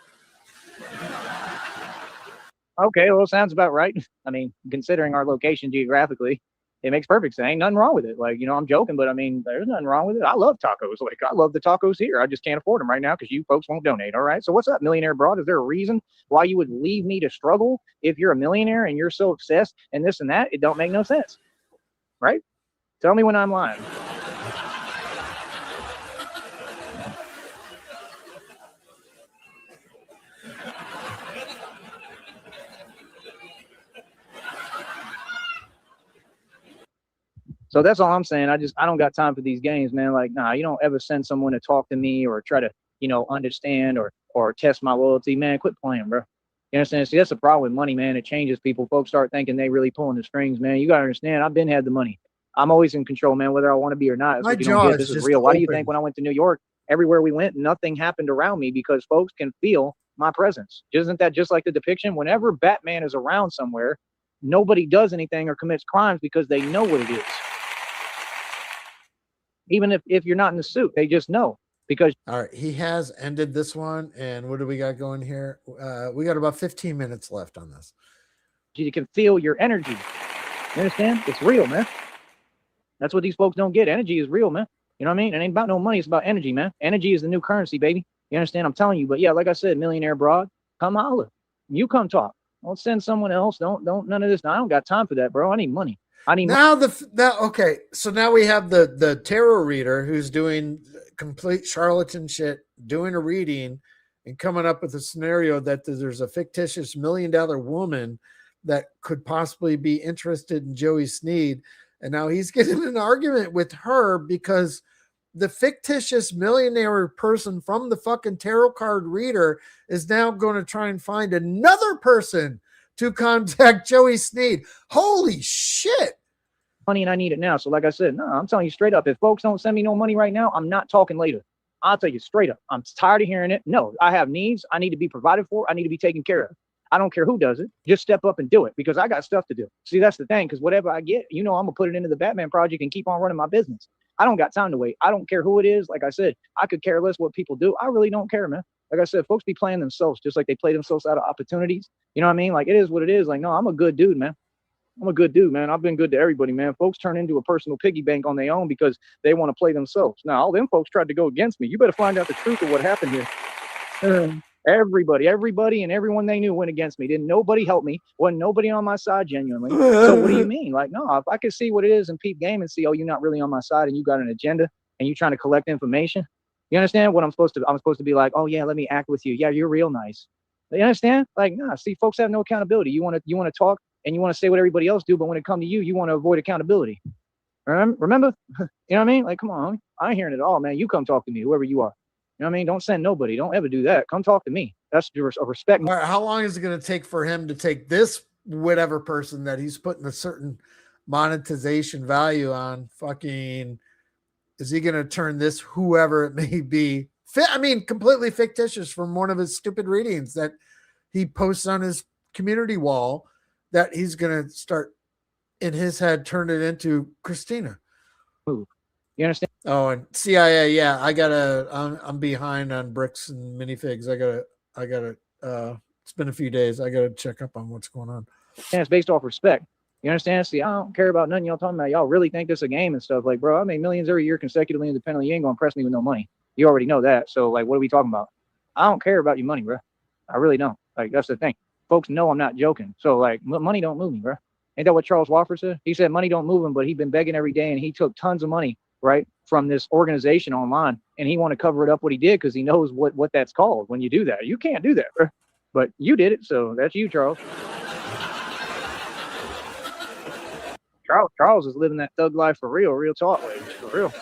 Okay, well, sounds about right. I mean, considering our location geographically, it makes perfect sense. Ain't nothing wrong with it. Like, I'm joking, but I mean, there's nothing wrong with it. I love tacos. Like, I love the tacos here. I just can't afford them right now because you folks won't donate. All right. So what's up, millionaire broad? Is there a reason why you would leave me to struggle if you're a millionaire and you're so obsessed and this and that? It don't make no sense. Right? Tell me when I'm lying. So that's all I'm saying. I don't got time for these games, man. Like, nah, you don't ever send someone to talk to me or try to, understand or test my loyalty, man. Quit playing, bro. You understand? See, that's the problem with money, man. It changes people. Folks start thinking they really pulling the strings, man. You got to understand, I've been had the money. I'm always in control, man, whether I want to be or not. That's My what you jaw don't get. is This is just real. Why do you open. think when I went to New York, everywhere we went, nothing happened around me because folks can feel my presence. Isn't that just like the depiction? Whenever Batman is around somewhere, nobody does anything or commits crimes because they know what it is. Even if you're not in the suit, they just know. Because all right, he has ended this one, and what do we got going here? We got about 15 minutes left on this. you can feel your energy. You understand? It's real, man. That's what these folks don't get. Energy is real, man. You know what I mean? It ain't about no money. It's about energy, man. Energy is the new currency, baby. You understand? I'm telling you. But yeah, like I said, millionaire broad, come holler. You come talk. Don't send someone else. Don't none of this. No, I don't got time for that, bro. I need money. I need now okay. So now we have the tarot reader who's doing complete charlatan shit, doing a reading and coming up with a scenario that there's a fictitious $1 million woman that could possibly be interested in Joey Sneed. And now he's getting an argument with her because the fictitious millionaire person from the fucking tarot card reader is now going to try and find another person to contact Joey Sneed. Holy shit. money and I need it now. So like I said, no, I'm telling you straight up, if folks don't send me no money right now, I'm not talking later. I'll tell you straight up. I'm tired of hearing it. No, I have needs. I need to be provided for. I need to be taken care of. I don't care who does it. Just step up and do it because I got stuff to do. See, that's the thing. Because whatever I get, I'm going to put it into the Batman project and keep on running my business. I don't got time to wait. I don't care who it is. Like I said, I could care less what people do. I really don't care, man. Like I said, folks be playing themselves just like they play themselves out of opportunities. You know what I mean? Like it is what it is. Like, no, I'm a good dude, man. I'm a good dude, man. I've been good to everybody, man. Folks turn into a personal piggy bank on their own because they want to play themselves. Now, all them folks tried to go against me. You better find out the truth of what happened here. Everybody and everyone they knew went against me. Didn't nobody help me. Wasn't nobody on my side genuinely. So what do you mean? Like, no, if I could see what it is and peep game and see, oh, you're not really on my side and you got an agenda and you trying to collect information. You understand what I'm supposed to be like, oh yeah, let me act with you. Yeah, you're real nice. You understand? Like, nah, see, folks have no accountability. You want to talk and you want to say what everybody else do, but when it comes to you, you want to avoid accountability. Remember? You know what I mean? Like, come on, I ain't hearing it all, man. You come talk to me, whoever you are. You know what I mean? Don't send nobody. Don't ever do that. Come talk to me. That's a respect. All right, how long is it going to take for him to take this whatever person that he's putting a certain monetization value on? Fucking, is he going to turn this whoever it may be? Completely fictitious from one of his stupid readings that he posts on his community wall that he's going to start in his head, turn it into Christina. You understand? Oh, and CIA. Yeah, I'm behind on bricks and minifigs. I gotta, it's been a few days. I gotta check up on what's going on. And it's based off respect. You understand? See, I don't care about nothing y'all talking about. Y'all really think this is a game and stuff. Like, bro, I make millions every year consecutively independently. You ain't gonna impress me with no money. You already know that. So like, what are we talking about? I don't care about your money, bro. I really don't. Like, that's the thing. Folks know I'm not joking. So like, money don't move me, bro. Ain't that what Charles Wofford said? He said money don't move him, but he's been begging every day and he took tons of money, right, from this organization online, and he want to cover it up what he did because he knows what that's called when you do that. You can't do that, bro. But you did it, so that's you, Charles. Charles is living that thug life for real talk, like, for real.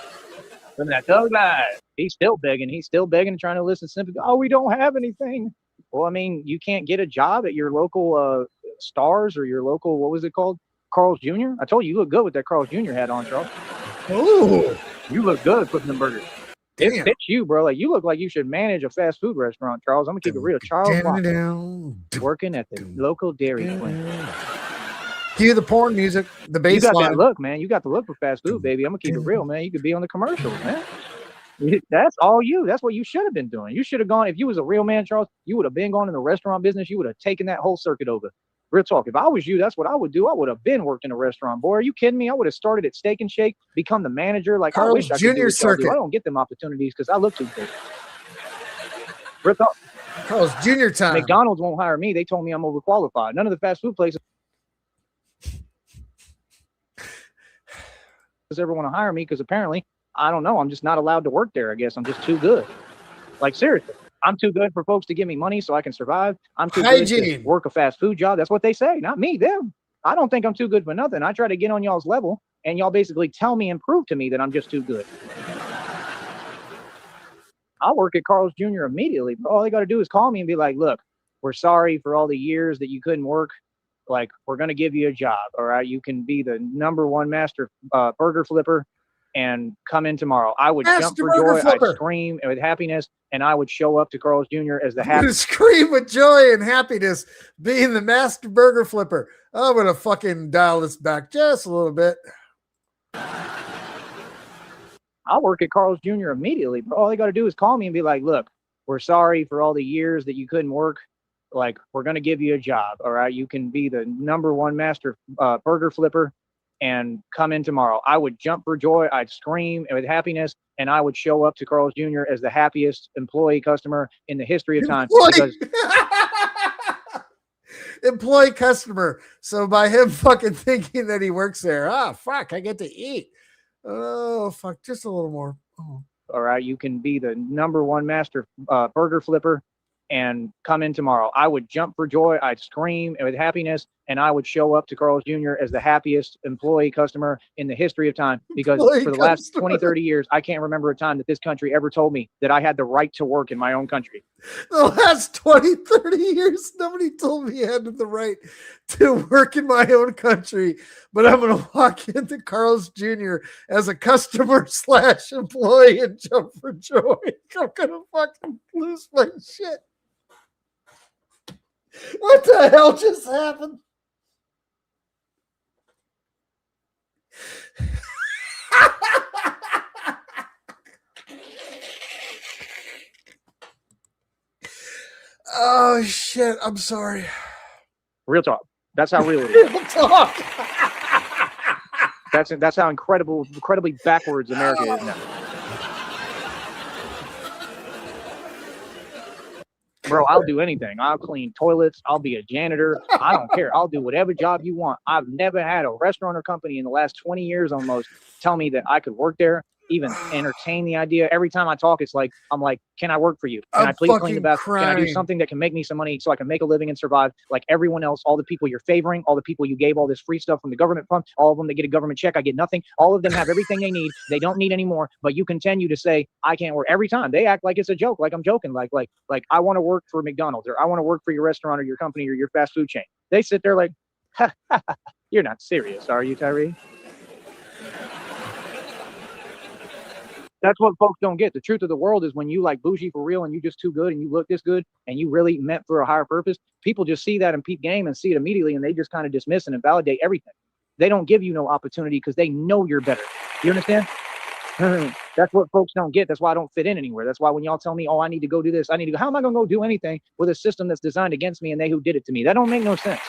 Living that thug life. He's still begging, trying to listen simply. Oh, we don't have anything. Well, I mean, you can't get a job at your local Stars or your local, what was it called? Carl's Jr.? I told you, you look good with that Carl's Jr. hat on, Charles. Oh, you look good putting them burgers. damn. It fits you, bro. Like, you look like you should manage a fast food restaurant, Charles. I'm gonna keep it real. Charles working at the local Dairy Queen. Cue the porn music, the bass You got line. that look, man. You got the look for fast food, baby. I'm gonna keep it real, man. You could be on the commercials, man. That's all you. That's what you should have been doing. You should have gone, if you was a real man, Charles, you would have been going in the restaurant business. You would have taken that whole circuit over. Real talk. If I was you, that's what I would do. I would have been worked in a restaurant. Boy, are you kidding me? I would have started at Steak and Shake, become the manager. Like, Carl's I wish I could do Jr. what y'all do. circuit. I don't get them opportunities because I look too good. Real talk. Carl's Jr. time. McDonald's won't hire me. They told me I'm overqualified. None of the fast food places ever want to hire me because apparently, I don't know, I'm just not allowed to work there. I guess I'm just too good. Like, seriously. I'm too good for folks to give me money so I can survive. I'm too good to work a fast food job. That's what they say, not me, them. I don't think I'm too good for nothing. I try to get on y'all's level, and y'all basically tell me and prove to me that I'm just too good. I'll work at Carl's Jr. immediately. All they got to do is call me and be like, look, we're sorry for all the years that you couldn't work. Like, we're going to give you a job, all right? You can be the #1 master burger flipper, and come in tomorrow. I would Master jump for Burger joy. I'd Flipper. scream with happiness, and I would show up to Carl's Jr. as the I'm gonna happiest. scream with joy and happiness being the Master Burger Flipper. I'm gonna fucking dial this back just a little bit. I'll work at Carl's Jr. immediately. But all they got to do is call me and be like, look, we're sorry for all the years that you couldn't work. Like, we're going to give you a job. All right. You can be the #1 master burger flipper and come in tomorrow. I would jump for joy. I'd scream with happiness, and I would show up to Carl's Jr. as the happiest employee customer in the history of time. Because employee customer. So by him fucking thinking that he works there, fuck, I get to eat. Oh, fuck, just a little more. Oh. all right, you can be the #1 master burger flipper and come in tomorrow. I would jump for joy. I'd scream with happiness, and I would show up to Carl's Jr. as the happiest employee customer in the history of time. Because for the last 20, 30 years, I can't remember a time that this country ever told me that I had the right to work in my own country. The last 20, 30 years, nobody told me I had the right to work in my own country, but I'm going to walk into Carl's Jr. as a customer / employee and jump for joy. I'm going to fucking lose my shit. What the hell just happened? Oh shit, I'm sorry. Real talk. That's how real it is. Real talk. That's how incredibly backwards America is now. Bro, I'll do anything. I'll clean toilets. I'll be a janitor. I don't care. I'll do whatever job you want. I've never had a restaurant or company in the last 20 years almost tell me that I could work there, even entertain the idea. Every time I talk, it's like, I'm like, can I work for you? Can I please clean the bathroom? Can I do something that can make me some money so I can make a living and survive like everyone else? All the people you're favoring, all the people you gave all this free stuff from the government from, all of them that get a government check, I get nothing. All of them have everything they need. They don't need any more, but you continue to say, I can't work. Every time they act like it's a joke, like I'm joking, like I want to work for McDonald's, or I want to work for your restaurant or your company or your fast food chain. They sit there like, you're not serious, are you, Tyree? That's what folks don't get. The truth of the world is when you like bougie for real and you just too good and you look this good and you really meant for a higher purpose, people just see that in peep game and see it immediately, and they just kind of dismiss and invalidate everything. They don't give you no opportunity because they know you're better. You understand? That's what folks don't get. That's why I don't fit in anywhere. That's why when y'all tell me, oh, I need to go do this, I need to go, how am I going to go do anything with a system that's designed against me and they who did it to me? That don't make no sense.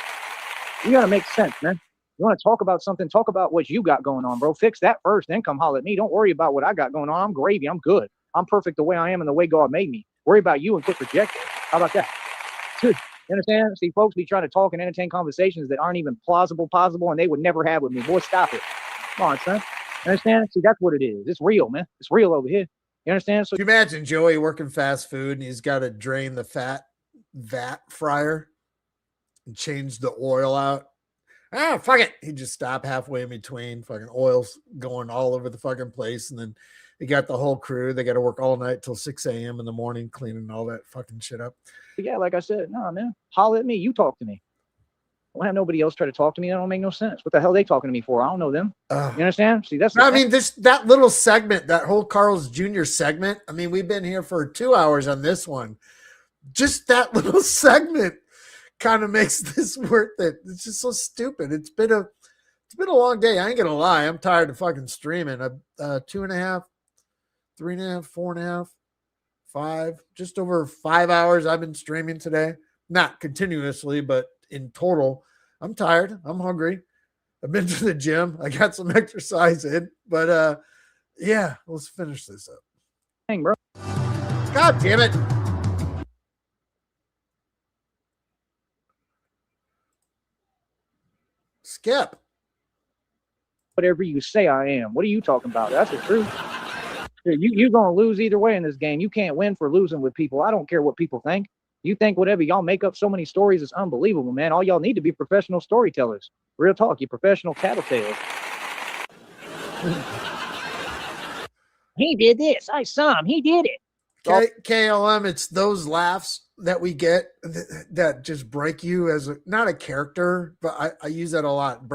You got to make sense, man. You want to talk about something, talk about what you got going on, bro. Fix that first, then come holler at me. Don't worry about what I got going on. I'm gravy. I'm good. I'm perfect the way I am and the way God made me. Worry about you and quit projecting. How about that? Good. You understand? See, folks be trying to talk and entertain conversations that aren't even plausible, and they would never have with me. Boy, stop it. Come on, son. You understand? See, that's what it is. It's real, man. It's real over here. You understand? So you imagine Joey working fast food and he's got to drain the vat fryer and change the oil out. Fuck it. He just stopped halfway in between. Fucking oil's going all over the fucking place. And then he got the whole crew. They got to work all night till 6 a.m. in the morning cleaning all that fucking shit up. Yeah, like I said, nah, man. Holler at me. You talk to me. I don't have nobody else try to talk to me. That don't make no sense. What the hell are they talking to me for? I don't know them. You understand? See, that's I mean, that little segment, that whole Carl's Jr. segment. I mean, we've been here for 2 hours on this one. Just that little segment kind of makes this worth it. It's just so stupid. It's been a long day. I ain't gonna lie. I'm tired of fucking streaming. 2.5, 3.5, 4.5, 5, just over 5 hours I've been streaming today. Not continuously, but in total. I'm tired. I'm hungry. I've been to the gym. I got some exercise in, but yeah, let's finish this up. Dang, bro. God damn it. Skip. Whatever you say I am. What are you talking about? That's the truth. You're going to lose either way in this game. You can't win for losing with people. I don't care what people think. You think whatever. Y'all make up so many stories. It's unbelievable, man. All y'all need to be professional storytellers. Real talk. You professional tattletales. He did this. I saw him. He did it. KLM, it's those laughs that we get that just break you as not a character, but I use that a lot.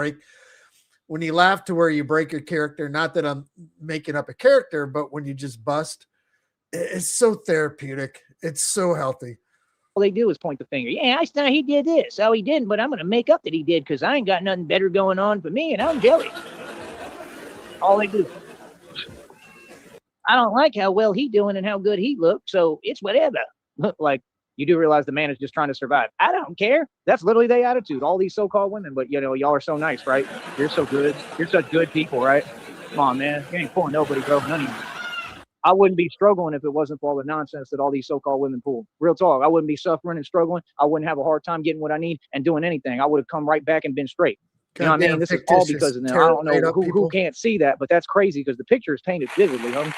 when you laugh to where you break your character, not that I'm making up a character, but when you just bust, it's so therapeutic. It's so healthy. All they do is point the finger. Yeah, I thought he did this. Oh, he didn't, but I'm going to make up that he did because I ain't got nothing better going on for me, and I'm jelly. All they do. I don't like how well he doing and how good he looked, so it's whatever. Like, you do realize the man is just trying to survive. I don't care. That's literally their attitude. All these so-called women, but, y'all are so nice, right? You're so good. You're such good people, right? Come on, man. You ain't fooling nobody, bro. None of you. I wouldn't be struggling if it wasn't for all the nonsense that all these so-called women pull. Real talk. I wouldn't be suffering and struggling. I wouldn't have a hard time getting what I need and doing anything. I would have come right back and been straight. You know what I mean? This is all because of them. I don't know who can't see that, but that's crazy because the picture is painted vividly, homie.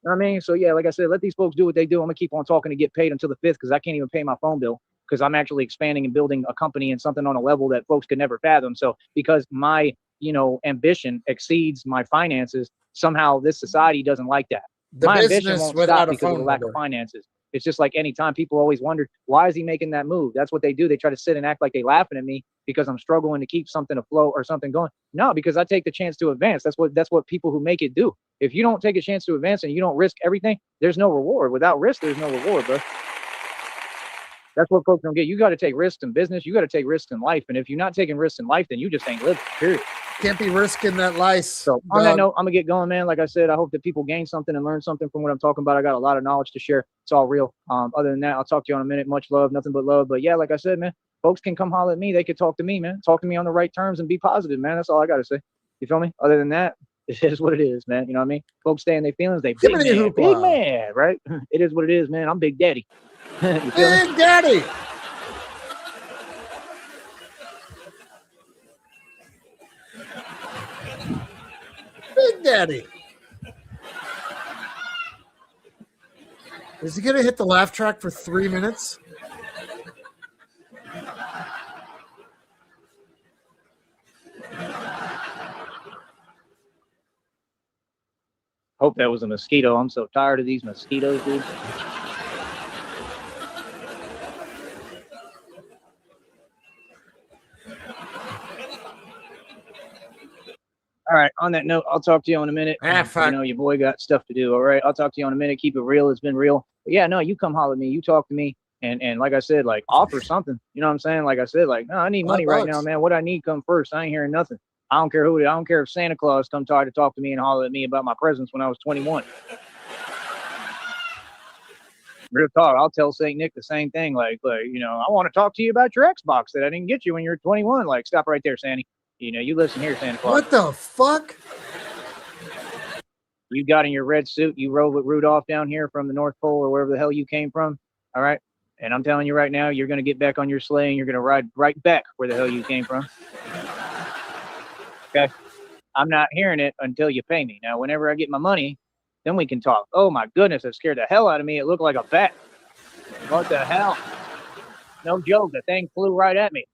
You know what I mean? So, yeah, like I said, let these folks do what they do. I'm going to keep on talking to get paid until the 5th because I can't even pay my phone bill because I'm actually expanding and building a company and something on a level that folks could never fathom. So because my, ambition exceeds my finances, somehow this society doesn't like that. My ambition won't stop because of the lack of finances. It's just like anytime people always wonder, why is he making that move? That's what they do. They try to sit and act like they laughing at me because I'm struggling to keep something afloat or something going. No, because I take the chance to advance. That's what people who make it do. If you don't take a chance to advance and you don't risk everything, there's no reward. Without risk, there's no reward, bro. That's what folks don't get. You got to take risks in business. You got to take risks in life. And if you're not taking risks in life, then you just ain't living, period. Can't be risking that life. So on that note, I'm going to get going, man. Like I said, I hope that people gain something and learn something from what I'm talking about. I got a lot of knowledge to share. It's all real. Other than that, I'll talk to you in a minute. Much love, nothing but love. But yeah, like I said, man, folks can come holler at me. They could talk to me, man. Talk to me on the right terms and be positive, man. That's all I got to say. You feel me? Other than that, it is what it is, man. You know what I mean? Folks stay in their feelings. They big man, right? It is what it is, man. I'm Big Daddy. You feel me? Big Daddy. Big Daddy. Is he going to hit the laugh track for 3 minutes? Hope that was a mosquito. I'm so tired of these mosquitoes, dude. All right. On that note, I'll talk to you in a minute. Your boy got stuff to do. All right. I'll talk to you in a minute. Keep it real. It's been real. But yeah, no, you come holler at me. You talk to me. And like I said, like offer something. You know what I'm saying? Like I said, like, no, I need money right now, man. What I need come first. I ain't hearing nothing. I don't care who. I don't care if Santa Claus come try to talk to me and holler at me about my presents when I was 21. Real talk. I'll tell St. Nick the same thing. Like, I want to talk to you about your Xbox that I didn't get you when you were 21. Like, stop right there, Sandy. You listen here, Santa Claus. What the fuck? You got in your red suit. You rode with Rudolph down here from the North Pole or wherever the hell you came from. All right. And I'm telling you right now, you're going to get back on your sleigh and you're going to ride right back where the hell you came from. Okay. I'm not hearing it until you pay me. Now, whenever I get my money, then we can talk. Oh my goodness, that scared the hell out of me. It looked like a bat. What the hell? No joke. The thing flew right at me.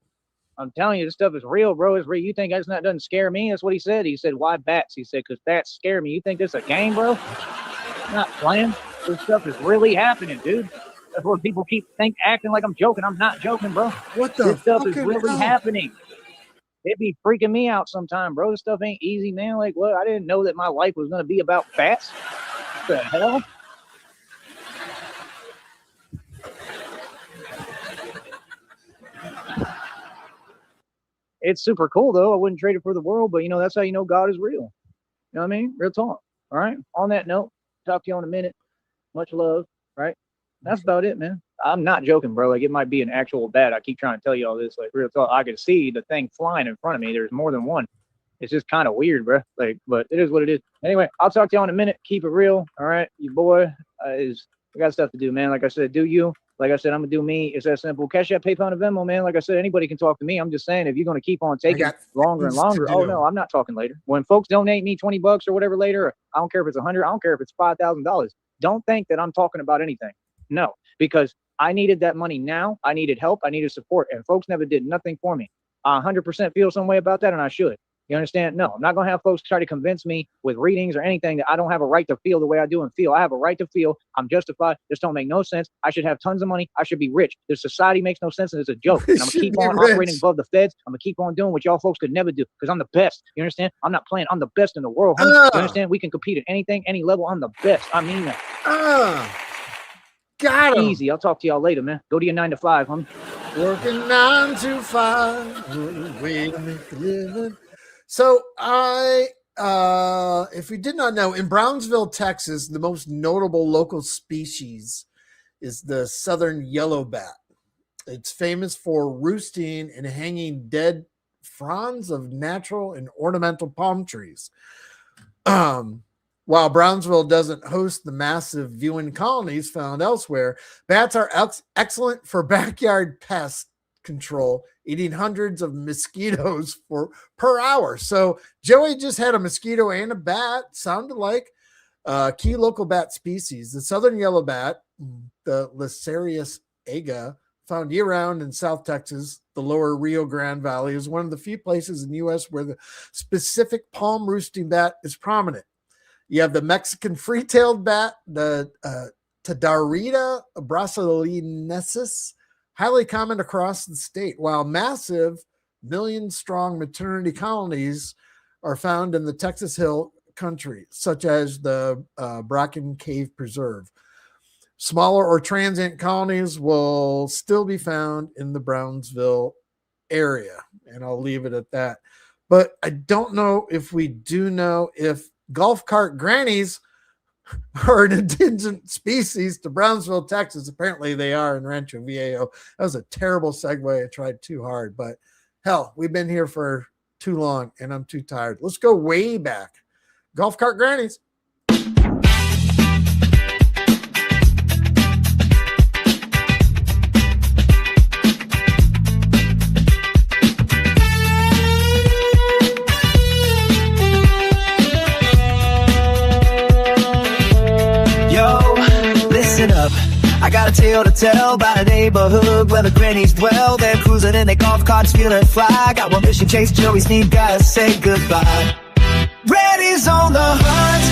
I'm telling you, this stuff is real, bro. It's real. You think that's not doesn't scare me? That's what he said. He said, why bats? He said, because bats scare me. You think this is a game, bro? I'm not playing. This stuff is really happening, dude. That's what people keep acting like I'm joking. I'm not joking, bro. What the This stuff is really hell? happening. It be freaking me out sometime, bro. This stuff ain't easy, man. Like, what? I didn't know that my life was going to be about bats. What the hell? It's super cool, though. I wouldn't trade it for the world, but, that's how you know God is real. You know what I mean? Real talk. All right? On that note, talk to you in a minute. Much love, right? That's about it, man. I'm not joking, bro. Like, it might be an actual bat. I keep trying to tell you all this. Like, real talk. I can see the thing flying in front of me. There's more than one. It's just kind of weird, bro. Like, but it is what it is. Anyway, I'll talk to you in a minute. Keep it real. All right? Your boy I got stuff to do, man. Like I said, do you. Like I said, I'm going to do me. It's that simple. Cashapp, PayPal, and Venmo, man. Like I said, anybody can talk to me. I'm just saying, if you're going to keep on taking longer and longer, oh, no, I'm not talking later. When folks donate me $20 or whatever later, or I don't care if it's $100, I don't care if it's $5,000. Don't think that I'm talking about anything. No, because I needed that money now. I needed help. I needed support. And folks never did nothing for me. I 100% feel some way about that, and I should. You understand? No, I'm not going to have folks try to convince me with readings or anything that I don't have a right to feel the way I do and feel. I have a right to feel. I'm justified. This don't make no sense. I should have tons of money. I should be rich. This society makes no sense and it's a joke. And I'm going to keep on operating above the feds. I'm going to keep on doing what y'all folks could never do because I'm the best. You understand? I'm not playing. I'm the best in the world, homie. You understand? We can compete at anything, any level. I'm the best. I mean that. Got him. Easy. I'll talk to y'all later, man. Go to your 9 to 5, homie. Working 9 to 5. Way to make a living. So if we did not know, in Brownsville, Texas, the most notable local species is the southern yellow bat. It's famous for roosting and hanging dead fronds of natural and ornamental palm trees. While Brownsville doesn't host the massive viewing colonies found elsewhere, bats are excellent for backyard pest control, eating hundreds of mosquitoes per hour. So Joey just had a mosquito and a bat. Sounded like key local bat species. The southern yellow bat, the Lacerius aga, found year-round in South Texas, the lower Rio Grande Valley, is one of the few places in the U.S. where the specific palm roosting bat is prominent. You have the Mexican free-tailed bat, the Tadarida brasilensis, highly common across the state, while massive million-strong maternity colonies are found in the Texas Hill Country, such as the Bracken Cave Preserve. Smaller or transient colonies will still be found in the Brownsville area, and I'll leave it at that. But I don't know if we do know if golf cart grannies are an endangered species to Brownsville, Texas. Apparently they are in Rancho Viejo. That was a terrible segue. I tried too hard, but hell, we've been here for too long and I'm too tired. Let's go way back. Golf cart grannies. I got a tale to tell about a neighborhood where the grannies dwell. They're cruising in their golf carts, feeling fly. Got one mission, chase Joey Sneed, gotta say goodbye. Granny's on the hunt,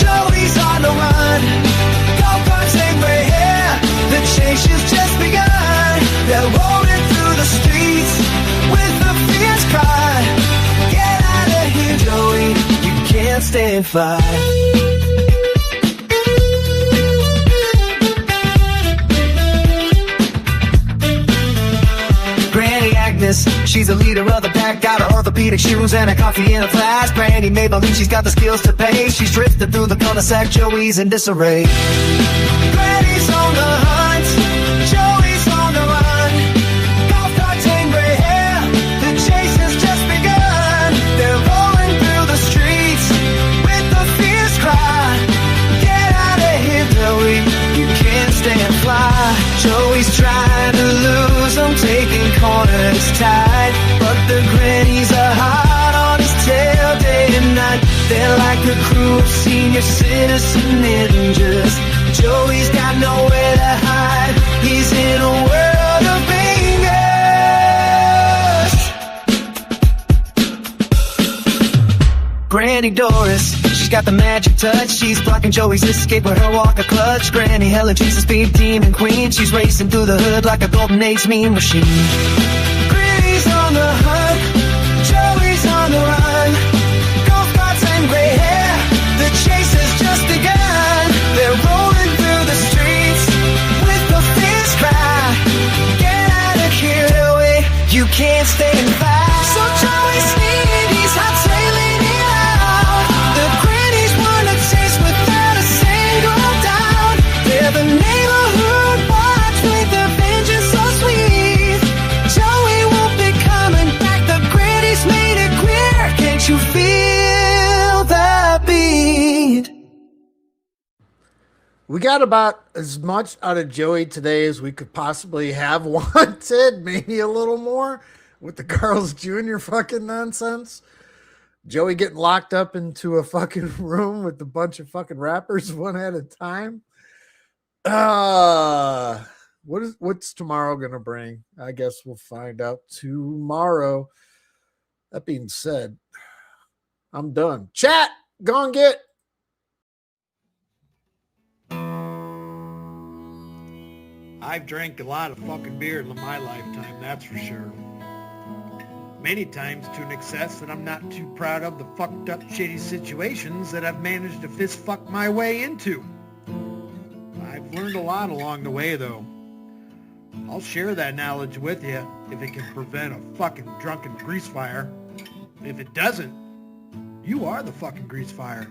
Joey's on the run. Golf carts and gray hair, the chase has just begun. They're rolling through the streets with a fierce cry. Get out of here, Joey, you can't stay and fly. She's a leader of the pack, got her orthopedic shoes and a coffee in a flask. Granny may believe she's got the skills to pay. She's drifted through the cul-de-sac, Joey's in disarray. Granny's on the hunt, Joey's on the run. Golf carts and gray hair, the chase has just begun. They're rolling through the streets with a fierce cry. Get out of here, Joey, you can't stay and fly. Joey's trying to lose, I'm taking corners tight, but the grannies are hot on his tail day and night. They're like a crew of senior citizen ninjas. Joey's got nowhere to hide, he's in a world of bangers. Granny Doris, she's got the magic touch. She's blocking Joey's escape with her walker clutch. Granny Helen, she's a speed demon queen. She's racing through the hood like a golden age mean machine. Granny's on the hunt, Joey's on the run. Golf carts and gray hair, the chase has just begun. They're rolling through the streets with a fierce cry. Get out of here, Joey, you can't stay and fight. So Joey Sneed, he's hot sailing it out. The grannies wanna chase without a single doubt. They're the neighborhood watch with their vengeance so sweet. Joey won't be coming back, the grannies made it clear. Can't you feel the beat? We got about as much out of Joey today as we could possibly have wanted, maybe a little more with the Carl's Jr. fucking nonsense. Joey getting locked up into a fucking room with a bunch of fucking rappers one at a time. What's tomorrow gonna bring? I guess we'll find out tomorrow. That being said, I'm done. Chat, go and get. I've drank a lot of fucking beer in my lifetime, that's for sure. Many times to an excess that I'm not too proud of the fucked up shitty situations that I've managed to fist fuck my way into. I've learned a lot along the way though. I'll share that knowledge with you if it can prevent a fucking drunken grease fire. If it doesn't, you are the fucking grease fire.